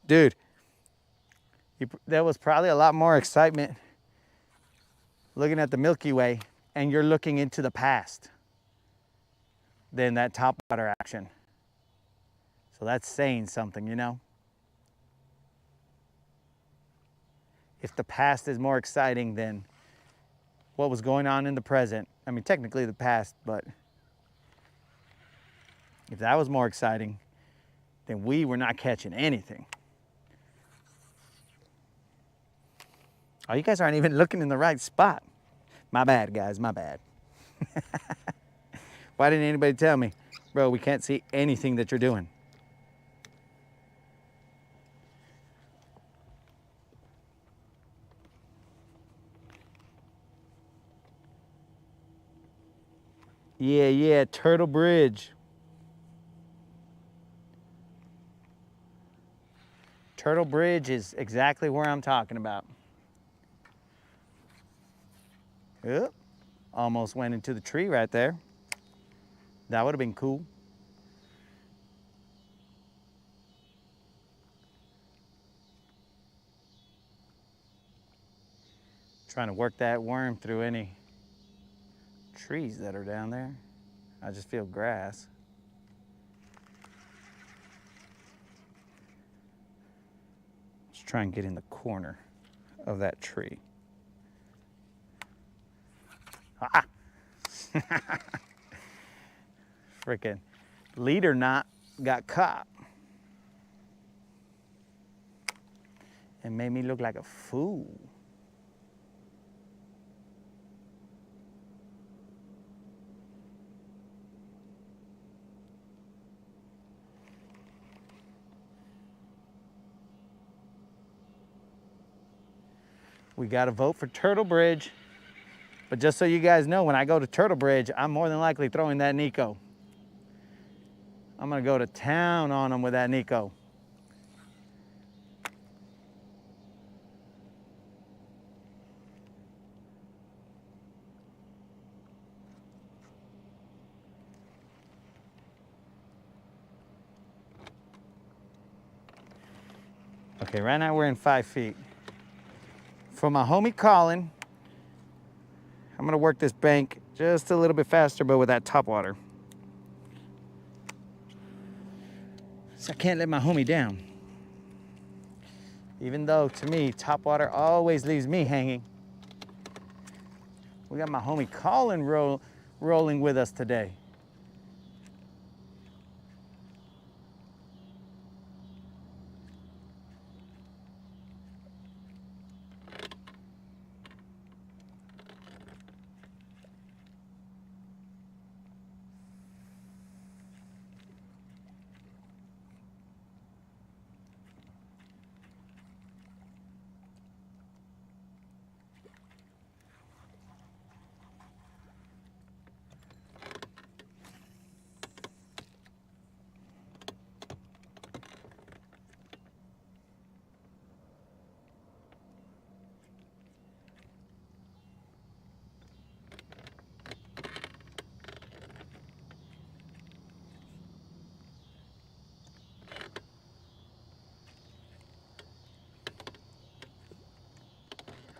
S1: Dude, there was probably a lot more excitement looking at the Milky Way and you're looking into the past than that topwater action. So that's saying something, you know? If the past is more exciting than what was going on in the present, I mean, technically the past, but if that was more exciting, then we were not catching anything. Oh, you guys aren't even looking in the right spot. My bad, guys, my bad. Why didn't anybody tell me? Bro, we can't see anything that you're doing. Yeah, Turtle Bridge. Turtle Bridge is exactly where I'm talking about. Yep. Almost went into the tree right there. That would have been cool. Trying to work that worm through any trees that are down there. I just feel grass. Let's try and get in the corner of that tree. Ah! Freaking leader knot got caught and made me look like a fool. We got to vote for Turtle Bridge. But just so you guys know, when I go to Turtle Bridge, I'm more than likely throwing that Nico. I'm gonna go to town on them with that Nico. Okay, right now we're in 5 feet. For my homie Colin, I'm gonna work this bank just a little bit faster, but with that topwater. So I can't let my homie down. Even though, to me, topwater always leaves me hanging. We got my homie Colin rolling with us today.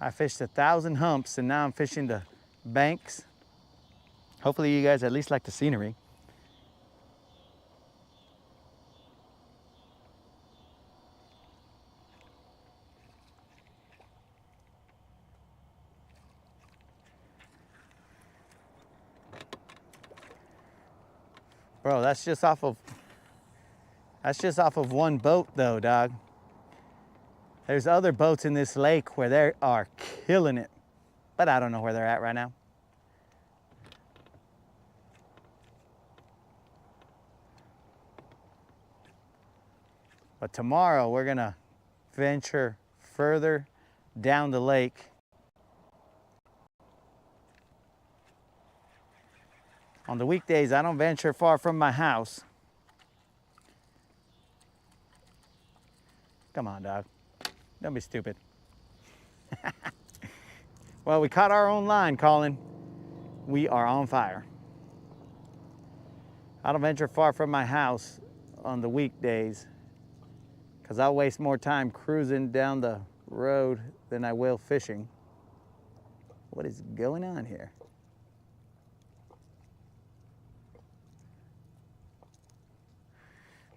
S1: I fished 1,000 humps and now I'm fishing the banks. Hopefully you guys at least like the scenery. Bro, that's just off of one boat though, dog. There's other boats in this lake where they are killing it, but I don't know where they're at right now. But tomorrow we're gonna venture further down the lake. On the weekdays, I don't venture far from my house. Come on, dog. Don't be stupid. Well, we caught our own line, Colin. We are on fire. I don't venture far from my house on the weekdays because I'll waste more time cruising down the road than I will fishing. What is going on here?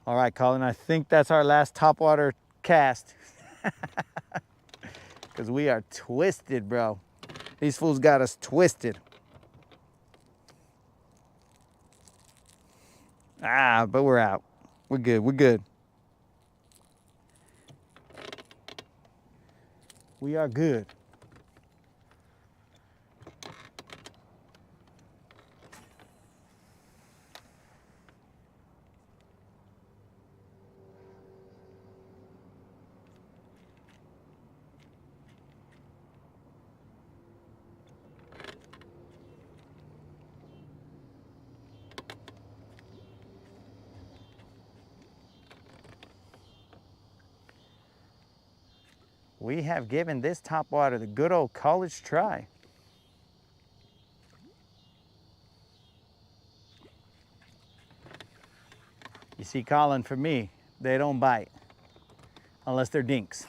S1: All right, Colin, I think that's our last topwater cast. Because we are twisted, bro. These fools got us twisted. Ah, but we're out. We're good, we're good. We are good. We have given this topwater the good old college try. You see, Colin, for me, they don't bite unless they're dinks.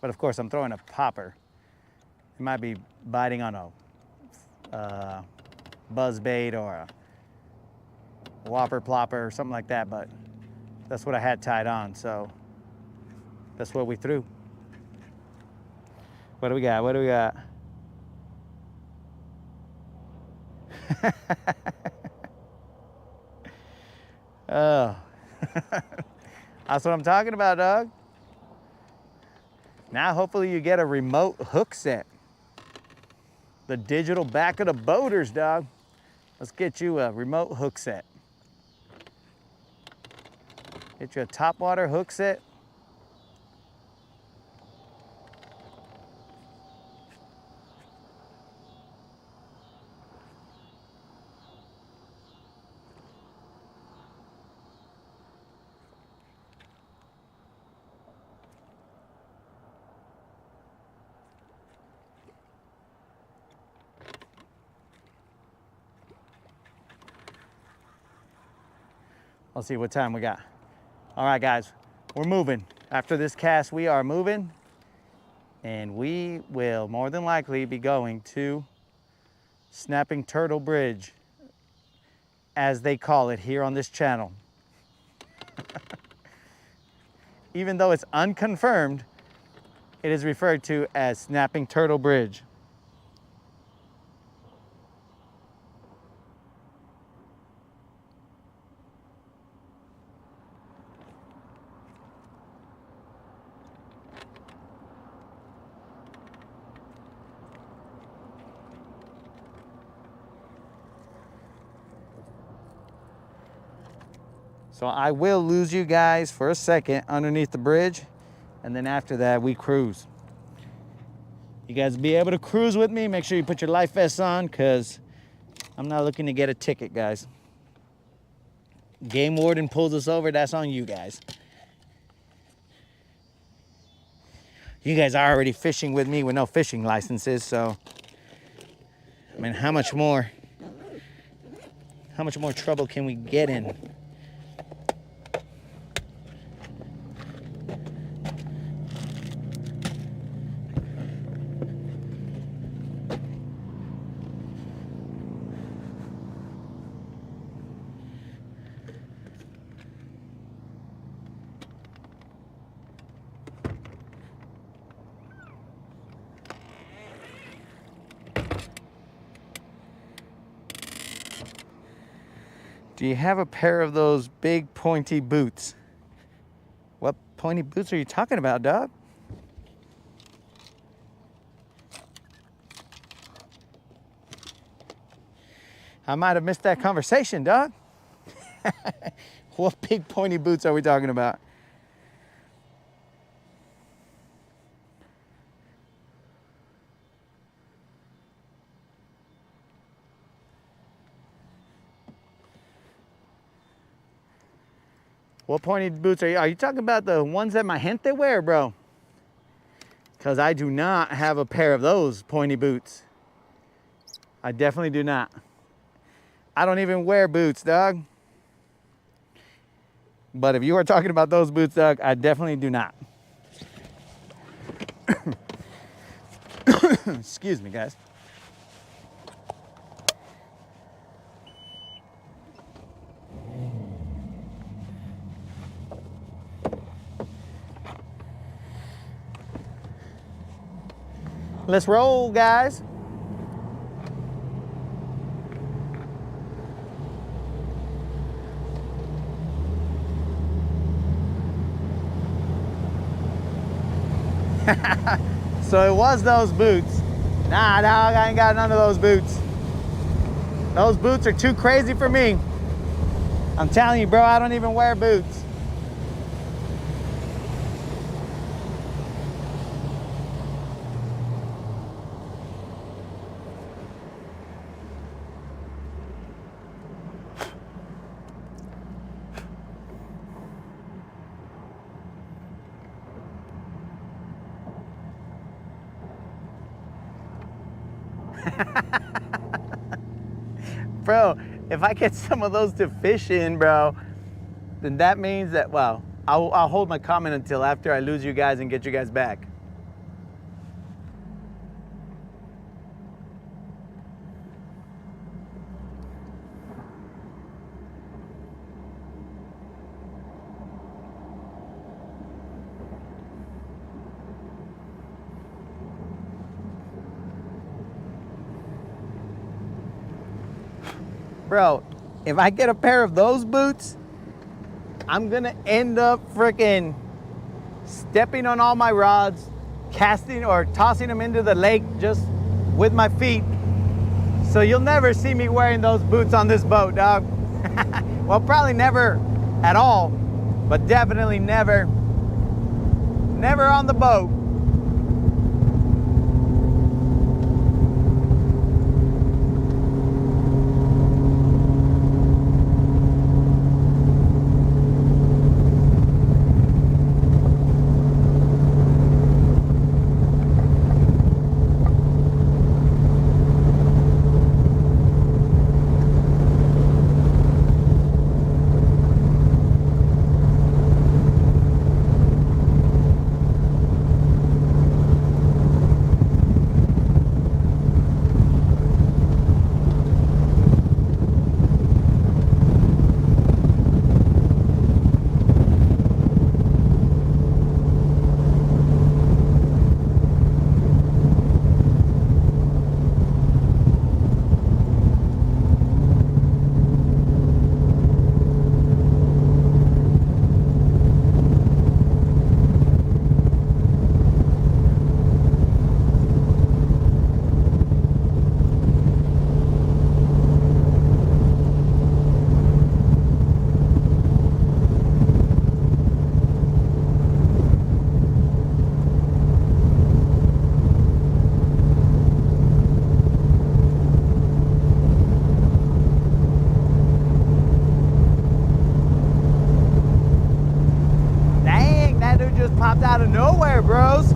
S1: But of course, I'm throwing a popper. It might be biting on a buzz bait or a whopper plopper or something like that, but that's what I had tied on, so that's what we threw. What do we got? What do we got? Oh. That's what I'm talking about, dog. Now hopefully you get a remote hook set. The digital back of the boaters, dog. Let's get you a remote hook set. Get you a topwater hook set. Let's see what time we got. All right, guys, we're moving. After this cast, we are moving, and we will more than likely be going to Snapping Turtle Bridge, as they call it here on this channel. Even though it's unconfirmed, it is referred to as Snapping Turtle Bridge. So I will lose you guys for a second underneath the bridge, and then after that we cruise. You guys be able to cruise with me. Make sure you put your life vests on, because I'm not looking to get a ticket, guys. Game warden pulls us over, that's on you guys. You guys are already fishing with me with no fishing licenses, so I mean, how much more trouble can we get in? Do you have a pair of those big pointy boots? What pointy boots are you talking about, dog? I might have missed that conversation, dog. What big pointy boots are we talking about? What pointy boots are you? Are you talking about the ones that my gente wear, bro? Because I do not have a pair of those pointy boots. I definitely do not. I don't even wear boots, dog. But if you are talking about those boots, dog, I definitely do not. Excuse me, guys. Let's roll, guys. So it was those boots. Nah, dog, I ain't got none of those boots. Those boots are too crazy for me. I'm telling you, bro, I don't even wear boots. Bro, if I get some of those to fish in, bro, then that means that, well, I'll hold my comment until after I lose you guys and get you guys back. Bro, if I get a pair of those boots, I'm gonna end up freaking stepping on all my rods, casting or tossing them into the lake just with my feet. So you'll never see me wearing those boots on this boat, dog. Well, probably never at all, but definitely never on the boat. Popped out of nowhere, bros.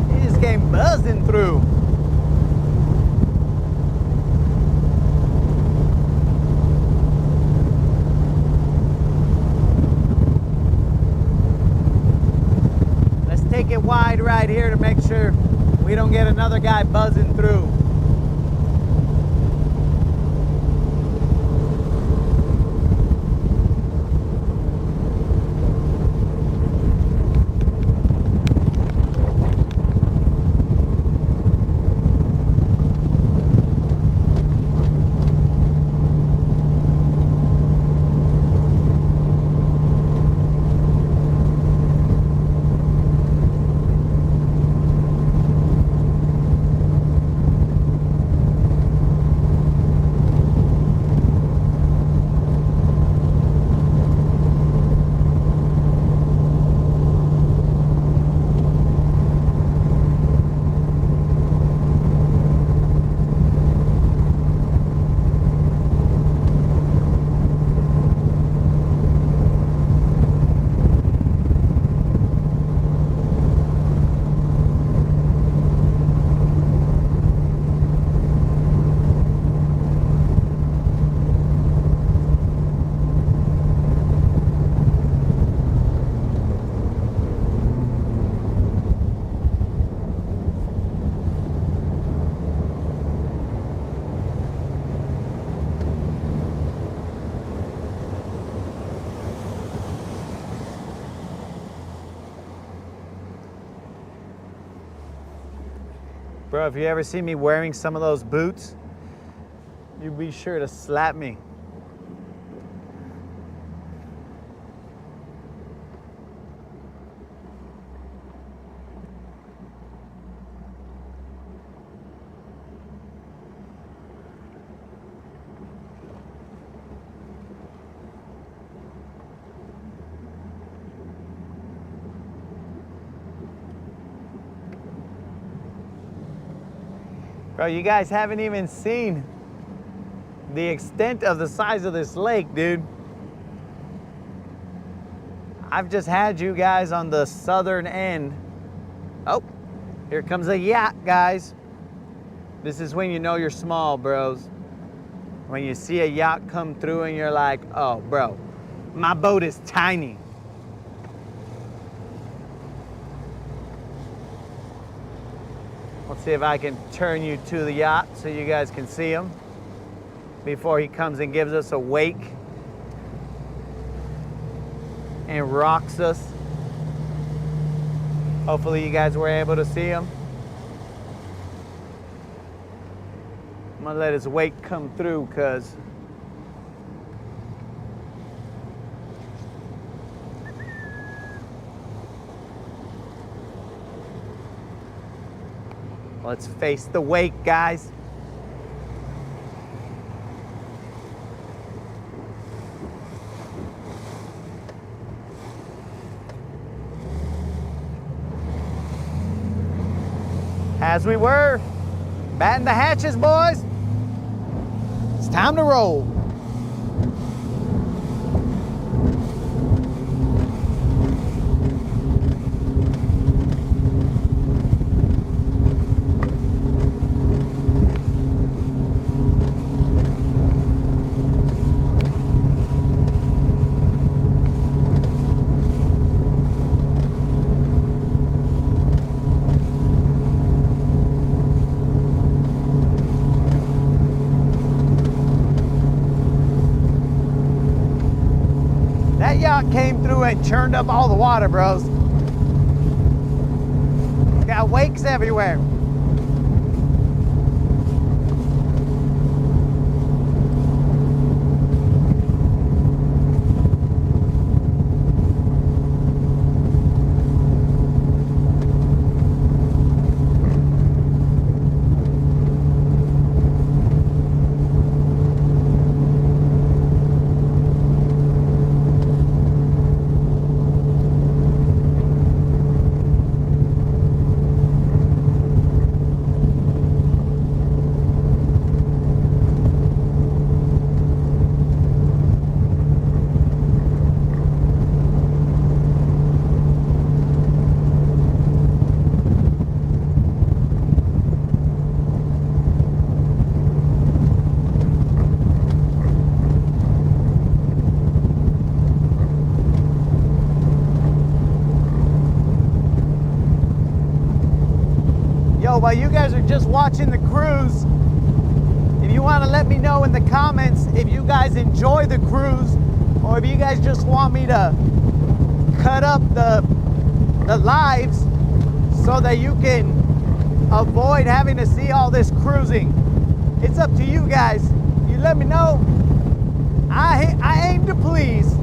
S1: He just came buzzing through. Let's take it wide right here to make sure we don't get another guy buzzing through. Bro, if you ever see me wearing some of those boots, you be sure to slap me. Bro, you guys haven't even seen the extent of the size of this lake, dude. I've just had you guys on the southern end. Oh, here comes a yacht, guys. This is when you know you're small, bros. When you see a yacht come through and you're like, oh, bro, my boat is tiny. Let's see if I can turn you to the yacht so you guys can see him before he comes and gives us a wake and rocks us. Hopefully you guys were able to see him. I'm gonna let his wake come through because let's face the wake, guys. As we were, batting the hatches, boys. It's time to roll. That yacht came through and churned up all the water, bros. Got wakes everywhere. While you guys are just watching the cruise, if you want to let me know in the comments if you guys enjoy the cruise or if you guys just want me to cut up the lives so that you can avoid having to see all this cruising. It's up to you guys. You let me know. I aim to please.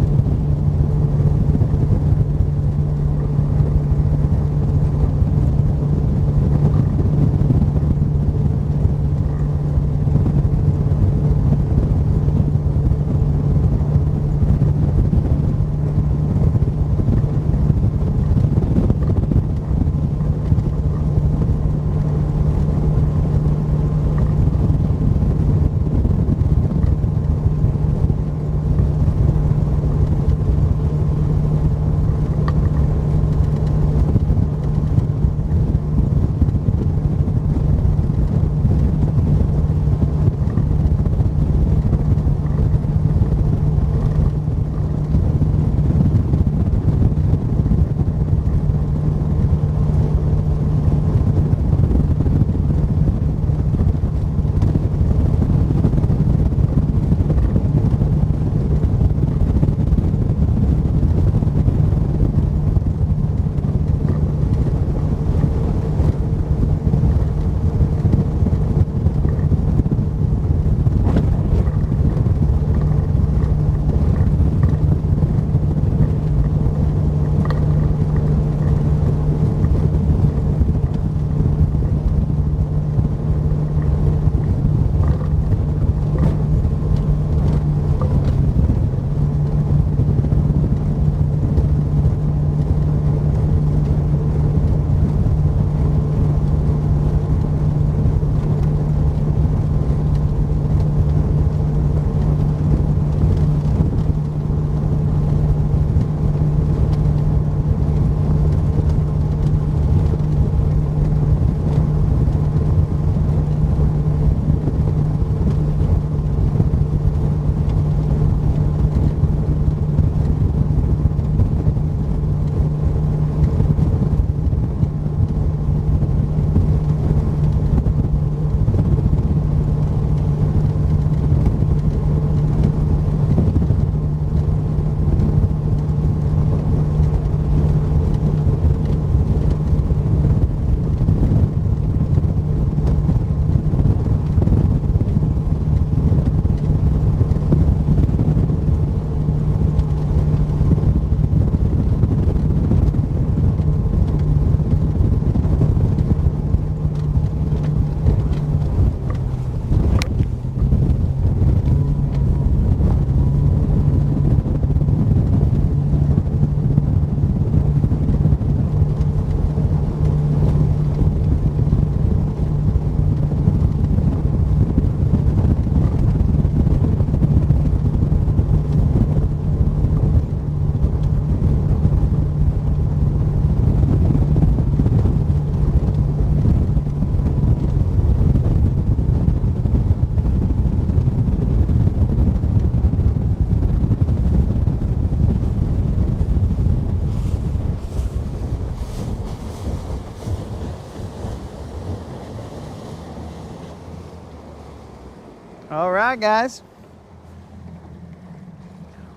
S1: right, guys.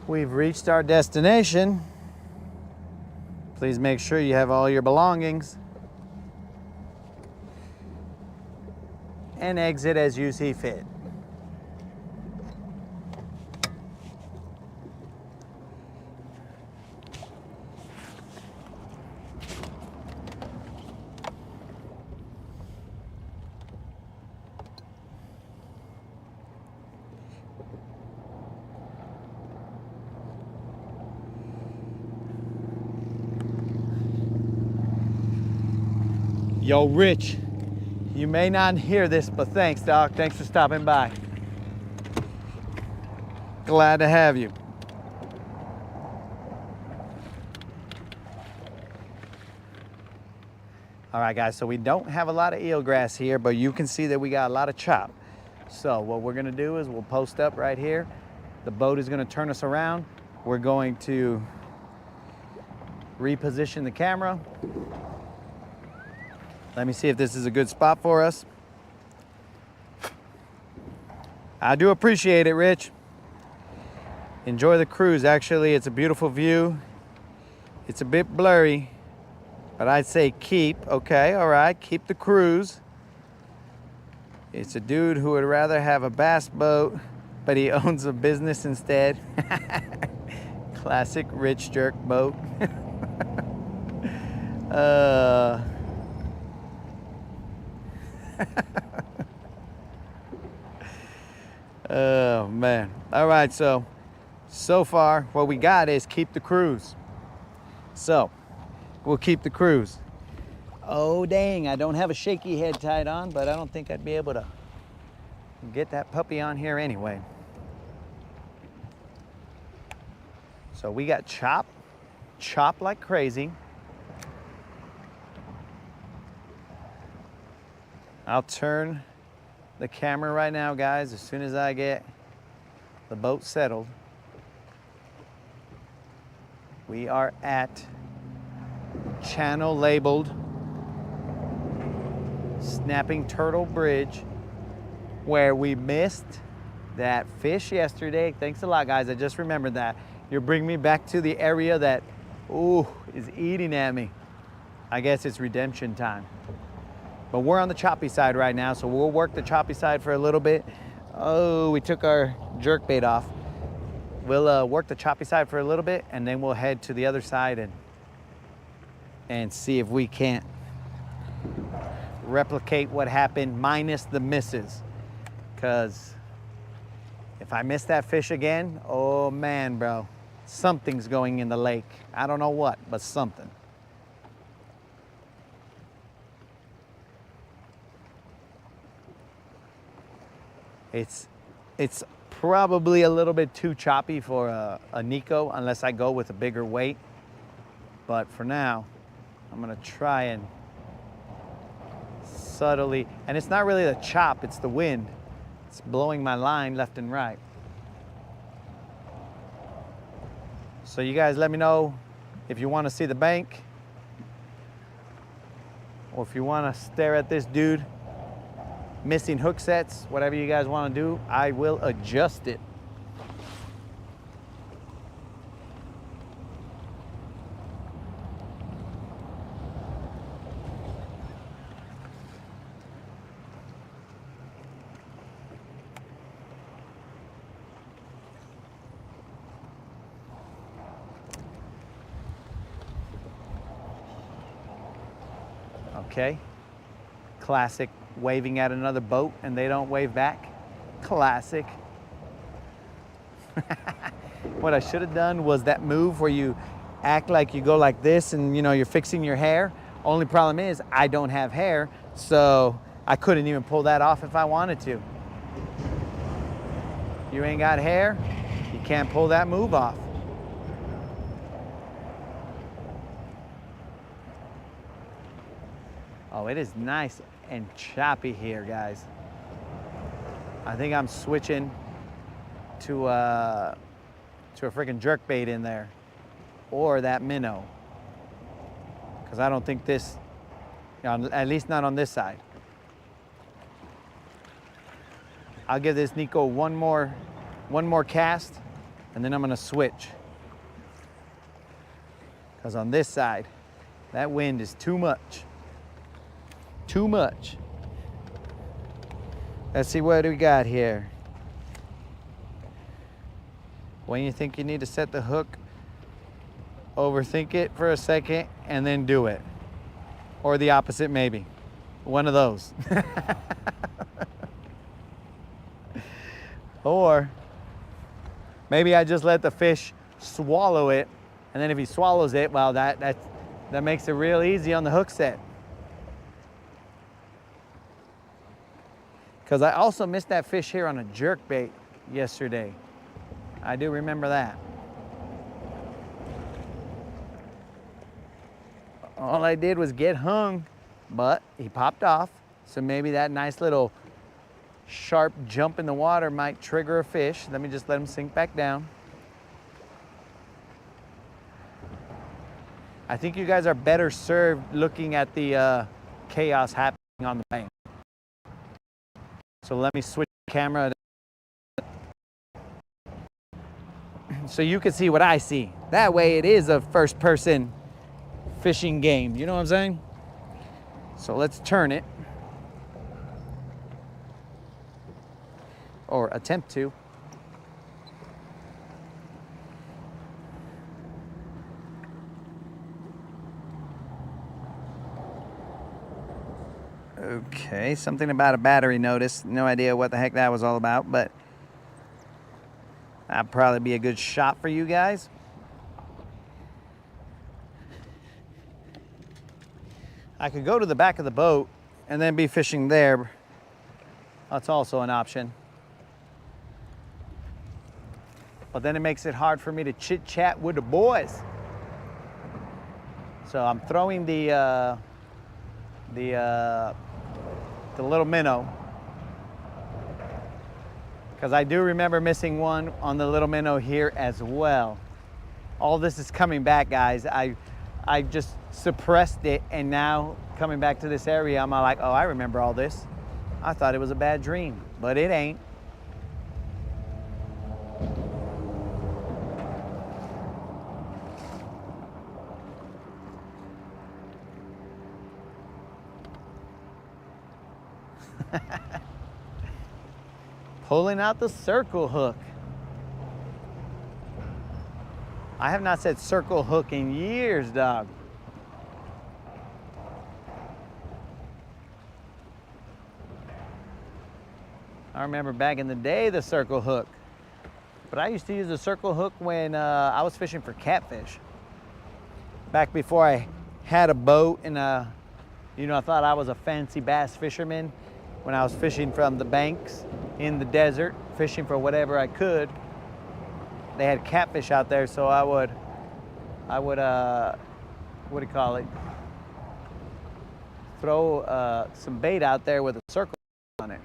S1: We've reached our destination. Please make sure you have all your belongings. And exit as you see fit. Yo, Rich, you may not hear this, but thanks, Doc. Thanks for stopping by. Glad to have you. All right, guys, so we don't have a lot of eelgrass here, but you can see that we got a lot of chop. So what we're gonna do is we'll post up right here. The boat is gonna turn us around. We're going to reposition the camera. Let me see if this is a good spot for us. I do appreciate it, Rich. Enjoy the cruise. Actually, it's a beautiful view. It's a bit blurry, but I'd say keep. Okay, all right, keep the cruise. It's a dude who would rather have a bass boat, but he owns a business instead. Classic rich jerk boat. Oh man. All right, so far what we got is keep the cruise. So we'll keep the cruise. Oh dang, I don't have a shaky head tied on, but I don't think I'd be able to get that puppy on here anyway. So we got chop like crazy. I'll turn the camera right now, guys, as soon as I get the boat settled. We are at channel labeled Snapping Turtle Bridge, where we missed that fish yesterday. Thanks a lot, guys. I just remembered that. You're bringing me back to the area that, is eating at me. I guess it's redemption time. But we're on the choppy side right now, so we'll work the choppy side for a little bit. Oh, we took our jerkbait off. We'll work the choppy side for a little bit, and then we'll head to the other side and see if we can't replicate what happened minus the misses. Because if I miss that fish again, oh man, bro, something's going in the lake. I don't know what, but something. It's probably a little bit too choppy for a Nico unless I go with a bigger weight. But for now, I'm gonna try and subtly, and it's not really the chop, it's the wind. It's blowing my line left and right. So you guys let me know if you want to see the bank or if you want to stare at this dude missing hook sets. Whatever you guys want to do, I will adjust it. Okay, classic waving at another boat and they don't wave back. Classic. What I should have done was that move where you act like you go like this and you're fixing your hair. Only problem is I don't have hair, so I couldn't even pull that off if I wanted to. You ain't got hair, you can't pull that move off. Oh, it is nice and choppy here, guys. I think I'm switching to a freaking jerkbait in there, or that minnow, because I don't think this, at least not on this side. I'll give this Nico one more cast, and then I'm gonna switch. Because on this side, that wind is too much. Too much. Let's see what we got here. When you think you need to set the hook, overthink it for a second and then do it. Or the opposite, maybe. One of those. Or maybe I just let the fish swallow it, and then if he swallows it, well, that makes it real easy on the hook set. Because I also missed that fish here on a jerkbait yesterday. I do remember that. All I did was get hung, but he popped off. So maybe that nice little sharp jump in the water might trigger a fish. Let me just let him sink back down. I think you guys are better served looking at the chaos happening on the bank. So let me switch the camera so you can see what I see. That way it is a first person fishing game. You know what I'm saying? So let's turn it. Or attempt to. Okay, something about a battery notice. No idea what the heck that was all about, but that'd probably be a good shot for you guys. I could go to the back of the boat and then be fishing there. That's also an option. But then it makes it hard for me to chit chat with the boys. So I'm throwing the little minnow, because I do remember missing one on the little minnow here as well. All this is coming back, guys. I just suppressed it, and now coming back to this area, I'm like, oh, I remember all this. I thought it was a bad dream, but it ain't. Pulling out the circle hook. I have not said circle hook in years, dog. I remember back in the day, the circle hook. But I used to use the circle hook when I was fishing for catfish. Back before I had a boat and you know, I thought I was a fancy bass fisherman when I was fishing from the banks in the desert, fishing for whatever I could. They had catfish out there, so I would what do you call it? Throw some bait out there with a circle on it.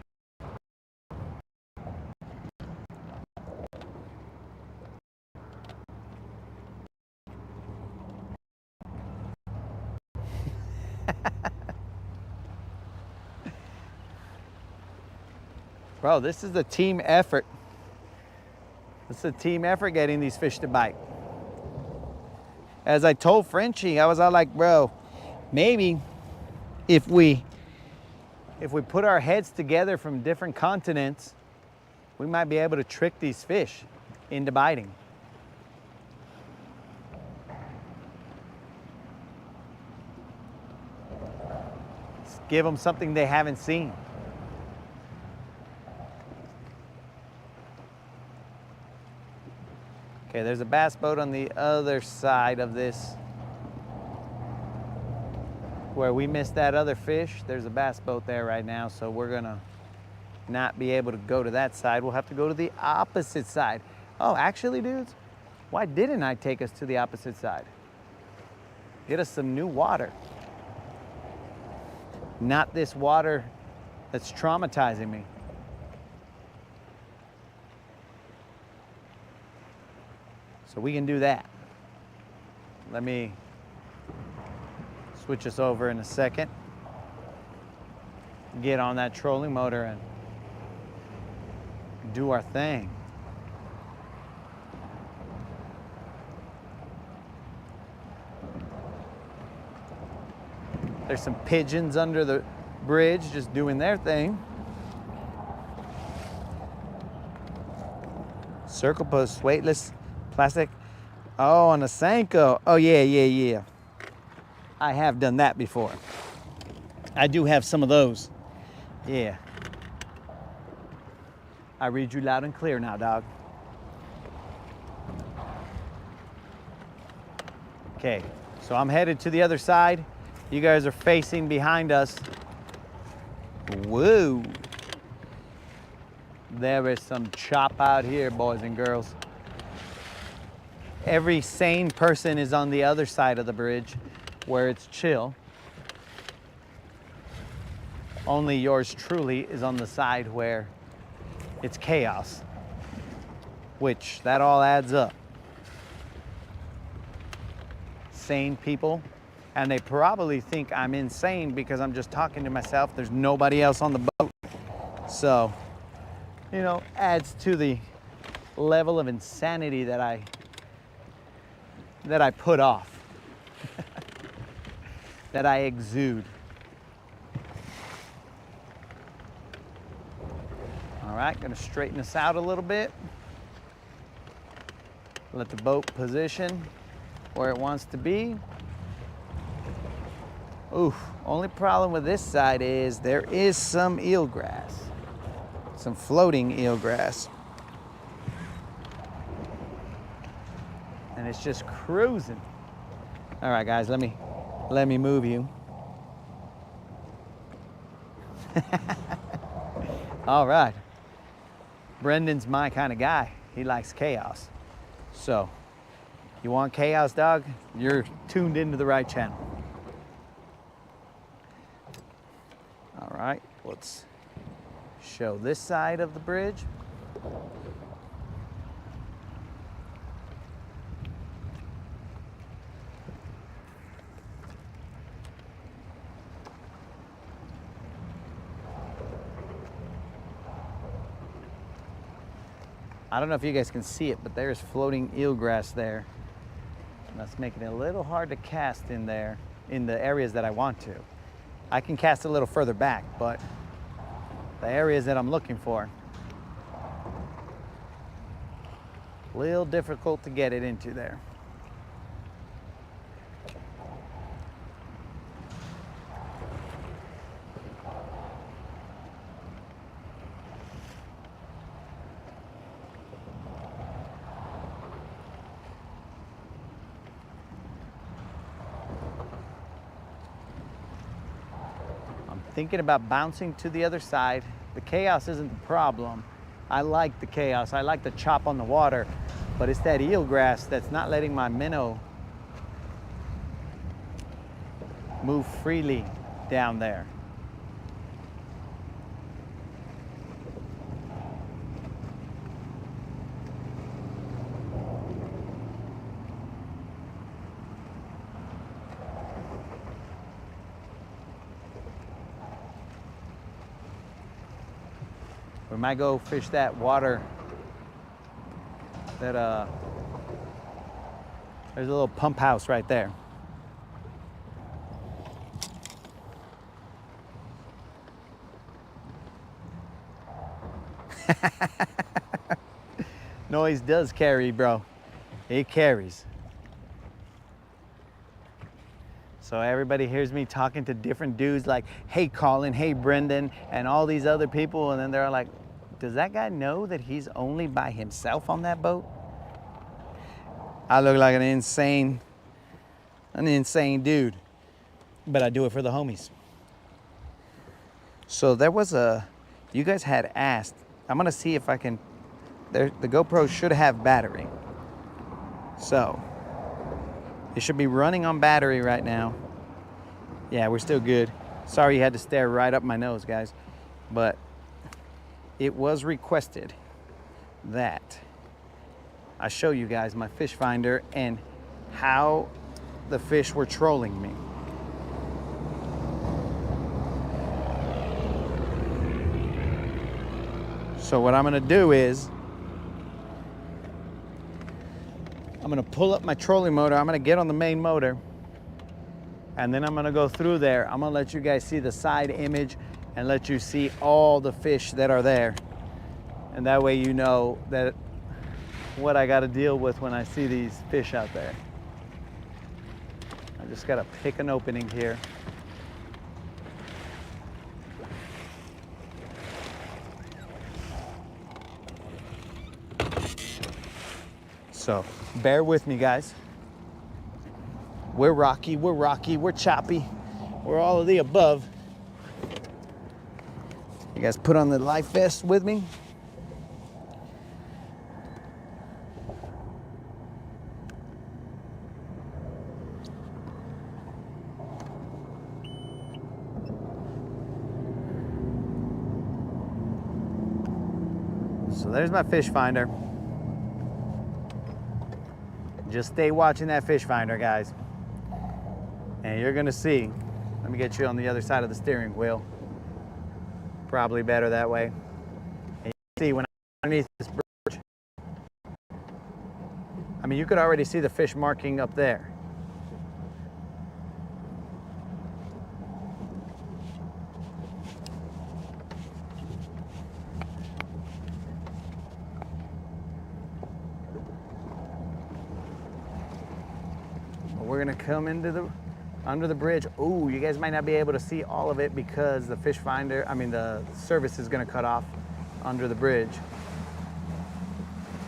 S1: Bro, this is a team effort. It's a team effort getting these fish to bite. As I told Frenchie, I was all like, bro, maybe if we put our heads together from different continents, we might be able to trick these fish into biting. Just give them something they haven't seen. Okay, there's a bass boat on the other side of this. Where we missed that other fish, there's a bass boat there right now, so we're gonna not be able to go to that side. We'll have to go to the opposite side. Oh, actually, dudes, why didn't I take us to the opposite side? Get us some new water. Not this water that's traumatizing me. So we can do that. Let me switch us over in a second. Get on that trolling motor and do our thing. There's some pigeons under the bridge just doing their thing. Circle post, weightless, plastic. Oh, on a Senko. Oh, yeah. I have done that before. I do have some of those. Yeah. I read you loud and clear now, dog. Okay, so I'm headed to the other side. You guys are facing behind us. Whoa. There is some chop out here, boys and girls. Every sane person is on the other side of the bridge where it's chill. Only yours truly is on the side where it's chaos, which that all adds up. Sane people, and they probably think I'm insane because I'm just talking to myself. There's nobody else on the boat. So, you know, adds to the level of insanity that I put off, that I exude. All right, gonna straighten this out a little bit. Let the boat position where it wants to be. Oof, only problem with this side is there is some eelgrass, some floating eelgrass. And it's just cruising. All right, guys, let me move you. All right. Brendan's my kind of guy. He likes chaos. So, you want chaos, dog? You're tuned into the right channel. All right, let's show this side of the bridge. I don't know if you guys can see it, but there's floating eelgrass there. And that's making it a little hard to cast in there, in the areas that I want to. I can cast a little further back, but the areas that I'm looking for, a little difficult to get it into there. Thinking about bouncing to the other side. The chaos isn't the problem. I like the chaos. I like the chop on the water, but it's that eelgrass that's not letting my minnow move freely down there. We might go fish that water, there's a little pump house right there. Noise does carry, bro. It carries. So everybody hears me talking to different dudes like, hey Colin, hey Brendan, and all these other people, and then they're like, does that guy know that he's only by himself on that boat? I look like an insane dude, but I do it for the homies. So there was you guys had asked, I'm gonna see if I can, the GoPro should have battery. So, it should be running on battery right now. Yeah, we're still good. Sorry you had to stare right up my nose, guys. But it was requested that I show you guys my fish finder and how the fish were trolling me. So what I'm gonna do is, I'm gonna pull up my trolling motor. I'm gonna get on the main motor, and then I'm gonna go through there. I'm gonna let you guys see the side image and let you see all the fish that are there. And that way you know that what I gotta deal with when I see these fish out there. I just gotta pick an opening here. So bear with me, guys. We're rocky, we're choppy, we're all of the above. You guys put on the life vest with me. So there's my fish finder. Just stay watching that fish finder, guys. And you're gonna see, let me get you on the other side of the steering wheel. Probably better that way. And you can see when I'm underneath this bridge, I mean, you could already see the fish marking up there. We're gonna come into under the bridge. Ooh, you guys might not be able to see all of it because the fish finder, the service is gonna cut off under the bridge.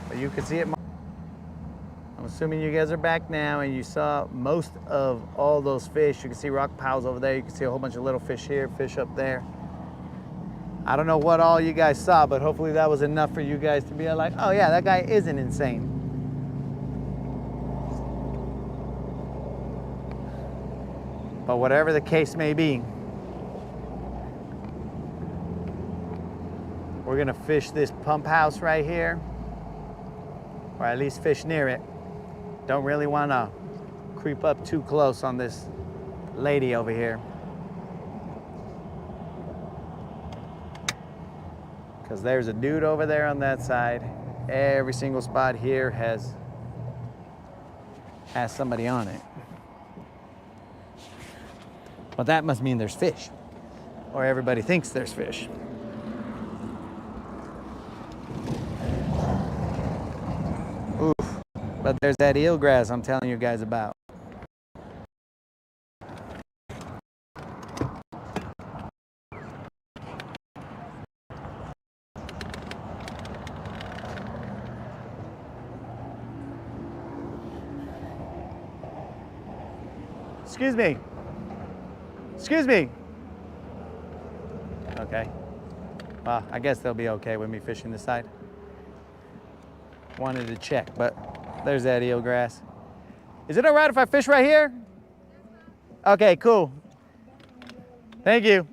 S1: But you can see it. I'm assuming you guys are back now and you saw most of all those fish. You can see rock piles over there. You can see a whole bunch of little fish here, fish up there. I don't know what all you guys saw, but hopefully that was enough for you guys to be like, oh yeah, that guy isn't insane. But whatever the case may be, we're gonna fish this pump house right here, or at least fish near it. Don't really wanna creep up too close on this lady over here, because there's a dude over there on that side. Every single spot here has somebody on it. But that must mean there's fish, or everybody thinks there's fish. Oof, but there's that eelgrass I'm telling you guys about. Excuse me. Excuse me. Okay. Well, I guess they'll be okay with me fishing this side. Wanted to check, but there's that eelgrass. Is it all right if I fish right here? Okay, cool. Thank you.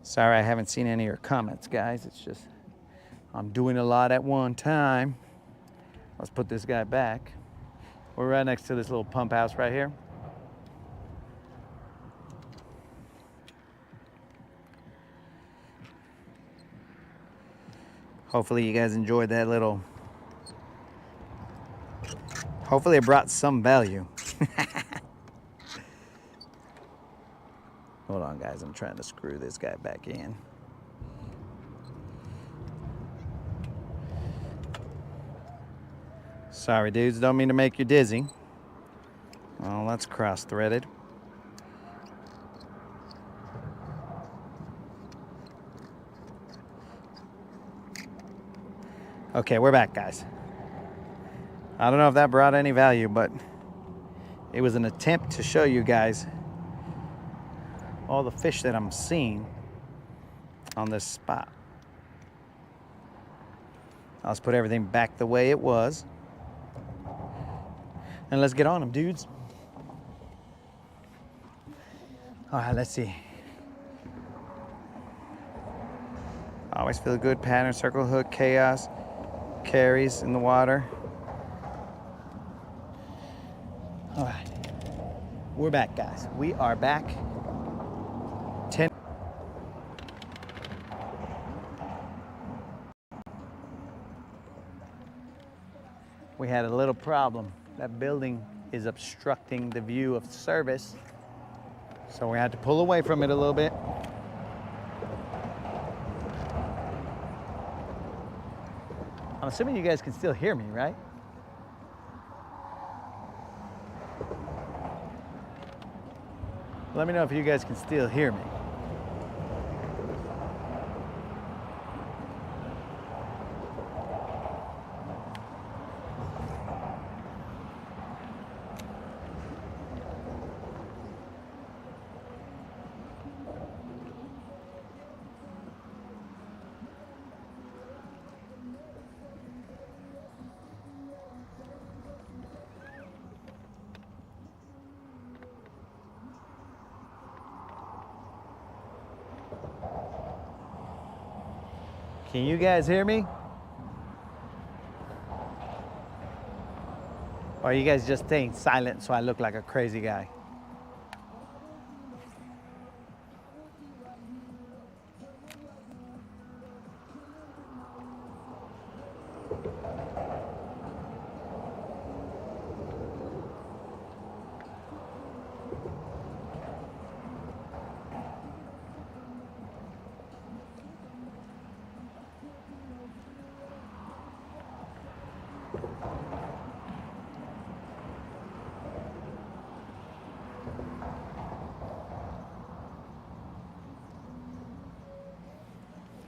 S1: Sorry I haven't seen any of your comments, guys. It's just, I'm doing a lot at one time. Let's put this guy back. We're right next to this little pump house right here. Hopefully you guys enjoyed that little, hopefully it brought some value. Hold on, guys, I'm trying to screw this guy back in. Sorry, dudes, don't mean to make you dizzy. Oh, that's cross-threaded. Okay, we're back, guys. I don't know if that brought any value, but it was an attempt to show you guys all the fish that I'm seeing on this spot. Let's put everything back the way it was. And let's get on them, dudes. All right, let's see. Always feel good pattern, circle hook, chaos, carries in the water. All right, we're back, guys. We are back. we had a little problem. That building is obstructing the view of service, so we had to pull away from it a little bit. I'm assuming you guys can still hear me, right? Let me know if you guys can still hear me. Can you guys hear me? Or are you guys just staying silent so I look like a crazy guy?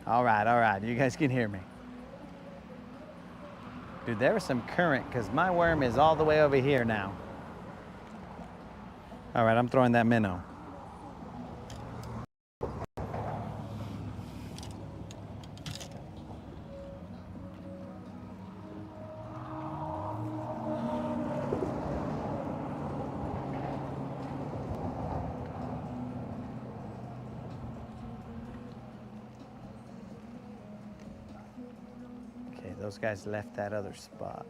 S1: All right, you guys can hear me. Dude, there was some current because my worm is all the way over here now. All right, I'm throwing that minnow. Those guys left that other spot.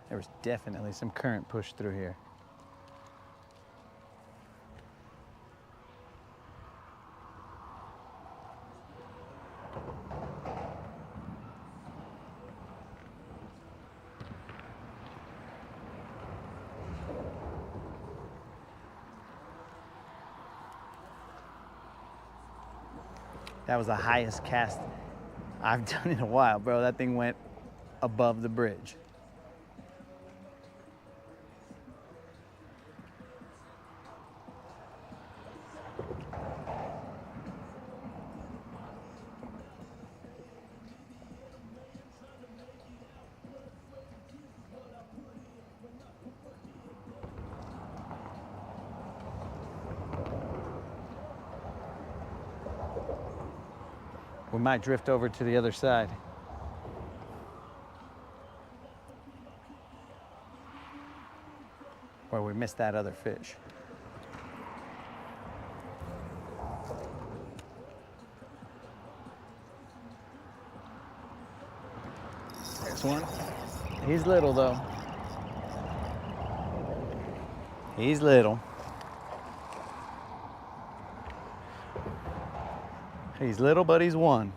S1: There was definitely some current pushed through here. That was the highest cast I've done in a while, bro. That thing went above the bridge. We might drift over to the other side. Where we missed that other fish. There's one. He's little though. He's little. He's little, but he's one.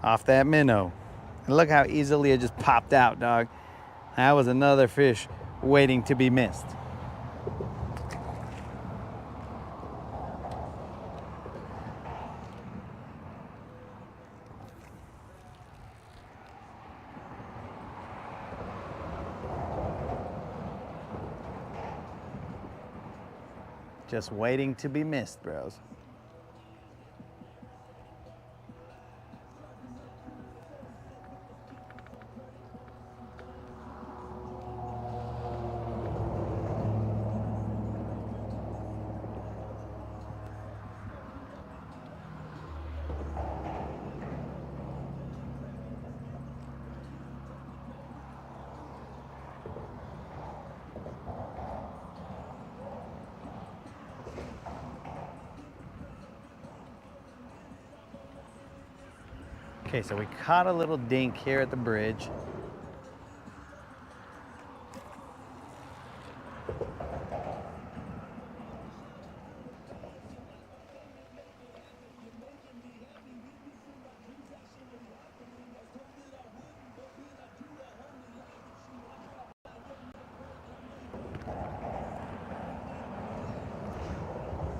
S1: Off that minnow. And look how easily it just popped out, dog. That was another fish waiting to be missed. Just waiting to be missed, bros. Okay, so we caught a little dink here at the bridge.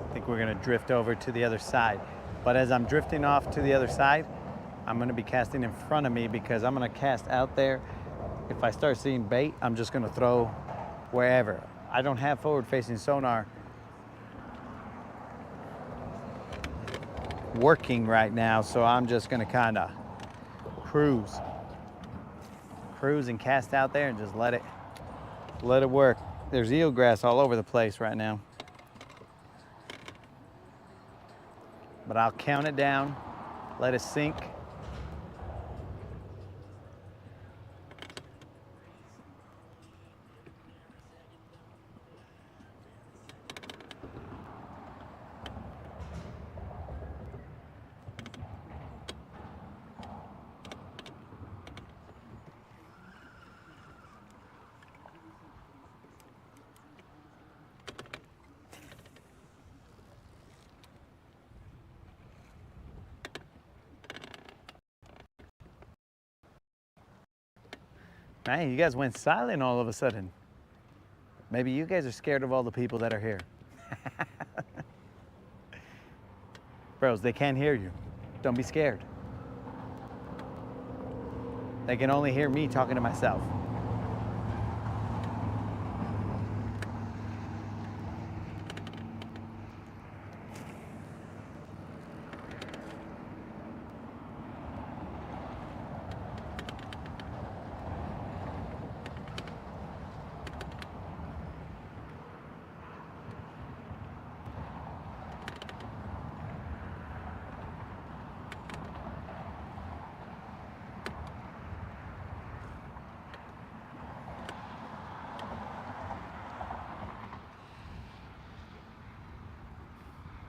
S1: I think we're gonna drift over to the other side. But as I'm drifting off to the other side, I'm gonna be casting in front of me because I'm gonna cast out there. If I start seeing bait, I'm just gonna throw wherever. I don't have forward-facing sonar working right now, so I'm just gonna kinda cruise and cast out there and just let it work. There's eelgrass all over the place right now. But I'll count it down, let it sink. Man, you guys went silent all of a sudden. Maybe you guys are scared of all the people that are here. Bros, they can't hear you. Don't be scared. They can only hear me talking to myself.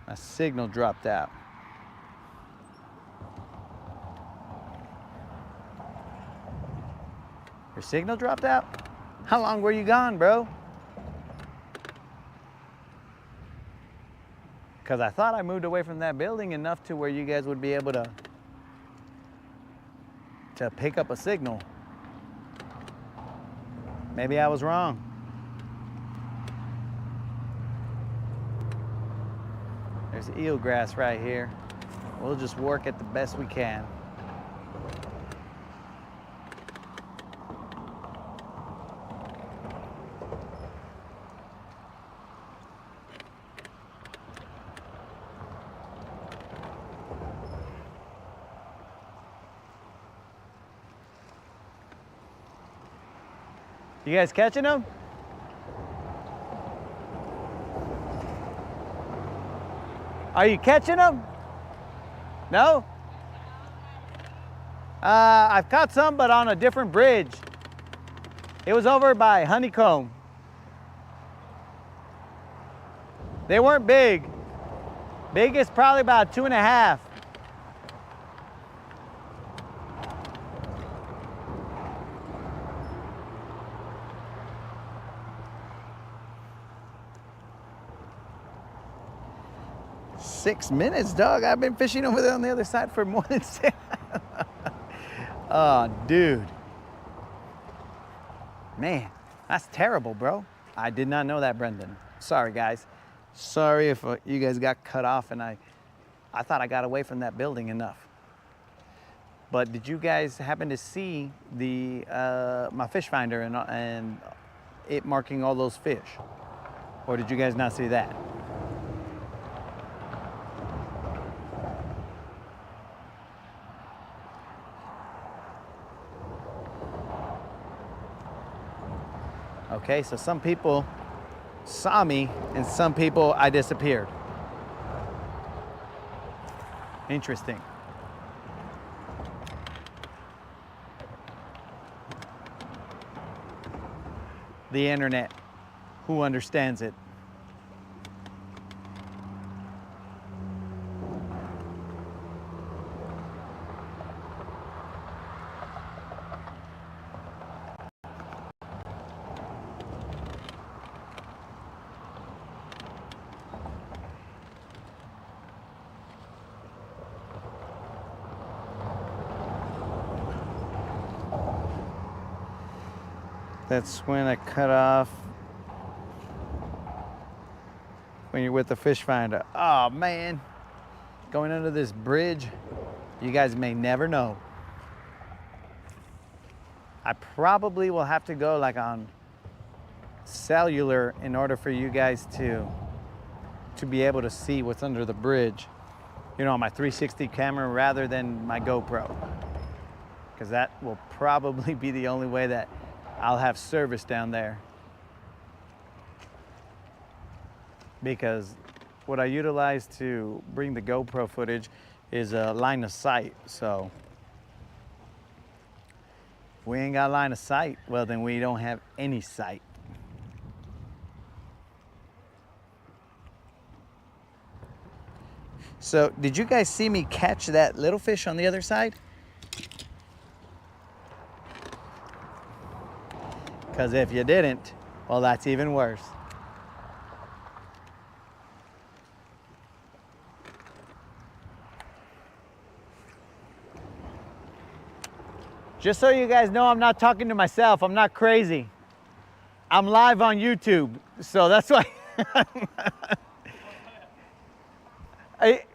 S1: My signal dropped out. Your signal dropped out? How long were you gone, bro? Because I thought I moved away from that building enough to where you guys would be able to pick up a signal. Maybe I was wrong. There's eelgrass right here. We'll just work it the best we can. You guys catching them? Are you catching them? No? I've caught some, but on a different bridge. It was over by Honeycomb. They weren't big. Biggest probably about 2.5. Six minutes, dog. I've been fishing over there on the other side for more than 6. Oh, dude. Man, that's terrible, bro. I did not know that, Brendan. Sorry, guys. Sorry if you guys got cut off and I thought I got away from that building enough. But did you guys happen to see the my fish finder and it marking all those fish? Or did you guys not see that? Okay, so some people saw me and some people I disappeared. Interesting. The internet, who understands it? That's when I cut off when you're with the fish finder. Oh man, going under this bridge, you guys may never know. I probably will have to go like on cellular in order for you guys to be able to see what's under the bridge. You know, on my 360 camera rather than my GoPro. Because that will probably be the only way that I'll have service down there. Because what I utilize to bring the GoPro footage is a line of sight. So if we ain't got line of sight, well then we don't have any sight. So did you guys see me catch that little fish on the other side? Because if you didn't, well, that's even worse. Just so you guys know, I'm not talking to myself. I'm not crazy. I'm live on YouTube, so that's why.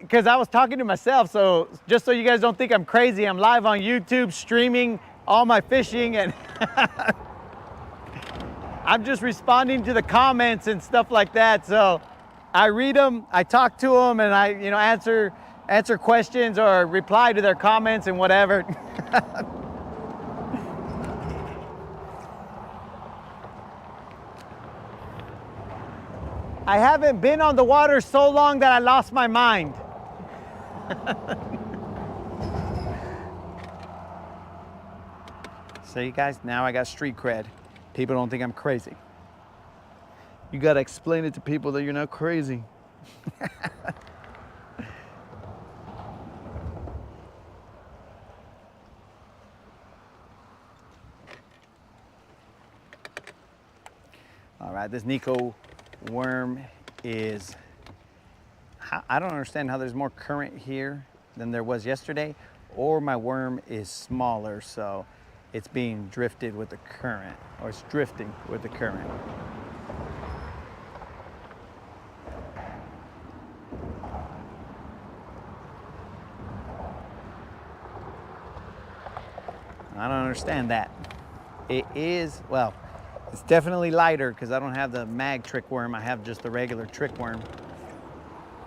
S1: Because I was talking to myself, so just so you guys don't think I'm crazy, I'm live on YouTube streaming all my fishing, and I'm just responding to the comments and stuff like that. So I read them, I talk to them, and I, you know, answer questions or reply to their comments and whatever. I haven't been on the water so long that I lost my mind. So you guys, now I got street cred. People don't think I'm crazy. You gotta explain it to people that you're not crazy. All right, this Nico worm is, I don't understand how there's more current here than there was yesterday, or my worm is smaller, so it's being drifted with the current, or it's drifting with the current. I don't understand that. It is, well, it's definitely lighter because I don't have the mag trick worm. I have just the regular trick worm.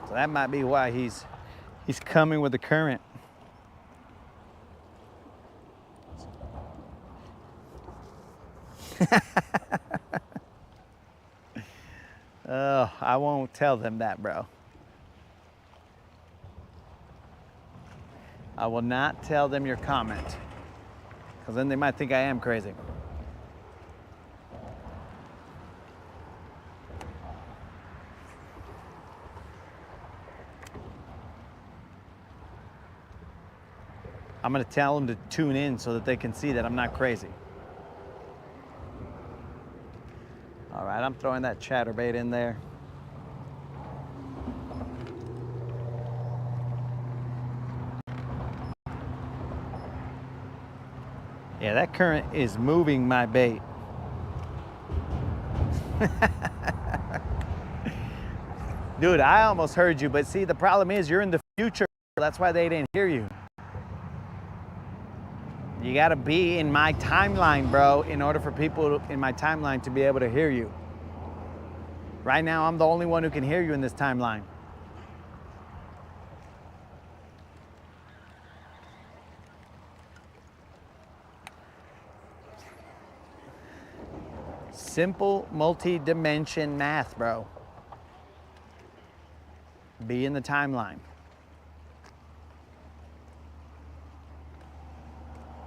S1: So that might be why he's coming with the current. Oh, I won't tell them that, bro. I will not tell them your comment, because then they might think I am crazy. I'm gonna tell them to tune in so that they can see that I'm not crazy. All right, I'm throwing that chatterbait in there. Yeah, that current is moving my bait. Dude, I almost heard you, but see, the problem is you're in the future. That's why they didn't hear you. You gotta be in my timeline, bro, in order for people in my timeline to be able to hear you. Right now, I'm the only one who can hear you in this timeline. Simple multi-dimension math, bro. Be in the timeline.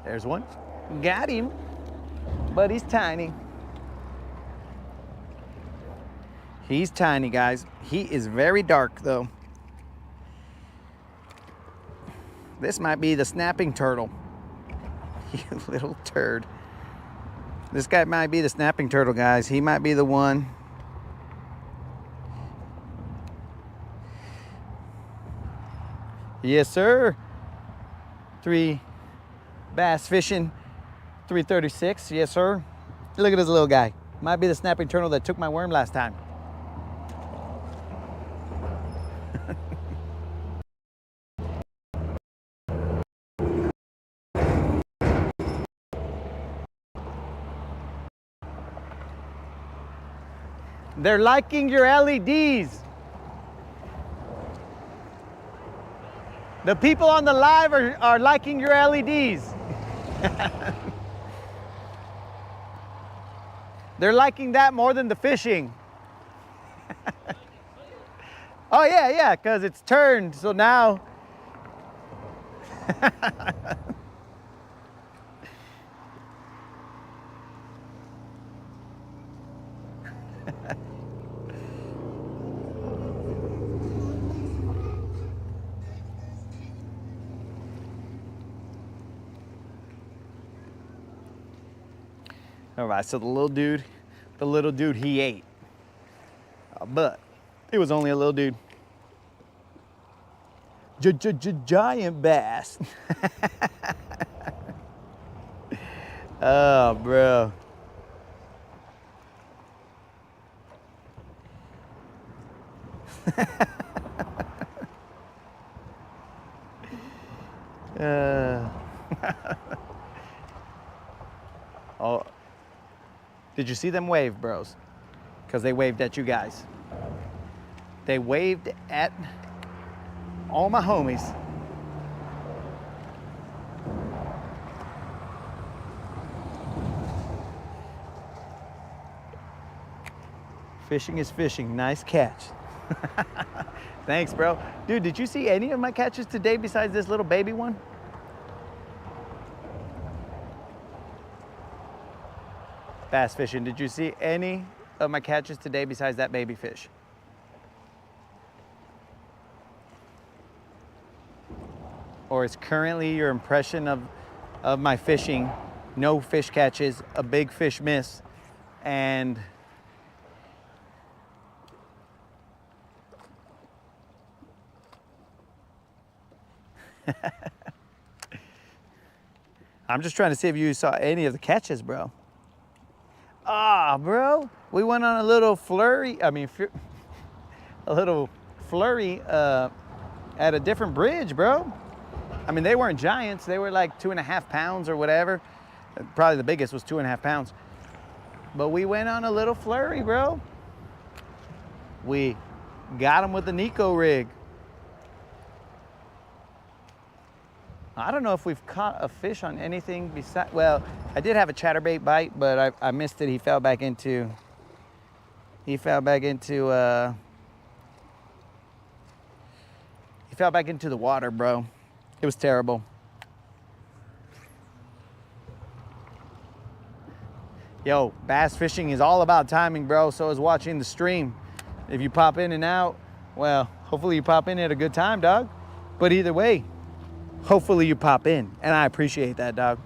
S1: There's one. Got him, but he's tiny. He's tiny, guys. He is very dark, though. This might be the snapping turtle. You little turd. This guy might be the snapping turtle, guys. He might be the one. Yes, sir. 3 bass fishing, 336. Yes, sir. Look at this little guy. Might be the snapping turtle that took my worm last time. They're liking your LEDs. The people on the live are liking your LEDs. They're liking that more than the fishing. Oh yeah, because it's turned, so now. All right, so the little dude, he ate. But it was only a little dude. Giant bass. Oh, bro. Oh, did you see them wave, bros? Because they waved at you guys. They waved at all my homies. Fishing is fishing. Nice catch. Thanks, bro. Dude, did you see any of my catches today besides this little baby one? Bass fishing. Did you see any of my catches today besides that baby fish? Or is currently your impression of my fishing, no fish catches, a big fish miss, and I'm just trying to see if you saw any of the catches, bro. Ah, bro, we went on a little flurry, a little flurry at a different bridge, bro. I mean, they weren't giants. They were like 2.5 pounds or whatever. Probably the biggest was 2.5 pounds. But we went on a little flurry, bro. We got them with the Nico rig. I don't know if we've caught a fish on anything besides, well, I did have a chatterbait bite, but I missed it. He fell back into the water, bro. It was terrible. Yo, bass fishing is all about timing, bro. So is watching the stream. If you pop in and out, well, hopefully you pop in at a good time, dog. But either way, hopefully you pop in, and I appreciate that, dog.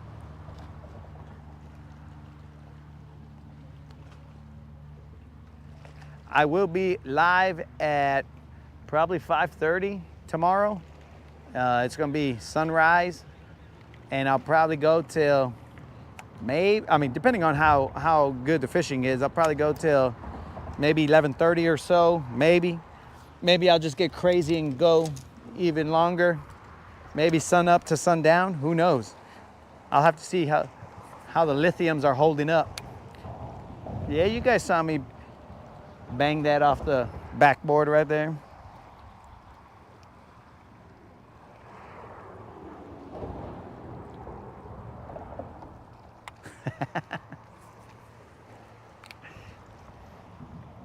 S1: I will be live at probably 5:30 tomorrow. It's gonna be sunrise, and I'll probably go till depending on how good the fishing is, I'll probably go till maybe 11:30 or so, maybe. Maybe I'll just get crazy and go even longer. Maybe sun up to sundown, who knows? I'll have to see how the lithiums are holding up. Yeah, you guys saw me bang that off the backboard right there.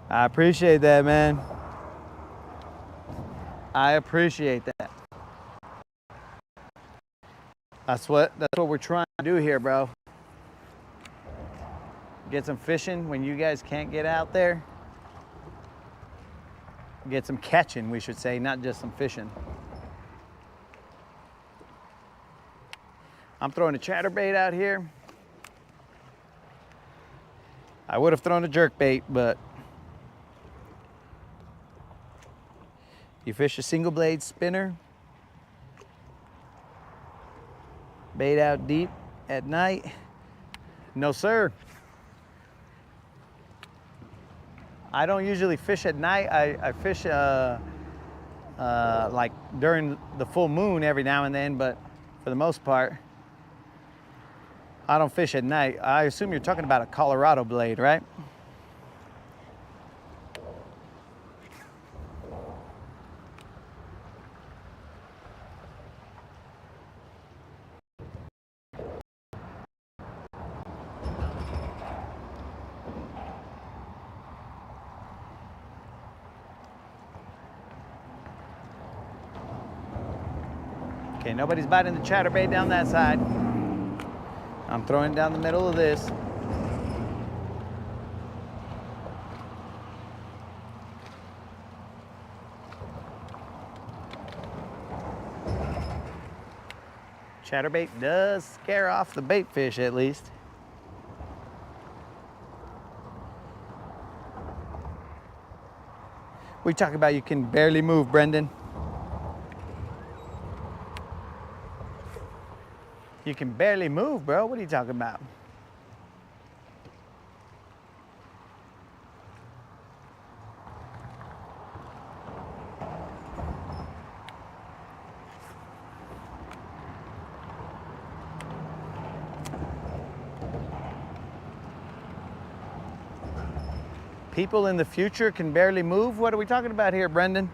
S1: I appreciate that, man. I appreciate that. That's what we're trying to do here, bro. Get some fishing when you guys can't get out there. Get some catching, we should say, not just some fishing. I'm throwing a chatterbait out here. I would have thrown a jerkbait, but you fish a single blade spinner, bait out deep at night? No, sir. I don't usually fish at night. I fish like during the full moon every now and then, but for the most part, I don't fish at night. I assume you're talking about a Colorado blade, right? Okay, nobody's biting the chatterbait down that side. I'm throwing it down the middle of this. Chatterbait does scare off the bait fish at least. We talk about you can barely move, Brendan. You can barely move, bro. What are you talking about? People in the future can barely move? What are we talking about here, Brendan?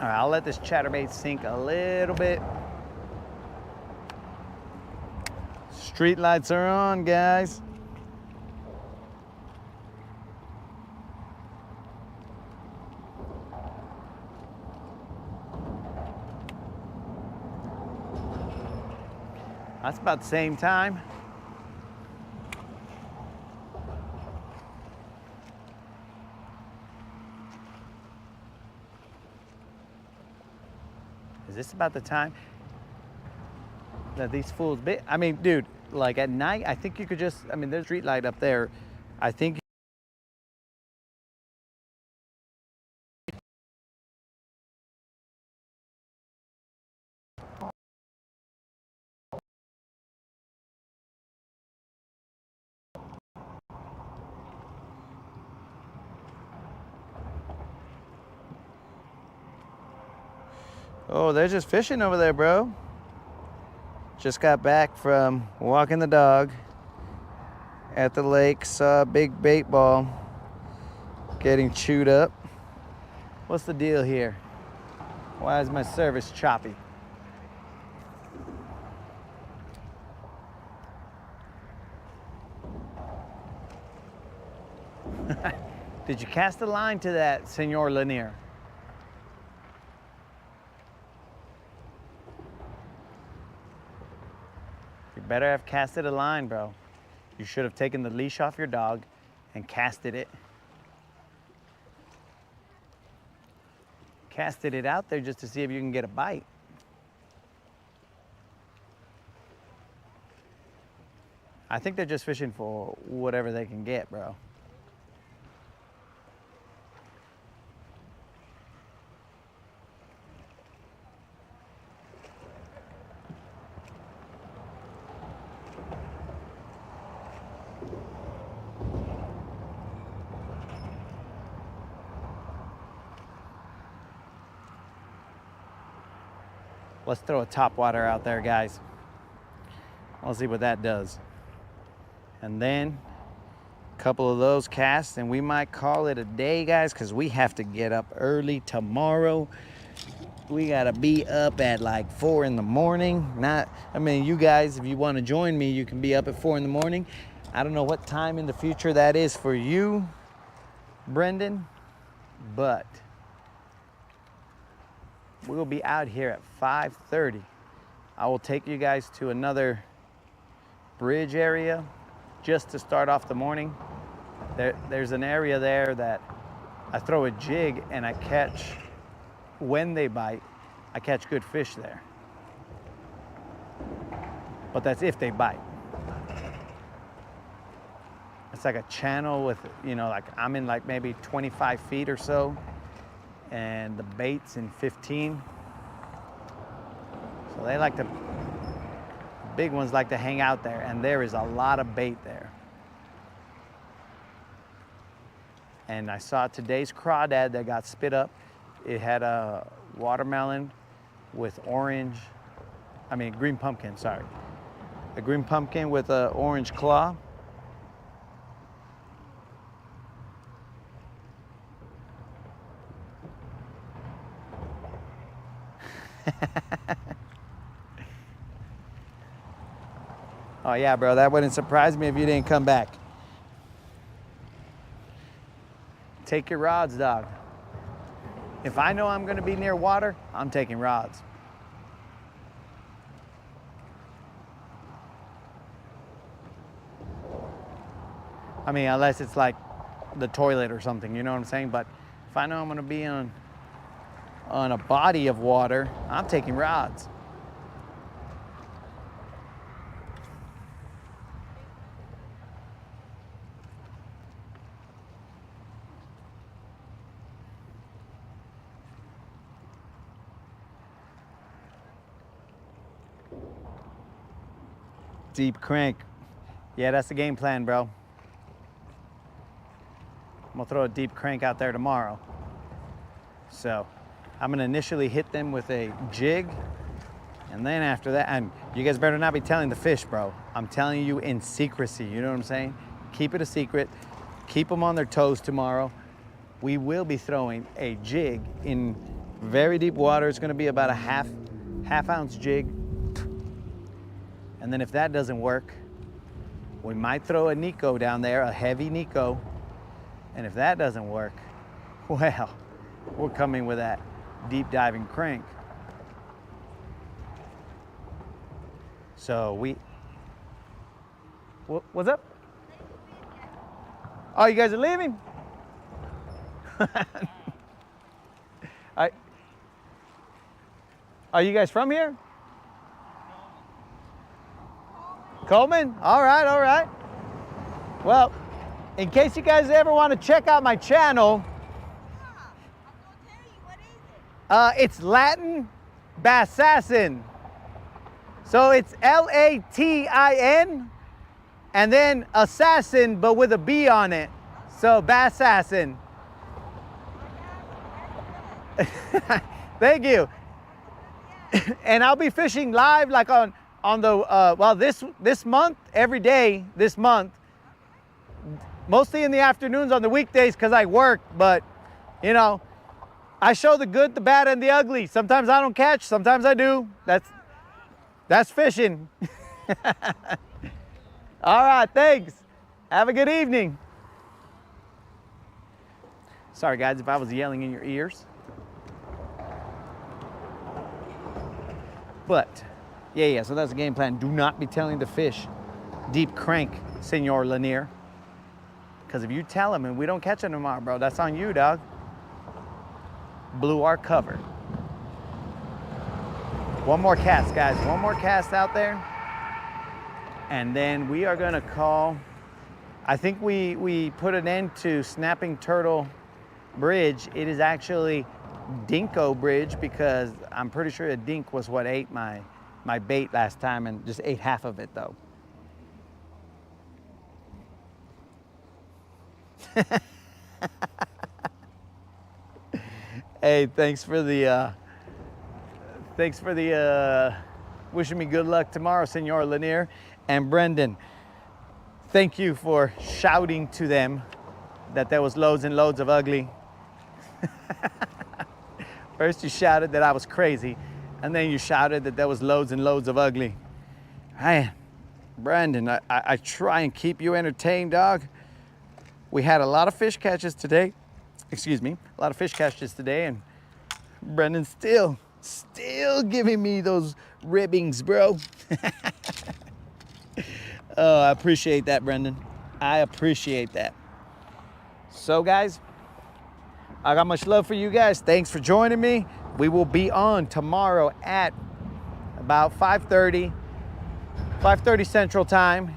S1: All right, I'll let this chatterbait sink a little bit. Street lights are on, guys. That's about the same time. Is this about the time that these fools bit? I mean, dude, like at night, I think you could just, I mean, there's a street light up there. I think. Oh, they're just fishing over there, bro. Just got back from walking the dog at the lake, saw a big bait ball getting chewed up. What's the deal here? Why is my service choppy? Did you cast a line to that, Senor Lanier? You better have casted a line, bro. You should have taken the leash off your dog and casted it. Casted it out there just to see if you can get a bite. I think they're just fishing for whatever they can get, bro. Let's throw a topwater out there, guys. Let's see what that does. And then a couple of those casts and we might call it a day, guys, because we have to get up early tomorrow. We gotta be up at like 4 in the morning. I mean, you guys, if you want to join me, you can be up at 4 in the morning. I don't know what time in the future that is for you, Brendan, but we'll be out here at 5:30. I will take you guys to another bridge area just to start off the morning. There's an area there that I throw a jig and I catch, when they bite, I catch good fish there. but that's if they bite. It's like a channel with, you know, like I'm in like maybe 25 feet or so, and the bait's in 15. So they like to, big ones like to hang out there, and there is a lot of bait there. And I saw today's crawdad that got spit up. It had a watermelon with orange, green pumpkin, sorry. A green pumpkin with an orange claw. Oh yeah, bro, that wouldn't surprise me if you didn't come back. Take your rods, dog. If I know I'm gonna be near water, I'm taking rods. I mean, unless it's like the toilet or something, you know what I'm saying? But if I know I'm gonna be on a body of water, I'm taking rods. Deep crank. Yeah, that's the game plan, bro. I'm gonna throw a deep crank out there tomorrow. So I'm gonna initially hit them with a jig, and then after that, and you guys better not be telling the fish, bro. I'm telling you in secrecy, you know what I'm saying? Keep it a secret. Keep them on their toes tomorrow. We will be throwing a jig in very deep water. It's gonna be about a half ounce jig. And then if that doesn't work, we might throw a Nico down there, a heavy Nico. And if that doesn't work, well, we're coming with that deep diving crank. So what's up? Oh, you guys are leaving? Are you guys from here? Coleman? All right, all right. Well, in case you guys ever want to check out my channel, it's Latin Bassassin. So it's Latin and then assassin, but with a B on it. So Bassassin. Thank you. And I'll be fishing live like on the this month, every day this month, mostly in the afternoons on the weekdays because I work, but you know, I show the good, the bad, and the ugly. Sometimes I don't catch, sometimes I do. That's fishing. All right, thanks. Have a good evening. Sorry guys if I was yelling in your ears. But yeah, so that's the game plan. Do not be telling the fish, deep crank, Senor Lanier. Because if you tell them and we don't catch them tomorrow, bro, that's on you, dog. Blew our cover. One more cast, guys. One more cast out there. And then we are gonna call, I think we put an end to Snapping Turtle Bridge. It is actually Dinko Bridge because I'm pretty sure a dink was what ate my bait last time and just ate half of it though. Hey, thanks for the wishing me good luck tomorrow, Senor Lanier. And Brendan, thank you for shouting to them that there was loads and loads of ugly. First you shouted that I was crazy, and then you shouted that there was loads and loads of ugly. Man, Brandon, I try and keep you entertained, dog. We had a lot of fish catches today. Excuse me, a lot of fish catches today, and Brendan's still giving me those ribbings, bro. Oh, I appreciate that, Brendan. I appreciate that. So, guys, I got much love for you guys. Thanks for joining me. We will be on tomorrow at about 5:30. 5:30 Central Time.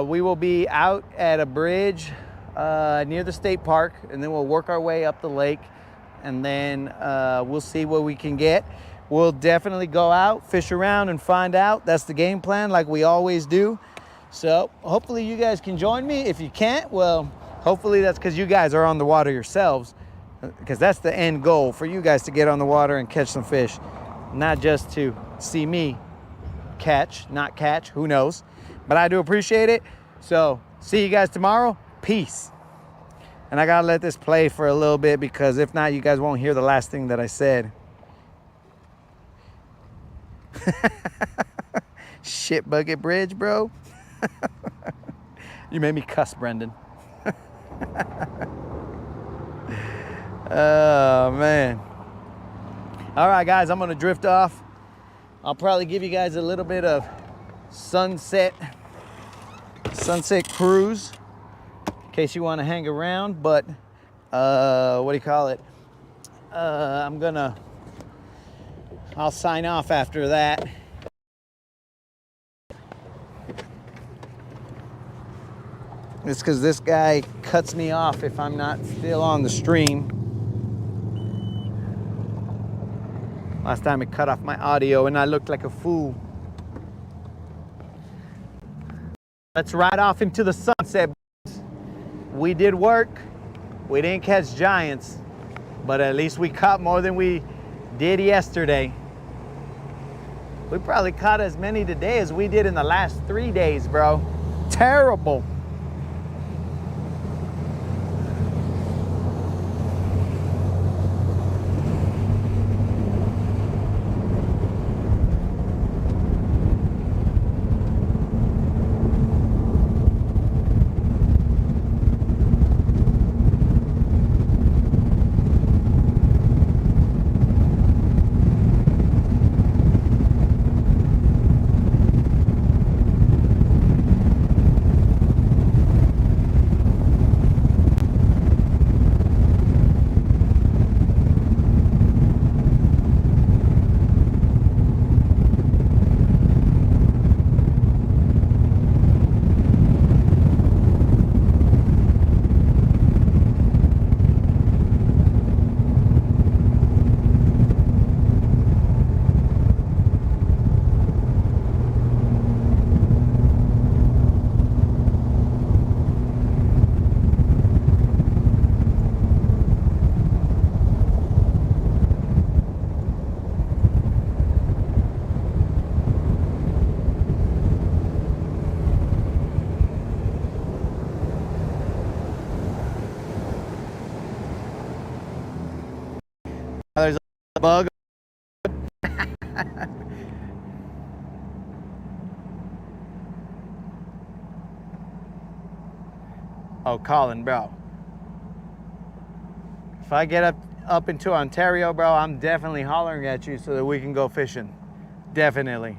S1: We will be out at a bridge near the state park, and then we'll work our way up the lake, and then we'll see what we can get. We'll definitely go out, fish around, and find out. That's the game plan, like we always do. So hopefully you guys can join me. If you can't, well, hopefully that's because you guys are on the water yourselves, because that's the end goal, for you guys to get on the water and catch some fish, not just to see me not catch, who knows. But I do appreciate it. So see you guys tomorrow. Peace. And I gotta let this play for a little bit, because if not, you guys won't hear the last thing that I said. Shit bucket bridge, bro. You made me cuss, Brendan. Oh, man. All right, guys, I'm gonna drift off. I'll probably give you guys a little bit of sunset cruise in case you want to hang around, but what do you call it? I'll sign off after that. It's because this guy cuts me off if I'm not still on the stream. Last time it cut off my audio and I looked like a fool. Let's ride off into the sunset. We did work. We didn't catch giants, but at least we caught more than we did yesterday. We probably caught as many today as we did in the last 3 days, bro. Terrible. There's a bug. Oh, Colin, bro. If I get up into Ontario, bro, I'm definitely hollering at you so that we can go fishing. Definitely.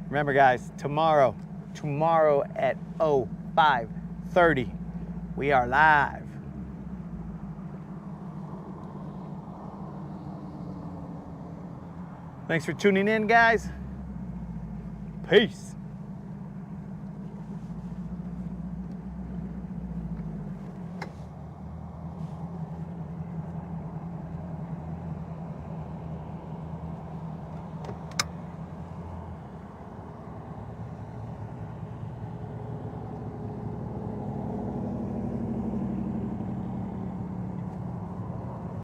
S1: Remember, guys, tomorrow at 5:30, we are live. Thanks for tuning in, guys. Peace.